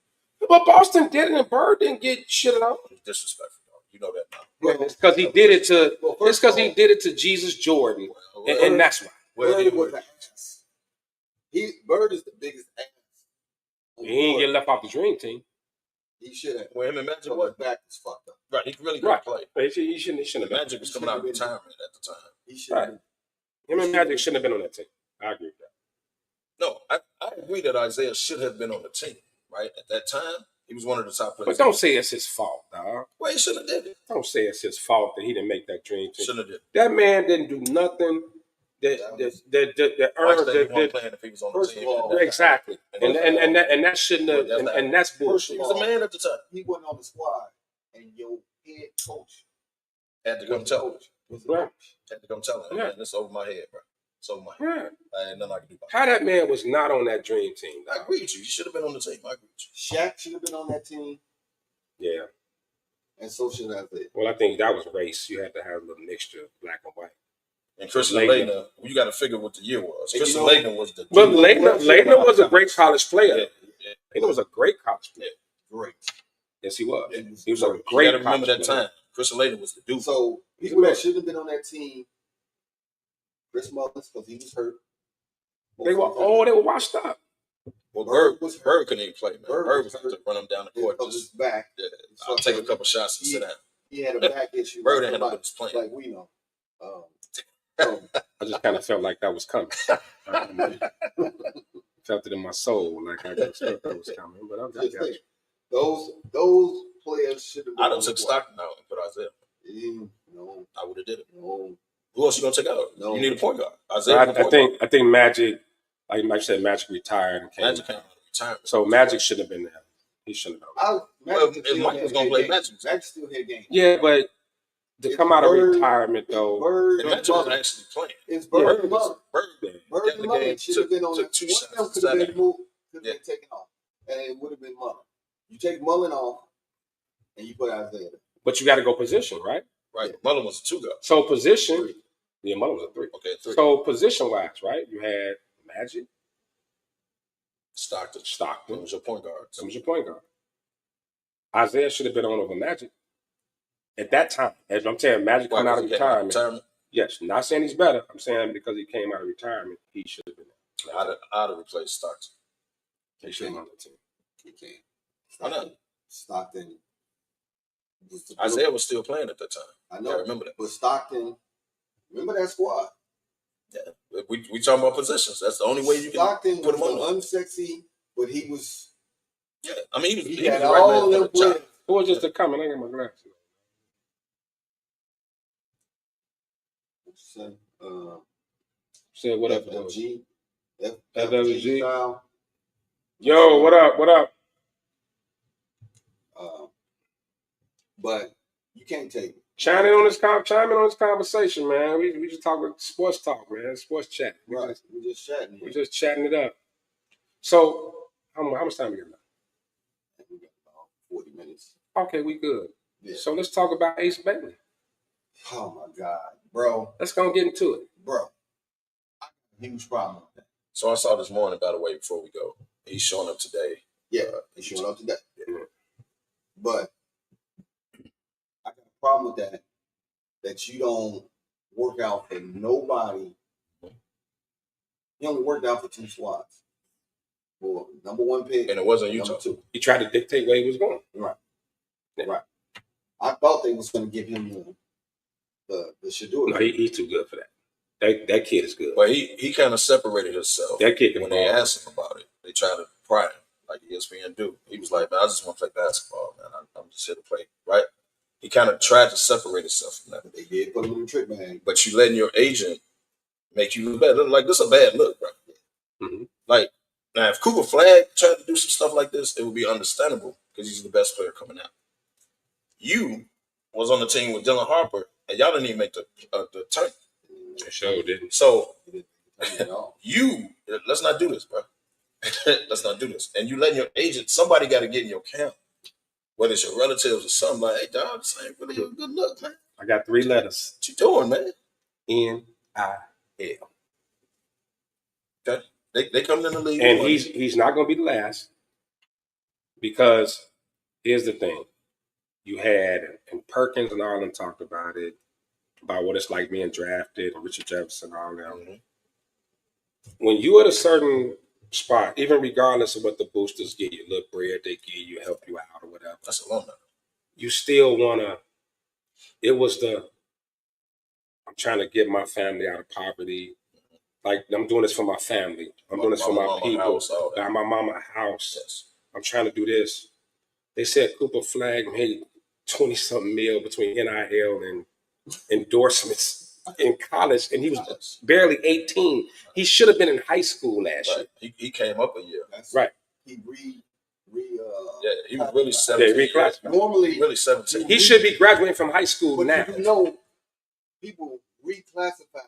But Boston did it, and Bird didn't get shit out. It was disrespectful. You know that now. Well, it's because he did it to. It's because he did it to Jesus Jordan, and that's why. Bird was an ass. Bird is the biggest ass. He ain't get left off the dream team. He should have. Well, him and Magic was back was fucked up. Right, he really couldn't play. He shouldn't have. Magic was coming out of retirement at the time. He should have. Him and Magic shouldn't have been on that team. I agree with that. No, I agree that Isaiah should have been on the team. Right at that time, he was one of the top players. But don't say it's his fault, dog. Well, he shouldn't have did it. Don't say it's his fault that he didn't make that dream team. Shouldn't have did it. That man didn't do nothing that earned if he was on the team. Exactly. And that shouldn't have. And that's bullshit. He was a man at the time. He wasn't on the squad, and your head coach had to come tell him. Right. Had to come tell him. Yeah. Man, it's over my head, bro. It's over my head. Yeah. I had nothing I could do about it. How that man was not on that dream team, dog. I agree with you. You should have been on the team. I agree with you. Shaq should have been on that team. Yeah. And so should Isaiah. Well, I think that was race. You had to have a little mixture of black and white. And Christian Laettner, you got to figure what the year was. Christian Laettner was the. But Laettner was a great college player. Laettner was a great college player. Great. Yes, he was. Yeah. He was a great. You got to remember that time. Christian Laettner was the dude. So people that should have been on that team, Chris Mullins, because he was hurt. They were washed up. Well, Bird Bird couldn't even play, man. Bird was hurt. have to run him down the court. Of his back. Yeah, I'll take a couple shots and sit down. He had a back issue. Bird ain't had no business playing. Like we know. So I just kind of felt like that was coming. Felt it in my soul, like I felt that was coming. But I got you. Those players should have. I done took Stockton out and put Isaiah. No, I would have did it. no. Who else you gonna take out? No. You need a point guard. Isaiah. I think Magic, like Mike said, Magic retired and came. Magic came out of retirement. So Magic should have been there. He shouldn't have. Well, if Mike was gonna play Magic, Magic still had games. Yeah, but to come out of retirement though, Bird Magic was actually playing. It's Bird and Mullen. Bird Bird and Mullen should have been on. took two One shots of them could have inside been moved, could have been taken off, and it would have been Mullen. You take Mullen off, and you put Isaiah there. but you got to go position, right? Right. Mullen was a 2 guy. So position, yeah, Mullen was a 3. Okay, 3. So position wise, right? You had Magic, Stockton. Stockton. That was your point guard. That was your point guard. Isaiah should have been on over Magic at that time. As I'm saying, Magic coming out of retirement. Yes, not saying he's better. I'm saying because he came out of retirement, he should have been there. I'd have replaced Stockton. He should have been on the team. He can't. Why not? Stockton. Isaiah was still playing at that time. I know. Yeah, I remember that. But Stockton, remember that squad? Yeah. We talking about positions. That's the only way you can Stockton put him on. was unsexy, but he was. Yeah, I mean, he He was had the right all man them for the job. players. Who was just a comment? I got my glasses. Said what up? FLG. FLG. style. Yo, what up? What up? But you can't take it. Chime in on this conversation, man. We just talk about sports talk, man. Sports chat. Right. We're just chatting We're here. just chatting it up. So how much time we got left? We got about 40 minutes. Okay, we good. Yeah. So let's talk about Ace Bailey. Oh my God, bro. Let's go and get into it. Bro. I have a huge problem with that. So I saw this morning, by the way, before we go. He's showing up today. Yeah, he's showing up today. Yeah. But I got a problem with that you don't work out for nobody. He only worked out for 2 squads. For number 1 pick. And it wasn't number Utah. 2. He tried to dictate where he was going. Right. Yeah. Right. I thought they was going to give him the Shadur. No, he's too good for that. That kid is good. But he kind of separated himself. That kid can when they ball. asked him about it. They tried to pry him, like ESPN do. He was like, man, I just want to play basketball, man. I'm just here to play, right? He kind of tried to separate himself from that. They did put him in the trick bag. But you letting your agent make you look bad. Like, this is a bad look, bro. Mm-hmm. Like, now, if Cooper Flag tried to do some stuff like this, it would be understandable because he's the best player coming out. You was on the team with Dylan Harper, and y'all didn't even make the turn. They sure didn't. So, You let's not do this, bro. Let's not do this. And you letting your agent, somebody got to get in your camp, whether it's your relatives or something, like, hey, dog, this ain't really a good look, man. I got 3 letters. What you doing, man? NIL. Okay. They coming in the league. And he's not going to be the last because here's the thing. You had, and Perkins and all of them talked about it, about what it's like being drafted, and Richard Jefferson and all that. Mhm. When you at a certain spot, even regardless of what the boosters give you, little bread they give you, help you out or whatever, That's a long time. you still want to, I'm trying to get my family out of poverty. Like, I'm doing this for my family. I'm doing this for my people. House, all that. Buy my mama a house. Yes. I'm trying to do this. They said Cooper Flag made 20-something mil between NIL and endorsements in college, and he was barely 18. He should have been in high school last year. He came up a year. Right. He He was really 17. reclassified. normally Really 17. He should be graduating from high school but now. you know people reclassify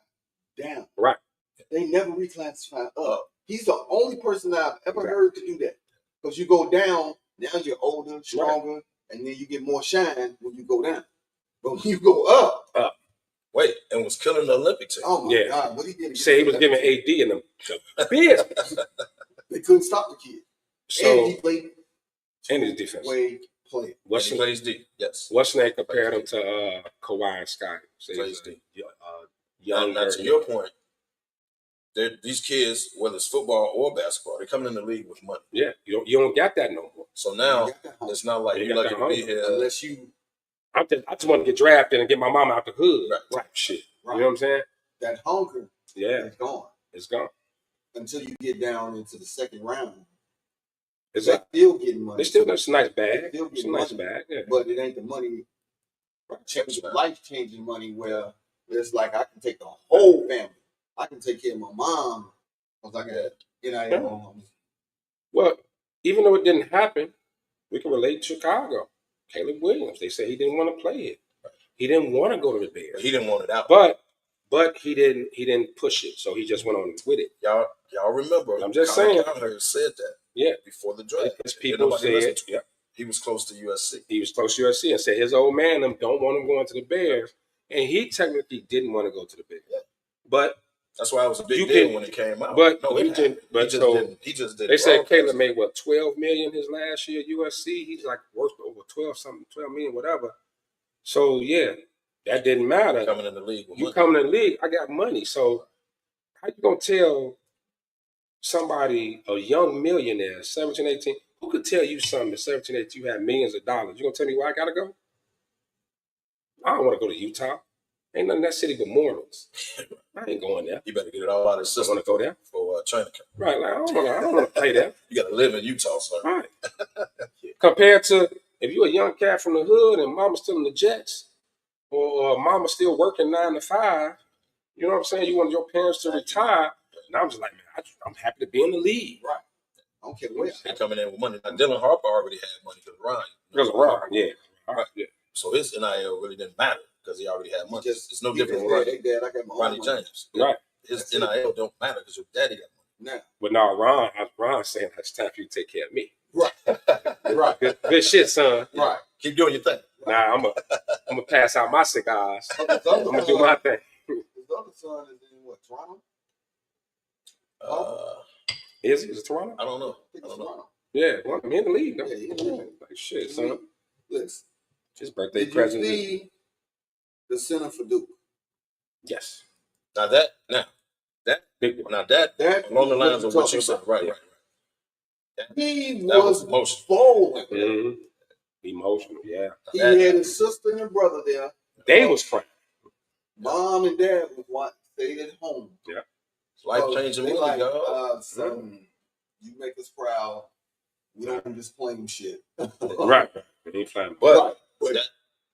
down. Right. They never reclassify up. He's the only person I've ever heard to do that. Because you go down, now you're older, stronger, and then you get more shine when you go down. But when you go up, Wait, and was killing the Olympic team. oh my Yeah. God, what he did. Say he was giving AD in the business. They couldn't stop the kid. So, And he played and his defense. way player. What's He plays D. Yes. What's name compared him to Kawhi and Scotty? So Plays he's D. young. Now, to your point, these kids, whether it's football or basketball, they're coming in the league with money. Yeah, you don't got that no more. So now You it's not like You you're got lucky that to be hunger. here. unless you I just want to get drafted and get my mama out the hood. Right. Type shit. Right. You know what I'm saying? that hunger Yeah, is gone it's gone. until you get down into the second round. It's They a, still getting money. it's still it's a nice bag. They still It's a getting nice money. bag. Yeah. But it ain't the money, life changing money where it's like I can take the whole family. I can take care of my mom because I got NIL. Well, even though it didn't happen, we can relate to Chicago. Caleb Williams. They said he didn't want to play it. He didn't want to go to the Bears. He didn't want it out. But he didn't push it, so he just went on with it. Y'all remember? I'm just saying. Connor said that. Yeah. Before the draft, His people said, yeah, he was close to USC. he was close to USC and said his old man them don't want him going to the Bears, and he technically didn't want to go to the Bears. Yeah. But that's why it was a big deal when it came out. But no, he didn't. But he just did. They said Caleb made what, $12 million his last year at USC. He's like worth over 12 million, whatever. So yeah, that didn't matter. Coming in the league, you coming in the league, I got money. So how you gonna tell somebody, a young millionaire, 17, 18, who could tell you something at 17, 18, you have millions of dollars? You gonna tell me where I gotta go? I don't want to go to Utah. Ain't nothing in that city but Mormons. I ain't going there. You better get it all out of the system. I want to go there for training camp. Right, like I don't want to play there. You got to live in Utah, sir. Right. Compared to if you're a young cat from the hood and mama's still in the Jets, or mama's still working 9 to 5, you know what I'm saying? You want your parents to retire. And I'm just like, man, I'm happy to be in the league. Right. I don't care where. They're coming in with money. Now, Dylan Harper already had money because Ryan. Because Ryan, yeah. Right. Yeah. So his NIL really didn't matter because he already had money. It's no He different just with said, "Hey, Dad, I got my Ronnie own money." James. Right. His NIL don't matter because your daddy got money. Now, But now Ron saying it's time for you to take care of me. right, right, Good shit, son. right. Keep doing your thing. Nah, I'm gonna pass out my cigars. I'm gonna do my thing. His other son is in what, Toronto? Is he? Is it Toronto? I don't know. I think it's Toronto. Yeah, well, I'm in the league. Yeah, he's in the league. Like shit, son. Listen, His birthday did present. you see the center for Duke? Yes. Now that Big one. now that That along the is lines what of you're what you talking said, right. He That was was emotional. bowling. Mm-hmm. Emotional, yeah. He had his sister and brother there. They was crying. Mom and dad was stayed at home. Yeah. Life changing They money, like, dog. son, you make us proud. We don't just claim shit. Right. He flying. But But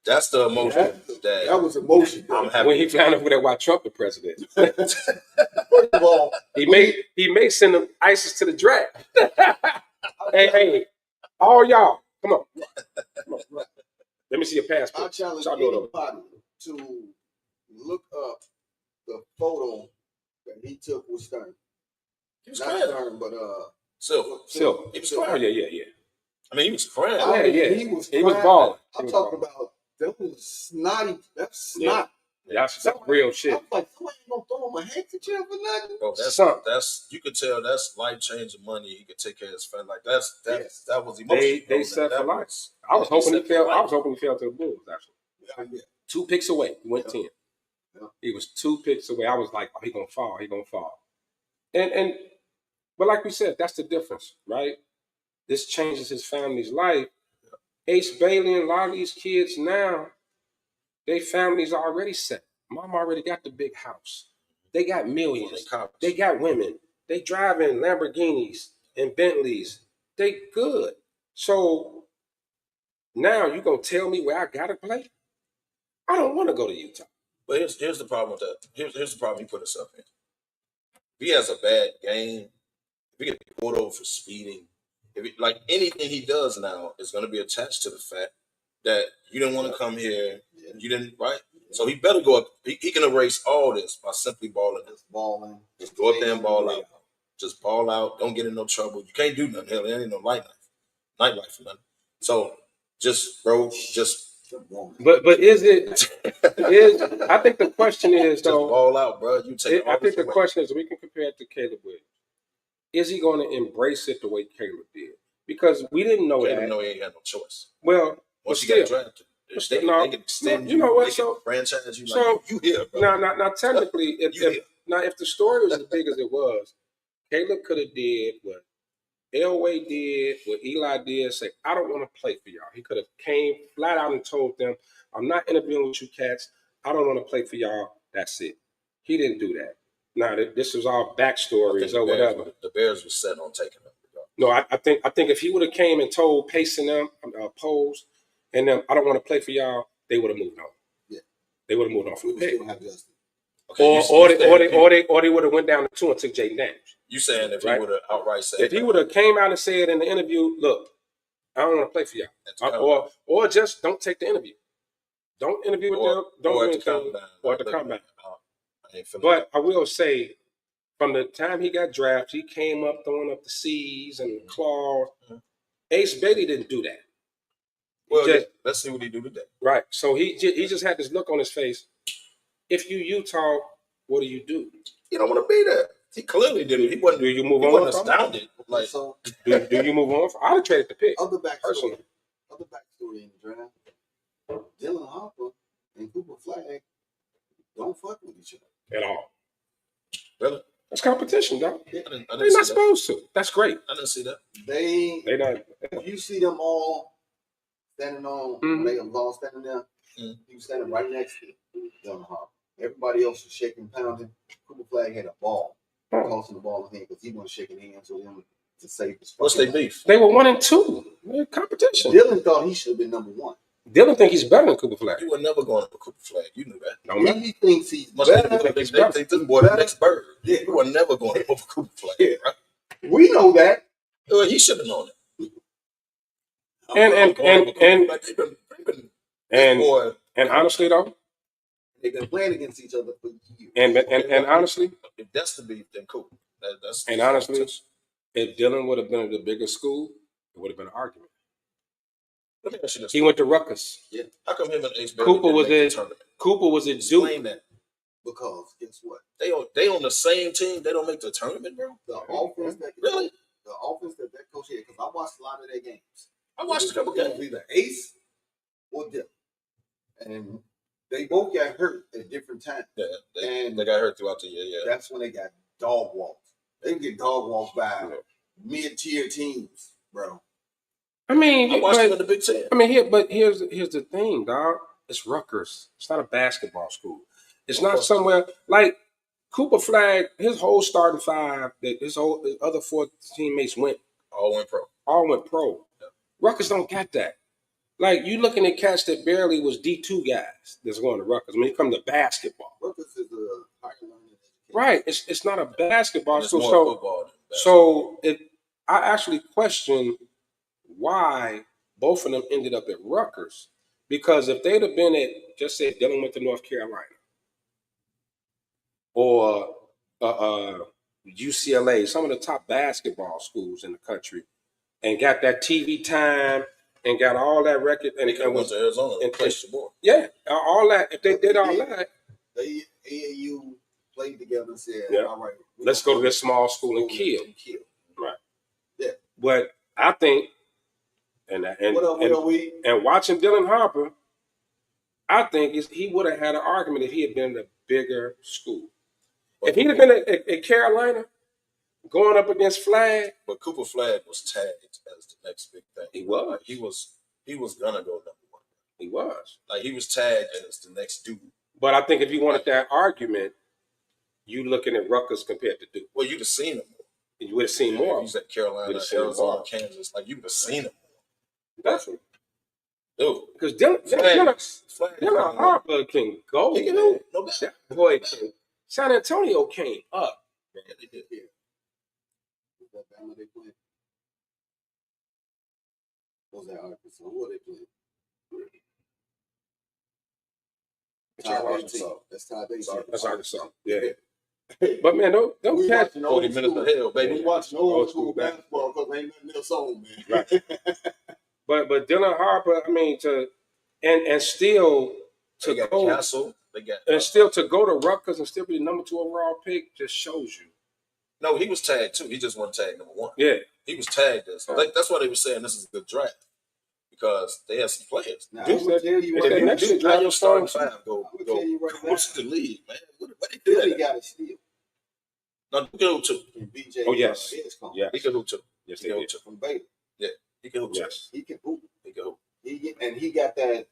that's the emotion that was emotion. I'm happy. When he found out who that why Trump the president. First of all, he may send them ISIS to the draft. hey, all y'all, come on. Let me see your I passport. challenge Y'all do it anybody to look up the photo that he took with Stern. He was Not crying. Stern, but Silver. He was Oh, crying. yeah. I mean, he was crying. Yeah, yeah. He was balling. I'm talking about that was snotty. That's snot. That's real shit. I was like, somebody ain't gonna throw him a handkerchief or nothing. Bro, Son. that's you could tell that's life changing money. He could take care of his family. Like that was emotional. They set for life. I was hoping he fell to the Bulls, actually. Yeah. 2 picks away. He went 10. Yeah. He was 2 picks away. I was like, oh, he gonna fall. And but like we said, that's the difference, right? This changes his family's life. Ace Bailey and a lot of these kids now, their families are already set. Mom already got the big house. They got millions. They got women. They driving Lamborghinis and Bentleys. They good. So now you gonna tell me where I gotta play? I don't want to go to Utah. But here's the problem with that. Here's the problem he put himself in. If he has a bad game, if he gets pulled over for speeding, like anything he does now is going to be attached to the fact that you didn't want to come here, you didn't, right? So he better go up. He can erase all this by simply balling. Just go up there and ball out. Just ball out. Don't get in no trouble. You can't do nothing. Hell, there ain't no nightlife or nothing. So just, bro, just. But is I think the question is though. Just ball out, bro. You take. I think the question is we can compare it to Caleb Williams. Is he going to embrace it the way Caleb did? Because we didn't know Caleb that. know he ain't had no choice. Well, once but he still, got drafted, they can extend you know what? They So can franchise you. So like, you here, bro. Now, technically, Now, if the story was as big as it was, Caleb could have did what Elway did, what Eli did, say, I don't want to play for y'all. He could have came flat out and told them, I'm not interviewing with you cats. I don't want to play for y'all. That's it. He didn't do that. Now, this is all backstories or whatever. The Bears were set on taking them. No, I think if he would have came and told Pace and them, Pose, and them, I don't want to play for y'all, they would have moved on. Yeah. They would have moved on from the pick. Okay, Or they would have went down to 2 and took Jaden Daniels. You saying if he would have outright said, if he would have came out and said in the interview, look, I don't want to play for y'all, or just don't take the interview, don't interview with them, don't do anything, or to come back. But I will say, from the time he got drafted, he came up throwing up the C's and the claws. Ace Bailey didn't do that. Well, let's see what he do today. Right. So he just had this look on his face. If you Utah, what do you do? You don't want to be there. He clearly didn't. He wasn't. Do you move he on? Wasn't astounded. Like so. Do you move on? I'd have traded the pick. Other backstory in the draft. Dylan Harper and Cooper Flag don't fuck with each other At all. Really? That's competition, dog. I didn't They're not supposed to. That's great. I didn't see that. They not. If you see them all standing on, they have all standing there. He was standing right next to Dylan Harper. Everybody else was shaking, pounding. Cooper Flag had a ball, tossing the ball in hand because he wasn't shaking hands with him to save his. What's their beef? They were 1 and 2. They're competition. Dylan thought he should have been number 1. Dylan think he's better than Cooper Flag. You were never going for Cooper Flag. You knew that. No, He thinks he's better. better. They think this boy the next bird. Yeah. You were never going for Cooper Flag. Yeah. Right? We know that. Well, he should have known it. And honestly though, they've been playing against each other for years. And honestly, if that's the beef, then cool. That's and honestly, if Dylan would have been at the bigger school, it would have been an argument. Let me ask you this. He went to Rutgers. Yeah. How come him and Ace Cooper was at Duke. Explain that. Because guess what? They on the same team. They don't make the tournament, bro. The offense that coach had, because I watched a lot of their games. I watched a couple games. Either Ace or Dylan, and they both got hurt at different times. Yeah, they got hurt throughout the year. Yeah, that's when they got dog walked. They get dog walked by mid-tier teams, bro. I mean, I watched them in the Big Ten. I mean, here's the thing, dog. It's Rutgers. It's not a basketball school. It's not somewhere like Cooper Flag. His whole starting five, that his other 4 teammates all went pro. Yeah. Rutgers don't got that. Like, you looking at cats that barely was D2 guys that's going to Rutgers when it comes to basketball. Rutgers is a higher learning education. Right. It's not a basketball school. So I actually question why both of them ended up at Rutgers. Because if they'd have been at, just say, Dylan went to North Carolina or UCLA, some of the top basketball schools in the country, and got that TV time and got all that record, and it went to Arizona and played some more. Yeah, all that. If they did all that, they AAU played together and said, "All right, let's go to this small school and kill." Right. Yeah. But I think, and watching Dylan Harper, I think he would have had an argument if he had been in a bigger school. If he'd have been at Carolina, going up against Flag. But Cooper Flag was tagged as the next big thing. He was. Like, he was gonna go number 1. He was. Like, he was tagged as the next dude. But I think if you wanted that argument, you looking at Rutgers compared to Duke. Well, you'd have seen him more. You would have seen more. He's at Carolina, Arizona, Kansas. Like, you would have seen him more. Definitely. Dude. Because Dylan Harper can go. He can do. No doubt. That boy can. San Antonio came up. Yeah, they did. Yeah. That Bama they played? Was that Arkansas? Who are they playing? That's Todd Davis. That's Arkansas. Yeah. But man, don't catch 40 minutes of hell, baby. We watching old school basketball because ain't nothing else on, man. Right. But Dylan Harper, I mean, still to go Castle, still to go to Rutgers and still be the number 2 overall pick just shows you. No, he was tagged too. He just wasn't tagged number 1. Yeah, he was tagged as. That's why they were saying this is a good draft because they had some players. Now, I'm gonna tell you right now. Your starting 5 go to the league, man. What they do? They got a steal. No, he can hoop too. And BJ. Oh, yes. Edgecombe. Yeah. He can hoop too. Yes, He they can hoop did. too. From Baylor. He can hoop too. Yes. He can hoop. He can hoop. He got that.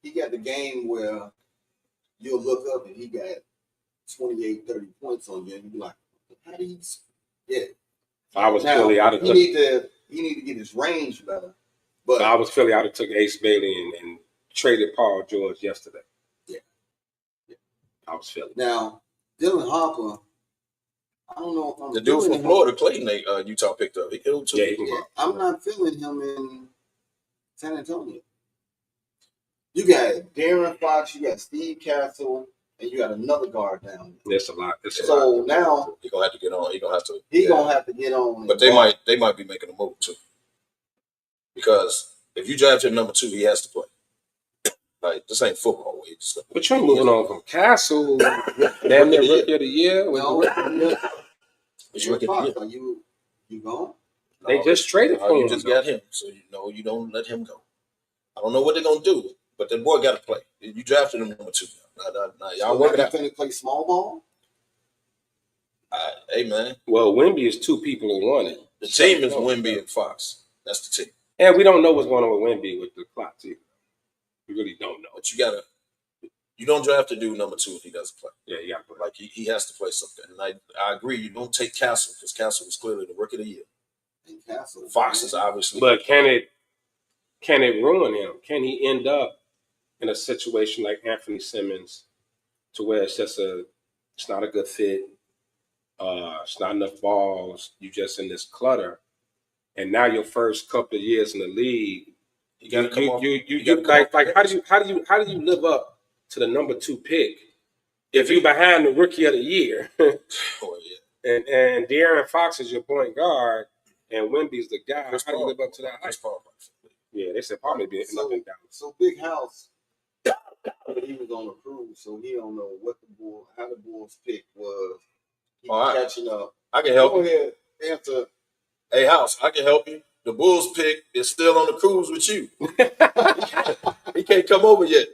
He got the game where you'll look up and he got 28, 30 points on you, and you be like, how do you? Yeah. I was Now, Philly. I'd have took. he need to get his range better. But I was Philly. I'd have took Ace Bailey and traded Paul George yesterday. Yeah. I was Philly. Now, Dylan Harper, I don't know if I'm The dude feeling from Florida, Clayton, Utah picked up. He can hoop too. Yeah, he can go. I'm not feeling him in San Antonio. You got Darren Fox, you got Steve Castle, and you got another guard down there. There's a lot. It's a So lot. now He gonna have to get on. He gonna have to. gonna have to get on. But they might be making a move too. Because if you draft him number 2, he has to play. Like, this ain't football. But you're moving on from Castle. Damn near rookie of the year. No, It's Darren rookie of Fox, the are you gone? They just traded for You him. just got him, so you don't let him go. I don't know what they're gonna do, but that boy got to play. You drafted him number 2. Y'all work it out. Finna play small ball. Hey man, Well, Wemby is 2 people in one. the team is Wemby and Fox. That's the team. And we don't know what's going on with Wemby with the clocks either. We really don't know. But you don't draft a dude number 2 if he doesn't play. Yeah, you got to play. Like he has to play something. And I agree. You don't take Castle because Castle was clearly the rookie of the year. And Castle. Fox is obviously. But can it ruin him? Can he end up in a situation like Anthony Simmons, to where it's not a good fit, it's not enough balls, you just in this clutter, and now your first couple of years in the league, You got to come off. how do you live up to the number 2 pick if you're behind the rookie of the year? Oh yeah. and De'Aaron Fox is your point guard, and Wemby's the guy. Chris How do you Paul. live up to that hype? Chris Paul. Yeah, they said probably be up and down. So Big House, he was on the cruise, so he don't know how the Bulls pick was. He's All right. catching up. I can help Go you. ahead, answer. Hey, House, I can help you. The Bulls pick is still on the cruise with you. He can't come over yet.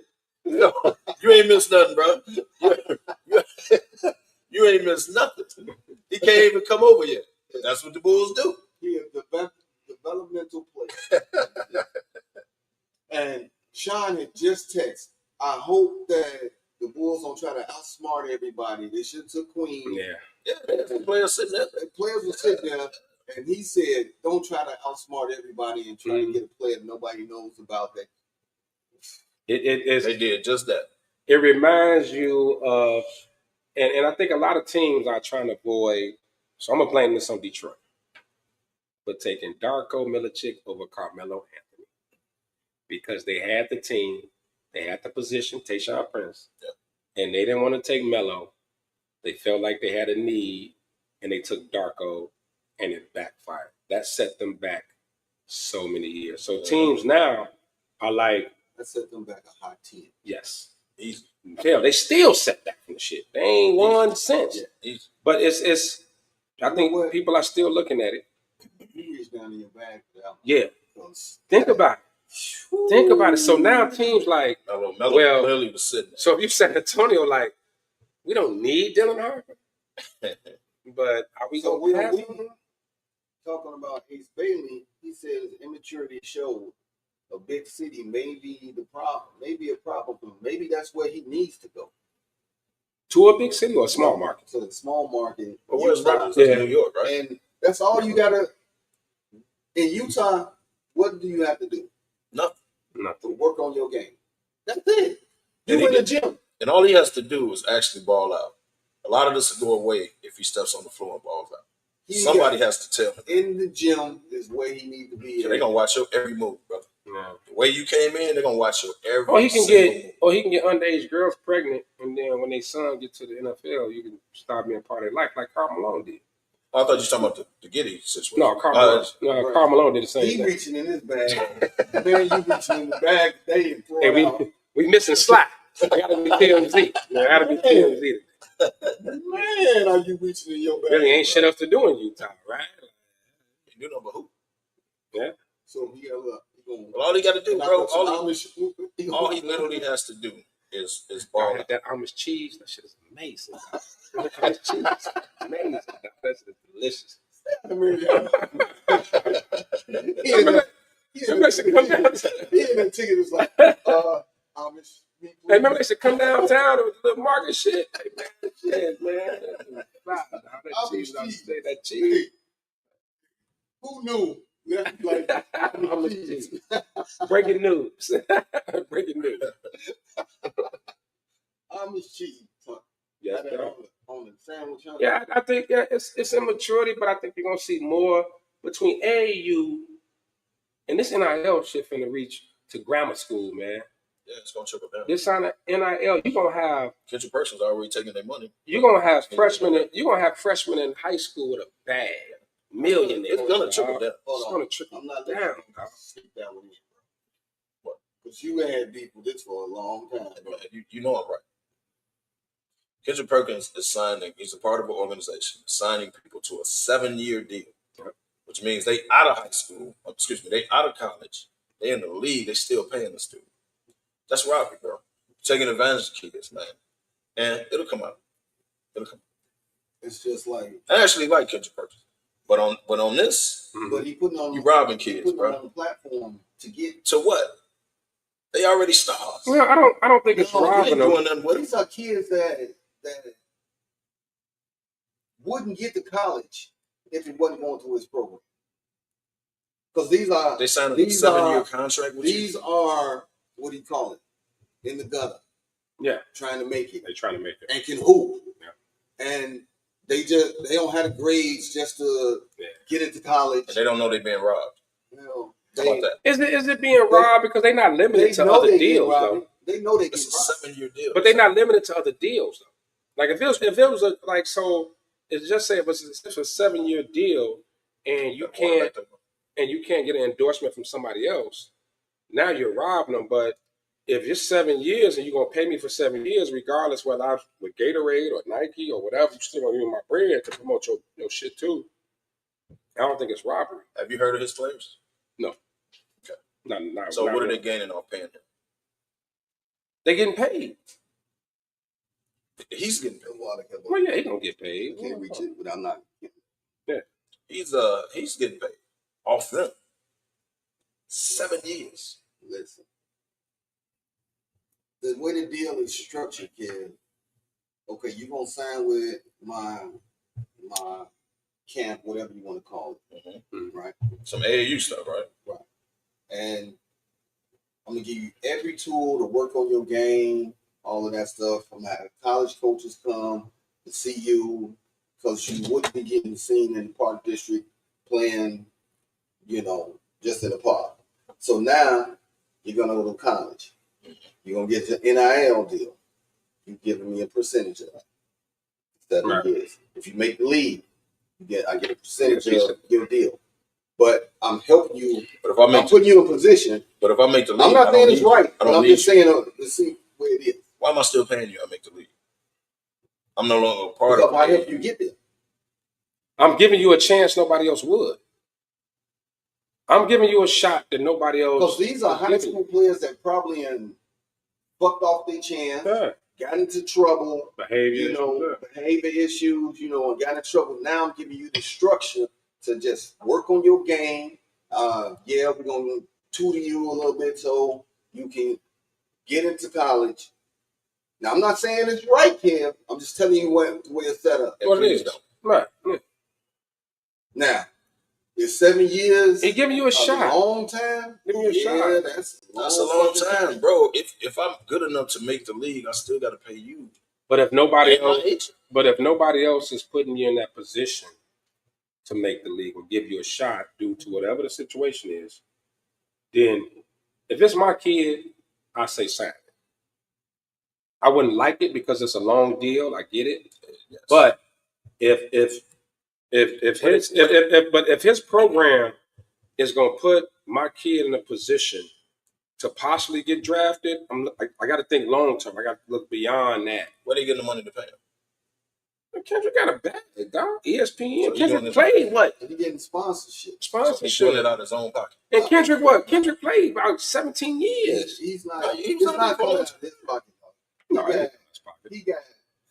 No, you ain't missed nothing, bro. You ain't missed nothing. He can't even come over yet. That's what the Bulls do. He is developmental player. And Sean had just texted. I hope that the Bulls don't try to outsmart everybody. They should have took Queen. Yeah. Yeah, the players sitting there. The players will sit there, and he said, "Don't try to outsmart everybody and try to get a player nobody knows about." That They did just that. It reminds you of, and I think a lot of teams are trying to avoid. So I'm gonna blame this on Detroit, but taking Darko Milicic over Carmelo Anthony because they had the team, they had the position, Tayshaun Prince, and they didn't want to take Melo. They felt like they had a need, and they took Darko, and it backfired. That set them back so many years. So teams now are like, that set them back a hot 10. yes. Easy. Hell, they still set back from the shit. They ain't won since. Yeah, easy. But it's I think people are still looking at it. You reach down in your bag for that one. Yeah. Think about it. Think about it. So now teams like, Melo well, clearly was sitting there. so if you San Antonio, like, we don't need Dylan Harper, but are we So going to pass we him? talking about Ace Bailey, he says immaturity showed a big city may be the problem, maybe a problem for him. Maybe that's where he needs to go. To a big city or a small market? To the small market. But where's Utah. Rutgers? That's New York, right? And that's all you gotta in Utah, what do you have to do? Nothing. To work on your game. That's it. And You he in the did. gym. And all he has to do is actually ball out. A lot of this will go away if he steps on the floor and balls out. Somebody has to tell him. In the gym is where he needs to be. So they're gonna watch your every move, brother. Yeah. The way you came in, they're gonna watch your every Or he can single move. get underage girls pregnant, and then when their son get to the NFL, you can start being part of their life, like Karl Malone did. I thought you were talking about the Giddy situation. No, Karl Malone did the same He thing. reaching in his bag. Man, you reaching in the bag today and throwing Hey, out. we missing slot. I gotta be TMZ. I gotta be TMZ. Man, are you reaching in your bag? Really ain't shit else to do in Utah, right? You know, but who? Yeah. So he got up. Well, all he got to do, bro. All he he literally has to do is Y'all ball had out. that Amish cheese. That shit is amazing. That cheese is amazing. That's delicious. Remember Remember they should come down. that ticket was like, Amish. Hey, remember they should come downtown with the little market shit. Hey, man, shit, man. That cheese, that cheese. Who knew? Like, Breaking news. Breaking news. Amish cheese. Yeah, on the sandwich. Huh? yeah, I think it's immaturity, but I think you're gonna see more between AAU and this NIL shit finna reach to grammar school, man. Yeah, it's gonna trickle down. This on the NIL, you're gonna have Kendrick Perkins already taking their money. you're gonna have freshmen in high school with a bag. Millionaires. It's gonna trickle down. It's gonna trickle I'm not down. that with me, bro. What? Because you had beef with this for a long time, bro. You know I'm right. Kendrick Perkins is signing. He's a part of an organization signing people to a 7-year deal, which means they out of high school. Excuse me, they out of college. They in the league. They still paying the student. That's robbery, bro. Taking advantage of kids, man. And it'll come out. It'll come out. It's just like I actually like Kendrick Perkins, but on this, but he putting on you robbing kids, bro. On the platform to get to what? They already stars. Well, I don't think it's No, robbing them. Doing nothing with these are kids that wouldn't get to college if it wasn't going through his program. Because they signed a 7-year contract with these are what do you call it? In the gutter. Yeah. Trying to make it. They're trying to make it. And can hoop. Yeah. And they don't have the grades just to get into college. And they don't know they're being robbed. You know, How about that? Is it being robbed because they're not limited to other deals though? They know they get It's a 7-year deal. But they're not limited to other deals though. Like if it was like so, it's just say it was a 7-year deal, and you can't get an endorsement from somebody else. Now you're robbing them. But if it's 7 years and you're gonna pay me for 7 years, regardless whether I'm with Gatorade or Nike or whatever, you're still gonna give me my bread to promote your shit too. I don't think it's robbery. Have you heard of his players? No. Okay. Not So what are really. they gaining off paying him? They getting paid. He's getting paid. Well, yeah, he gonna get paid. Can't reach it, but I'm not. Yeah. He's getting paid off them. 7 years. Listen. The way the deal is structured, kid. Okay, you're gonna sign with my camp, whatever you want to call it, right? Some AAU stuff, right? Right. And I'm gonna give you every tool to work on your game, all of that stuff. I'm gonna have college coaches come to see you because you wouldn't be getting seen in the park district playing, just in the park. So now you're gonna go to college. You're gonna get the NIL deal. You're giving me a percentage of that. 7 years. If you make the league, I get a percentage of your deal. But I'm helping you. But if I'm putting you in position. But if I make the league, I'm not saying it's right. I'm just saying let's see where it is. Why am I still paying you? I make the league. I'm no longer a part of it. I help you get there. I'm giving you a chance nobody else would. I'm giving you a shot that nobody else. Because these are high school players that probably fucked off their chance, got into trouble, behavior issues, and got in trouble. Now I'm giving you the structure to just work on your game. We're gonna tutor you a little bit so you can get into college. Now I'm not saying it's right, Kev. I'm just telling you the way it's set up. What it is, right? Now, it's 7 years. He giving you a shot. A long time. Give me a shot. That's a long time, bro. If I'm good enough to make the league, I still got to pay you. But if nobody else is putting you in that position to make the league or give you a shot due to whatever the situation is, then if it's my kid, I say sign it. I wouldn't like it because it's a long deal. I get it, yes. But if his program is going to put my kid in a position to possibly get drafted, I got to think long term. I got to look beyond that. Where they getting the money to pay him? Kendrick got a bag, dog. ESPN. So Kendrick played what? He getting sponsorship. So he's doing it out of his own pocket. And Kendrick what? Kendrick played about 17 years. He's not coming out of his pocket. He got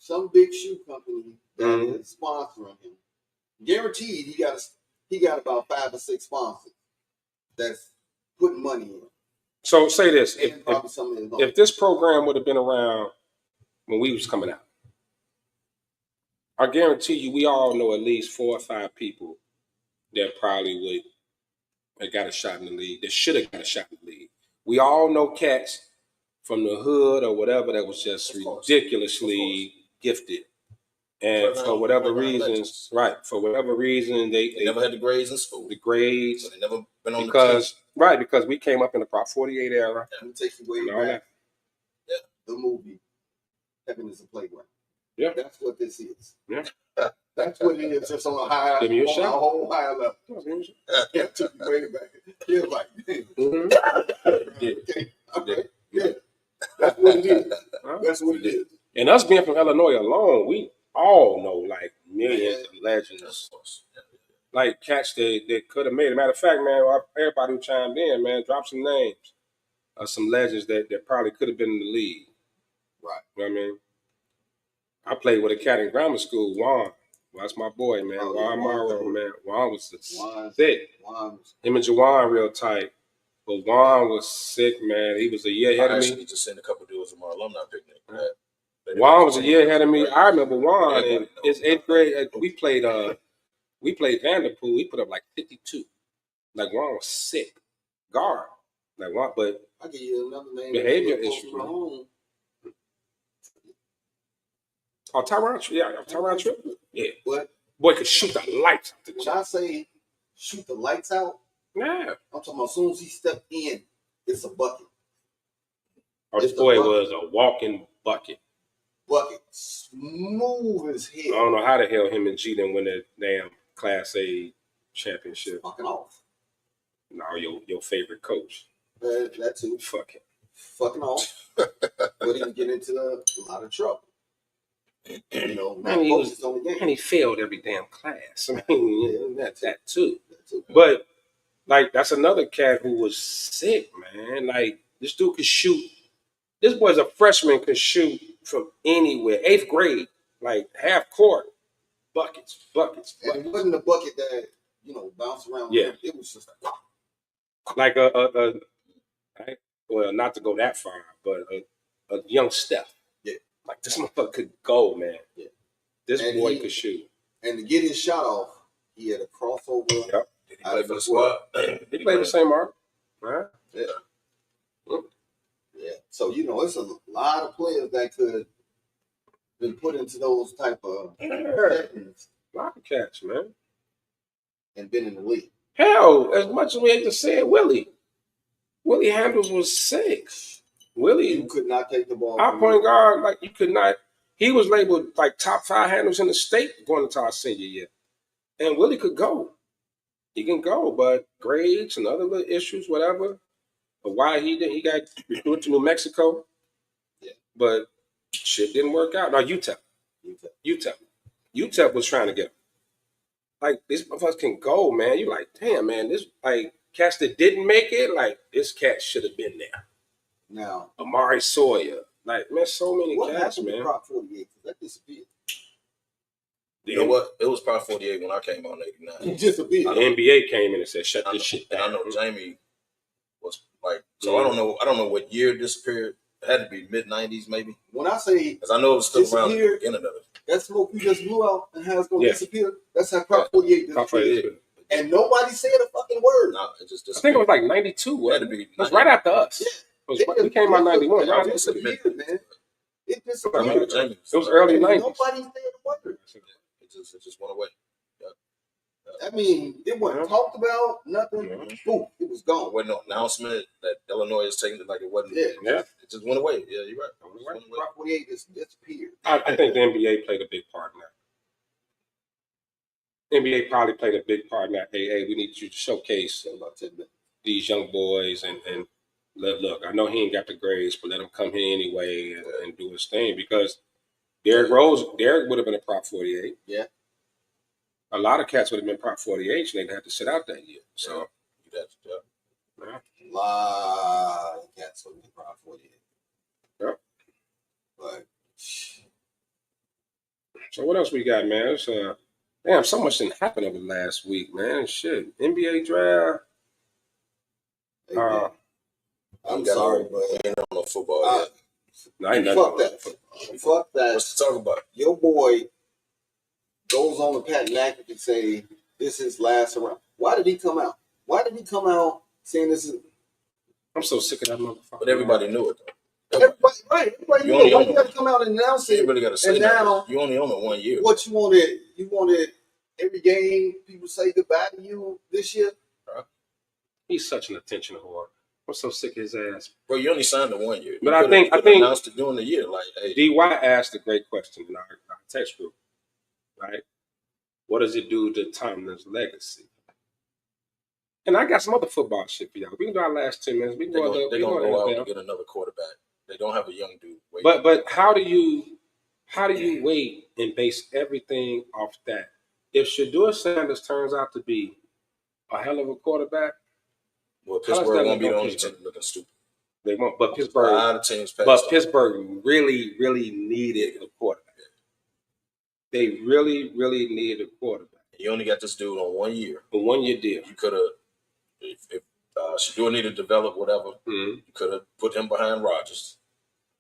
some big shoe company that is sponsoring him. Guaranteed, he got about 5 or 6 sponsors that's putting money in. So say this: And if this program would have been around when we was coming out, I guarantee you, we all know at least 4 or 5 people that probably would have got a shot in the league. That should have got a shot in the league. We all know cats from the hood or whatever that was just ridiculously gifted. And for whatever reasons, for whatever reason, they never had the grades in school. The grades. So they never been on because we came up in the Prop 48 era. Let me take you way back. Yeah. The movie, Heaven is a Playground. Yeah. That's what this is. Yeah. That's what it is. Just on a higher, on a whole higher level. Yeah, took you way back. Yeah, like, okay. Yeah. That's what it is. That's what it is. And us being from Illinois alone, we all know like millions of legends. Like cats that could have made it. Matter of fact, man, everybody who chimed in, man, drop some names of some legends that probably could have been in the league. Right. You know what I mean? I played with a cat in grammar school, Juan. Well, that's my boy, man. Juan Morrow, man. Juan was sick. Him and Juwan real tight. But Juan was sick, man. He was a year ahead of me. I need to send a couple dudes from our alumni picnic. Juan was a year ahead of me. I remember Juan in his 8th grade. We played Vanderpool. We put up like 52. Like Juan was sick. Guard. Like Juan, but I give you another name. Behavior issue. Oh, Tyron Tripp? Yeah. What? Boy could shoot the lights out. When I say shoot the lights out, yeah. I'm talking about as soon as he stepped in, it's a bucket. Oh, this boy was a walking bucket. Bucket. Smooth as hell. I don't know how the hell him and G didn't win that damn Class A championship. Fucking off. No, your favorite coach. That too. Fucking off. But he would get into a lot of trouble. You know, and he failed every damn class. I mean, that too. But like that's another cat who was sick, man. Like this dude could shoot. This boy's a freshman, could shoot from anywhere. 8th grade, like half court, buckets. And it wasn't a bucket that bounced around. Yeah, it was just like well, not to go that far, but a young Steph. Yeah. Like this motherfucker could go, man. Yeah. This boy could shoot. And to get his shot off, he had a crossover. Yep. Did he play for the squad? He played with St. Mark. Right? Yeah. Yeah. So it's a lot of players that could have been put into those type of settings. A lot of cats, man. And been in the league. Hell, as much as we hate to say it, Willie Handles was sick. Willie, you could not take the ball. Our point guard, like you could not. He was labeled like top 5 handles in the state going into our senior year, and Willie could go. He can go, but grades and other little issues, whatever. But why he got recruited to New Mexico? Yeah, but shit didn't work out. No, UTEP was trying to get him. Like these motherfuckers can go, man. You like, damn, man. This like cats that didn't make it, like this cat should have been there. Now, Amari Sawyer. Like, man, so many cats, man. Prop 48? That disappeared. You know what? It was Prop 48 when I came on in '89. It disappeared. The NBA came in and said, shut this shit down. And I know Jamie was like, so I don't know what year it disappeared. It had to be mid-'90s, maybe. When I say, because I know it was still around the beginning of it. That smoke you just blew out and how it's going to disappear. That's how Prop 48 disappeared. And nobody said a fucking word. No, it just disappeared. I think it was like 92. It was right after us. Yeah. We came out 91. It disappeared, man. It disappeared. It was early 90s. Nobody said a word. It just went away. I mean, it wasn't talked about, nothing. Boom, it was gone. There wasn't no announcement that Illinois is taking it, like it wasn't. Yeah. It just went away. Yeah, you're right. Prop 48 just disappeared. I think the NBA played a big part in that. NBA probably played a big part in that. Hey, we need you to showcase these young boys and look, I know he ain't got the grades, but let him come here anyway and do his thing, because Derrick would have been a Prop 48. Yeah. A lot of cats would have been Prop 48 and they'd have to sit out that year. So a lot of cats would have been Prop 48. Yeah. But So what else we got, man? It's, damn, so much didn't happen over the last week, man. Shit, NBA draft. Hey, man, I'm sorry, but ain't on no football yet. No, I ain't fuck that. Fuck that. What's to talk about? Your boy goes on the Pat McAfee and say this is last round. Why did he come out? Why did he come out saying this is? I'm so sick of that motherfucker. But everybody knew it, though. Everybody, right? Everybody knew it. Why you got to come out and announce it? Everybody got to say and that. now You only own it 1 year. What you wanted? You wanted every game people say goodbye to you this year. He's such an attention whore. I'm so sick of his ass. Bro, you only signed the 1 year. But I think announced it during the year. Like, hey, DY asked a great question in our text group, right? What does it do to Tomlin's legacy? And I got some other football shit for y'all. We can do our last 10 minutes. We can they're go going to go out and get another quarterback. They don't have a young dude. But how do you wait and base everything off that? If Shedeur Sanders turns out to be a hell of a quarterback, well, Pittsburgh won't be the only team looking stupid. They won't. But Pittsburgh, a lot of teams Pittsburgh really, really needed a quarterback. They really, really needed a quarterback. You only got this dude on 1 year. A 1 year deal. You could have, if Shedeur needed to develop whatever, you could have put him behind Rodgers.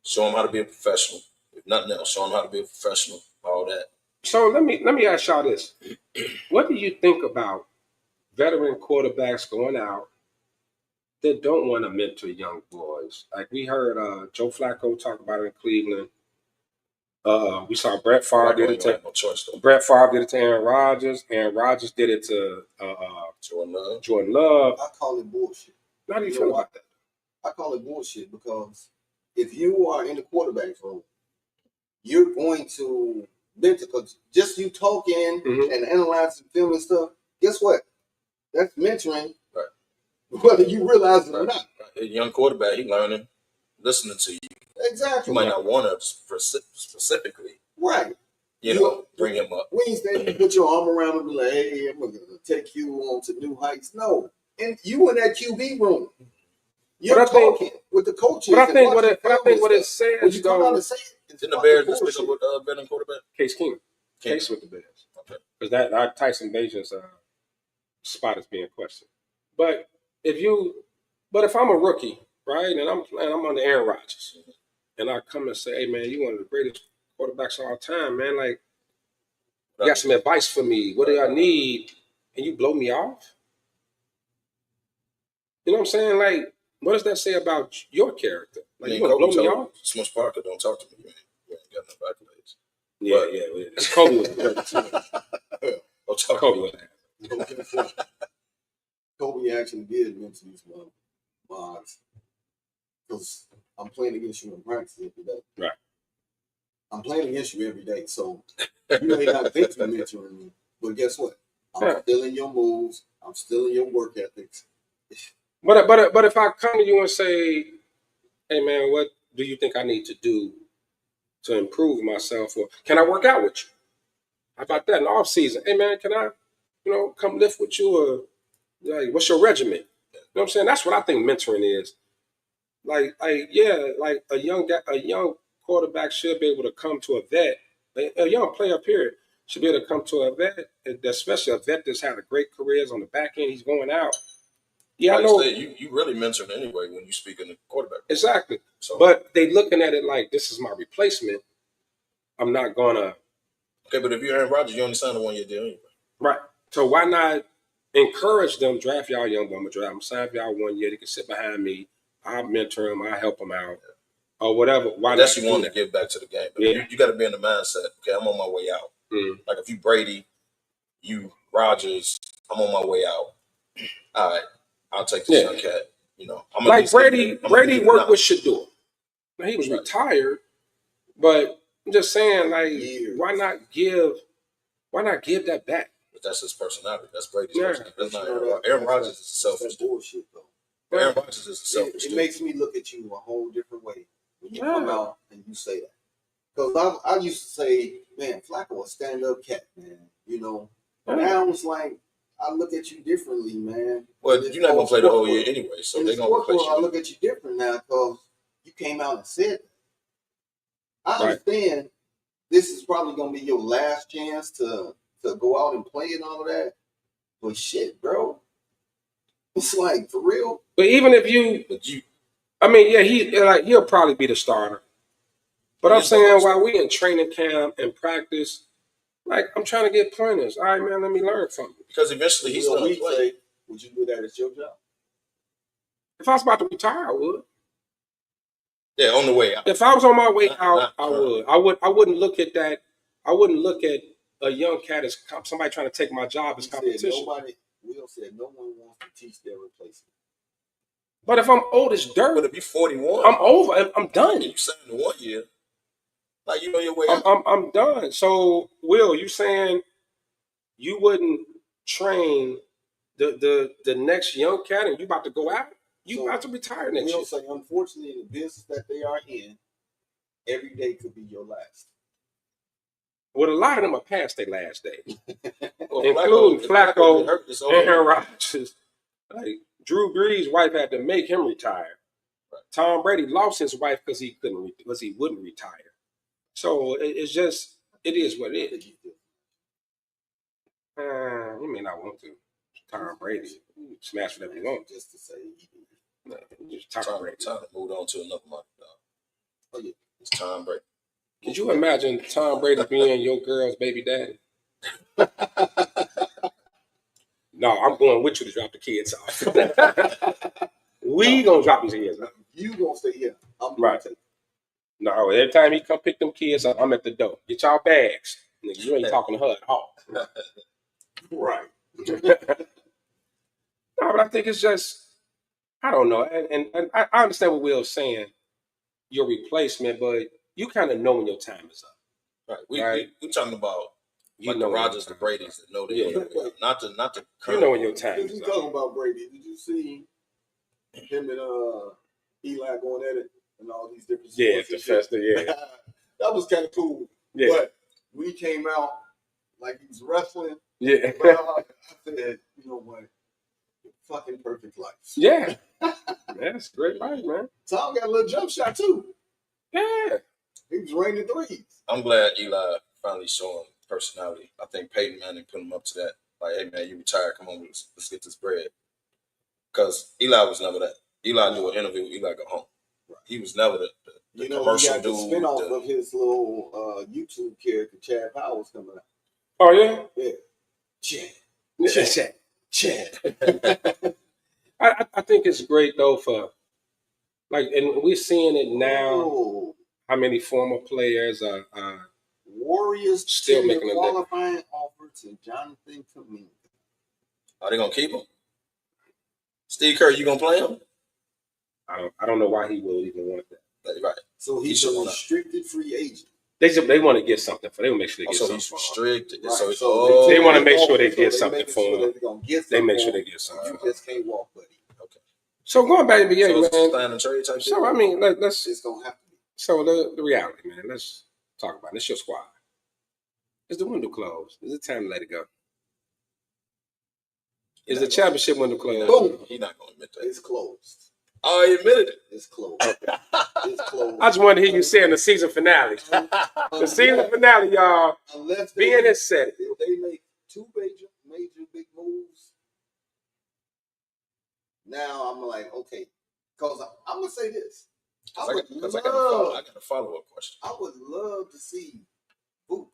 Show him how to be a professional. If nothing else, show him how to be a professional. All that. So let me ask y'all this: what do you think about veteran quarterbacks going out that don't want to mentor young boys? Like we heard Joe Flacco talk about it in Cleveland. We saw Brett Favre did it to Aaron Rodgers. Aaron Rodgers did it to Jordan Love. I call it bullshit. How do you feel about that? I call it bullshit because if you are in the quarterback room, you're going to mentor. Because just you talking and analyzing film and stuff, guess what? That's mentoring, right? Whether you realize it or not. A young quarterback, he learning, listening to you. Exactly. You might not want to specifically, right? Bring him up. We ain't saying you put your arm around him and be like, "Hey, I'm gonna take you on to new heights." No, and you in that QB room, you're talking with the coaches. But I think what it says, when you come out and say it, didn't the Bears just pick up with veteran quarterback? Case Keenum. Case with the Bears. Okay, because that Tyson Bagent's spot is being questioned. But if I'm a rookie, right, and I'm on the Aaron Rodgers, and I come and say, "Hey, man, you one of the greatest quarterbacks of all time, man. Like, you got some advice for me. What do I need?" And you blow me off. You know what I'm saying? Like, what does that say about your character? Like, you want to blow me off? Smush Parker, don't talk to me. You ain't got no accolades. Yeah. Kobe was great too. Don't talk Kobe to was that. Kobe actually did mention these mods because I'm playing against you in practice every day. Right. I'm playing against you every day, so you may not think you're mentoring me, but guess what? I'm stealing your moves. I'm stealing your work ethics. But if I come to you and say, "Hey, man, what do you think I need to do to improve myself, or can I work out with you? How about that in the off season? Hey, man, can I, come lift with you, or like, what's your regimen?" You know what I'm saying? That's what I think mentoring is. Like a young quarterback should be able to come to a vet. A young player, period, should be able to come to a vet, especially a vet that's had a great careers on the back end. He's going out. Yeah, I know. You really mentored anyway when you speak in the quarterback. Exactly. So, but they looking at it like this is my replacement. I'm not gonna. Okay, but if you're Aaron Rodgers, you only signed a 1 year deal anyway. Right. So why not encourage them? Draft y'all young, I'm gonna draft them. Sign for y'all 1 year. They can sit behind me. I'll mentor them. I'll help them out, or whatever. Why that's not? You want to give back to the game. But you got to be in the mindset. Okay, I'm on my way out. Like if you Brady, you Rodgers, I'm on my way out. All right. I'll take this young cat. I'm like Brady worked with Shedeur. Now, he was retired, but I'm just saying, like, why not give that back? But that's his personality. That's Brady's personality. That's not Aaron Rodgers is selfish. Bullshit though. Aaron Rodgers is selfish. It makes me look at you a whole different way when you come out and you say that. Because I used to say, man, Flacco a stand-up cat, man. Now it's like, I look at you differently, man. Well, you're not going to play the whole year anyway, so they're going to replace you. I look at you different now because you came out and said that. I understand this is probably gonna be your last chance to go out and play and all of that. But shit, bro, it's like for real. But even if you, I mean, yeah, he'll probably be the starter. But I'm saying while we in training camp and practice, like I'm trying to get pointers. All right, man, let me learn from you. Because eventually he's going to play. Would you do that as your job? If I was about to retire, I would. Yeah, on the way out. If I was on my way out, I would. I wouldn't look at that. I wouldn't look at a young cat as somebody trying to take my job as competition. Will said no one wants to teach their replacement. But if I'm old as dirt, but if you're 41, I'm over. I'm done. You signed in 1 year. Like you know your way out. I'm done. So, Will, you saying you wouldn't train the next young cat, and you about to go out? You about to retire next year? Say, unfortunately, the business that they are in, every day could be your last. Well, a lot of them are past their last day, including Flacco and Aaron Rodgers. Like Drew Brees' wife had to make him retire. Right. Tom Brady lost his wife because he wouldn't retire. So it's just it is what it is. You may not want to. Tom Brady smash whatever you want. Just to say, no, just Tom Brady. Time to move on to another one. Oh yeah, it's Tom Brady. Could you imagine Tom Brady being your girl's baby daddy? No, I'm going with you to drop the kids off. We gonna drop these kids off. You gonna stay here. I'm right. No, every time he come pick them kids up, I'm at the door. Get y'all bags. Nigga, you ain't talking to her at all. Right. No, but I think it's just, I don't know. And I understand what Will's saying, your replacement, but you kind of know when your time is up. Right. We're talking about like the Rodgers, the Brady's that know that. Not the you know when your time is up. You talking about Brady. Did you see him and Eli going at it and all these different sports? Yeah, the festa, yeah. That was kind of cool. Yeah. But when he came out like he was wrestling, yeah. I said, you know what? Fucking perfect life. Yeah. That's great life, man. Tom got a little jump shot too. Yeah. He was raining threes. I'm glad Eli finally showing personality. I think Peyton Manning put him up to that. Like, hey man, you retired. Come on, let's get this bread. Because Eli was never that. Eli do an interview. Eli go home. Right. He was never the commercial dude. The spinoff of his little YouTube character, Chad Powell's coming out. Oh yeah. Yeah. Chad. I think it's great though for like, and we're seeing it now. Oh. How many former players are Warriors still making a qualifying offer to Jonathan Kuminga? Are they gonna keep him? Steve Kerr, you gonna play him? I don't know why he will even want that. Right. So he's a restricted free agent. They want to get something for. They want to make sure they get something. He's restricted. Right. So they want to make sure they get something for him. They make sure they get something. You just can't walk, buddy. Okay. So going back to NBA, so man. Trade type so I mean, let's. It's gonna have to be. So the reality, man. Let's talk about it. It's your squad. Is the window closed? Is it time to let it go? Is the championship window closed? Boom. He's not gonna admit that. It's closed. Oh, he admitted it. It's closed. Okay. It's closed. I just wanted to hear you say in the season finale. The season finale, y'all. Unless being it said, if they make two major big moves, now I'm like, okay. Because I'm gonna say this. I got a follow-up question. I would love to see Book.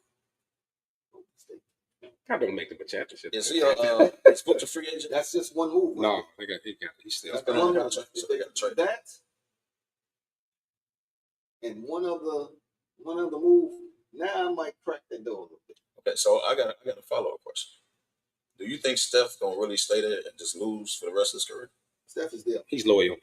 God don't make the championship. Is he is Book a free agent? That's just one move. No, he's still. That's one move. So they got to trade that. And one other move. Now I might crack that door a little bit. Okay, so I got a follow-up question. Do you think Steph gonna really stay there and just lose for the rest of his career? Steph is there. He's loyal.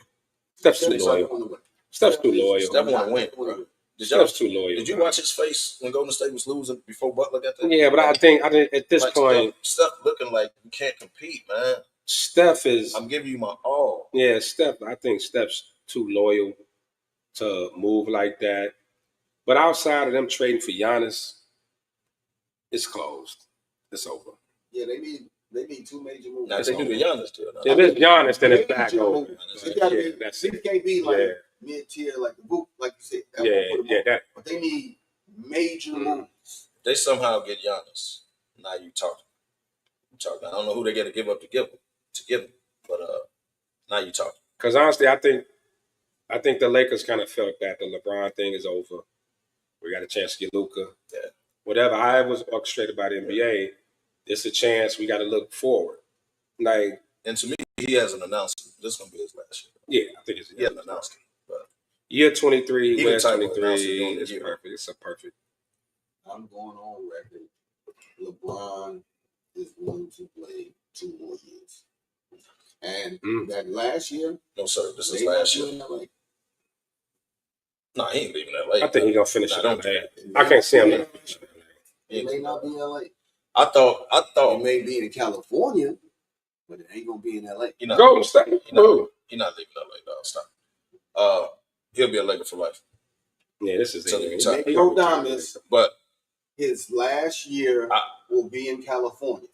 Steph's too loyal. Steph's too loyal. Steph want to win, bro. Steph's too loyal. Did you watch his face when Golden State was losing before Butler got there? Yeah, but I think at this point, Steph looking like you can't compete, man. Steph is. I'm giving you my all. Yeah, Steph. I think Steph's too loyal to move like that. But outside of them trading for Giannis, it's closed. It's over. Yeah, they need two major moves. Now, if they do the Giannis deal. If it's Giannis, then it's back over. It can't be like mid-tier, like the Book, like you said. But they need major moves. They somehow get Giannis. Now you talking. I don't know who they got to give up to give him, but now you talking. Because honestly, I think the Lakers kind of felt that the LeBron thing is over. We got a chance to get Luka. Yeah. Whatever I was orchestrated by the NBA, it's a chance we got to look forward. Like, and to me, he hasn't announced it. This is gonna be his last year. Yeah, I think it's he hasn't announced it. But year 23, he West the type of 23 announcer you don't is hear. perfect. It's a perfect. I'm going on record. LeBron is going to play 2 more years. And that last year, no sir, this is they last not year. doing LA. No, he ain't leaving LA. I think he's gonna finish Nah, it. don't I can't see him not finishing it. It may not be in LA. I thought It may be in California, but it ain't gonna be in LA. Golden State. He's not leaving LA, dog. Stop. He'll be a Laker for life. Yeah, this is it. Nico But his last year will be in California.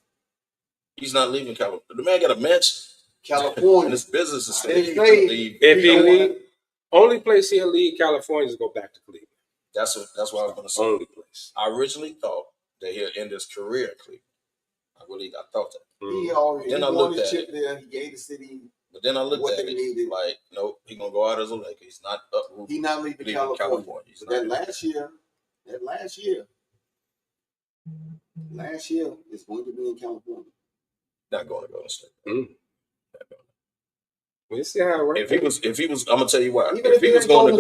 He's not leaving California. The man got a mansion. California. And his business is leave. If he leave, only place he'll leave California is go back to Cleveland. That's what I was going to say. Only place. I originally thought that he'll end his career in Cleveland. I thought that. He already then I looked at it. There. He gave the city. But then I looked at it needed. like, nope, he's gonna go out as a Laker. He's not uprooted. He's not leaving California. That last year is going to be in California. Not going to Golden State. We'll see how it works. If he was, I'm gonna tell you why. If he was going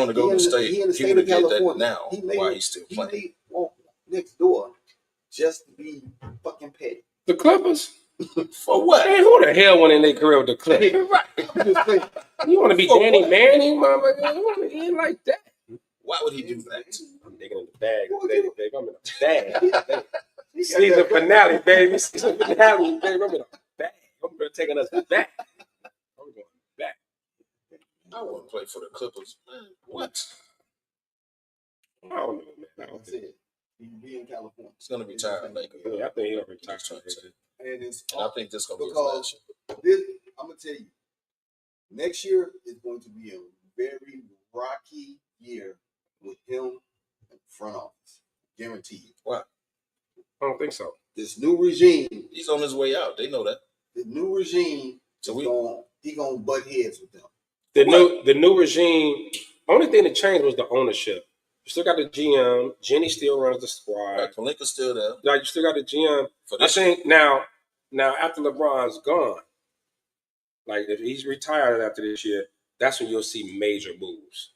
to Golden State, he would have did that now. While he's still playing. He walk next door just to be fucking petty. The Clippers. For what? Hey, who the hell went in their career with the Clippers? You want to be Danny Manning, mama? You want to be like that? Why would he do that? I'm digging in the bag, baby. I'm in the bag. Season finale, baby. Season finale, baby. I'm in the bag. I'm taking us back. I'm going back. I want to play for the Clippers. Man, what? I don't know, man. That's it. He can be in California. It's gonna be tired, Laker. Yeah, I think he'll retire. And I think this is gonna be his last year. I'm gonna tell you, next year is going to be a very rocky year with him in front office. Guaranteed. What? I don't think so. This new regime. He's on his way out. They know that. The new regime. So he gonna butt heads with them. The new regime. Only thing that changed was the ownership. You still got the GM. Jenny still runs the squad. Right, Pelinka's still there. Like you still got the GM. I think now after LeBron's gone, like if he's retired after this year, that's when you'll see major moves.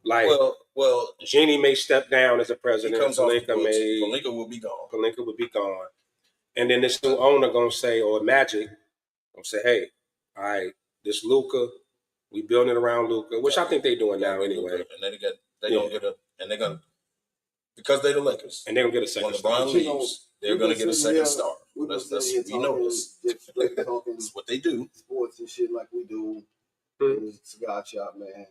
Like, well, Jenny may step down as a president. Pelinka will be gone. Pelinka would be gone, and then this new owner gonna say, or Magic, gonna say, "Hey, all right, this Luka, we building it around Luka," which I think they're doing now anyway. And they're gonna because they're the Lakers, and they're gonna get a second star. When LeBron leaves, they're gonna get a second star. We know this. That's what they do. Sports and shit like we do. Cigar shop, man.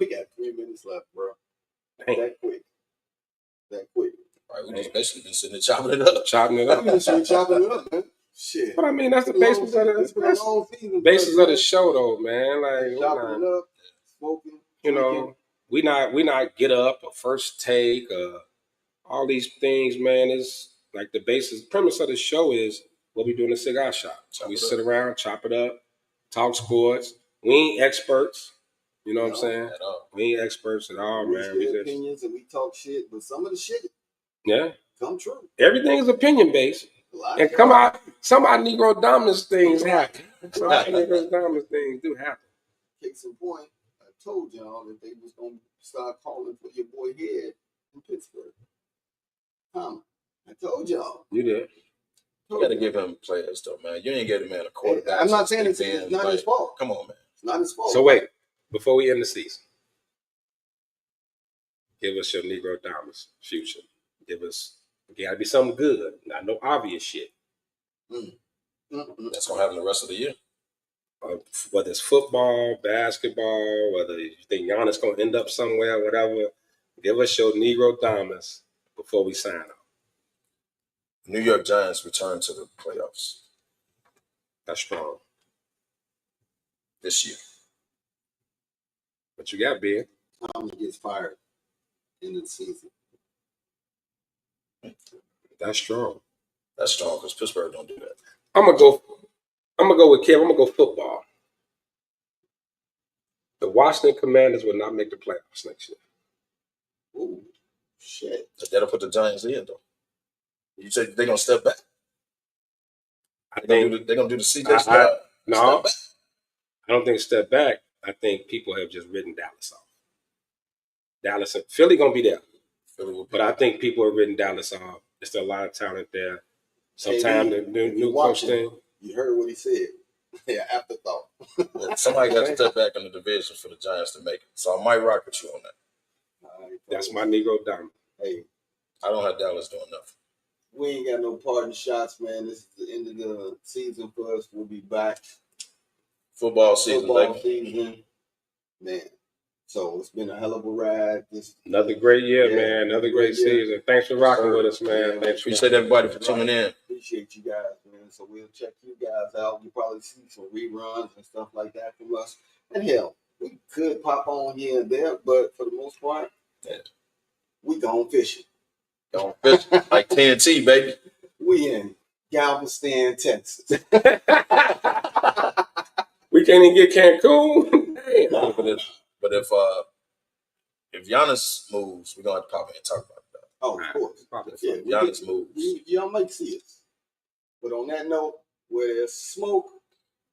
We got 3 minutes left, bro. That quick. All right, we just basically been sitting there chopping it up. Chopping it up, man. Shit. But I mean, that's the basis of the show, though, man. Like, chopping it up, smoking. You know, we not get up or first take, all these things, man. Is like the premise of the show is what we do in the cigar shop. So we sit around, chop it up, talk sports. We ain't experts. You know what I'm saying? We ain't experts at all, man. We opinions and we talk shit, but some of the shit, come true. Everything is opinion based, and some of our Negro dominance things happen. Some of our Negro dominance things do happen. Case in point, I told y'all that they was gonna start calling for your boy Head in Pittsburgh. I told y'all. You did. You got to give him players, though, man. You ain't getting a man a quarterback. I'm not saying it's not his fault. Come on, man. It's not his fault. So wait. Before we end the season, give us your Negro Dominance future. It gotta be something good, not no obvious shit. That's gonna happen the rest of the year. Whether it's football, basketball, whether you think Giannis gonna end up somewhere, whatever, give us your Negro Dominance before we sign up. New York Giants return to the playoffs. That's strong. This year. What you got, Ben? Tommy gets fired end of the season. That's strong. That's strong because Pittsburgh don't do that. I'm gonna go with Kev. I'm gonna go football. The Washington Commanders will not make the playoffs next year. Ooh, shit. But that'll put the Giants in, though. You said they're gonna step back. They're gonna do the CJ Stroud. No, I don't think step back. I think people have just written Dallas off. Dallas and Philly gonna be there, but I think people have written Dallas off. There's still a lot of talent there. Sometimes the new coach thing. You heard what he said. Yeah, afterthought. Somebody got to step back in the division for the Giants to make it. So I might rock with you on that. All right, That's my Negro diamond. Hey, I don't have Dallas doing nothing. we ain't got no parting shots, man. This is the end of the season for us. We'll be back. Football season, Season. Man. So it's been a hell of a ride. Another great year, man. Another great season. Thanks for rocking with us, man. Yeah, appreciate everybody for tuning in. Appreciate you guys, man. So we'll check you guys out. You'll probably see some reruns and stuff like that from us. And hell, we could pop on here and there, but for the most part, we gone fishing. Going fishing like TNT, baby. We in Galveston, Texas. We can't even get Cancun. Damn. But if Giannis moves, we're gonna have to pop in and talk about that. Oh, of course. Yeah, Giannis moves. Y'all might see us. But on that note, where there's smoke,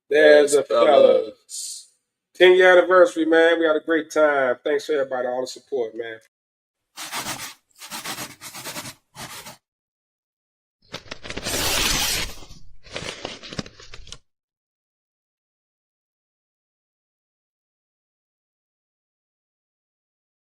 there's a fellas. 10-year anniversary, man. We had a great time. Thanks for everybody, all the support, man.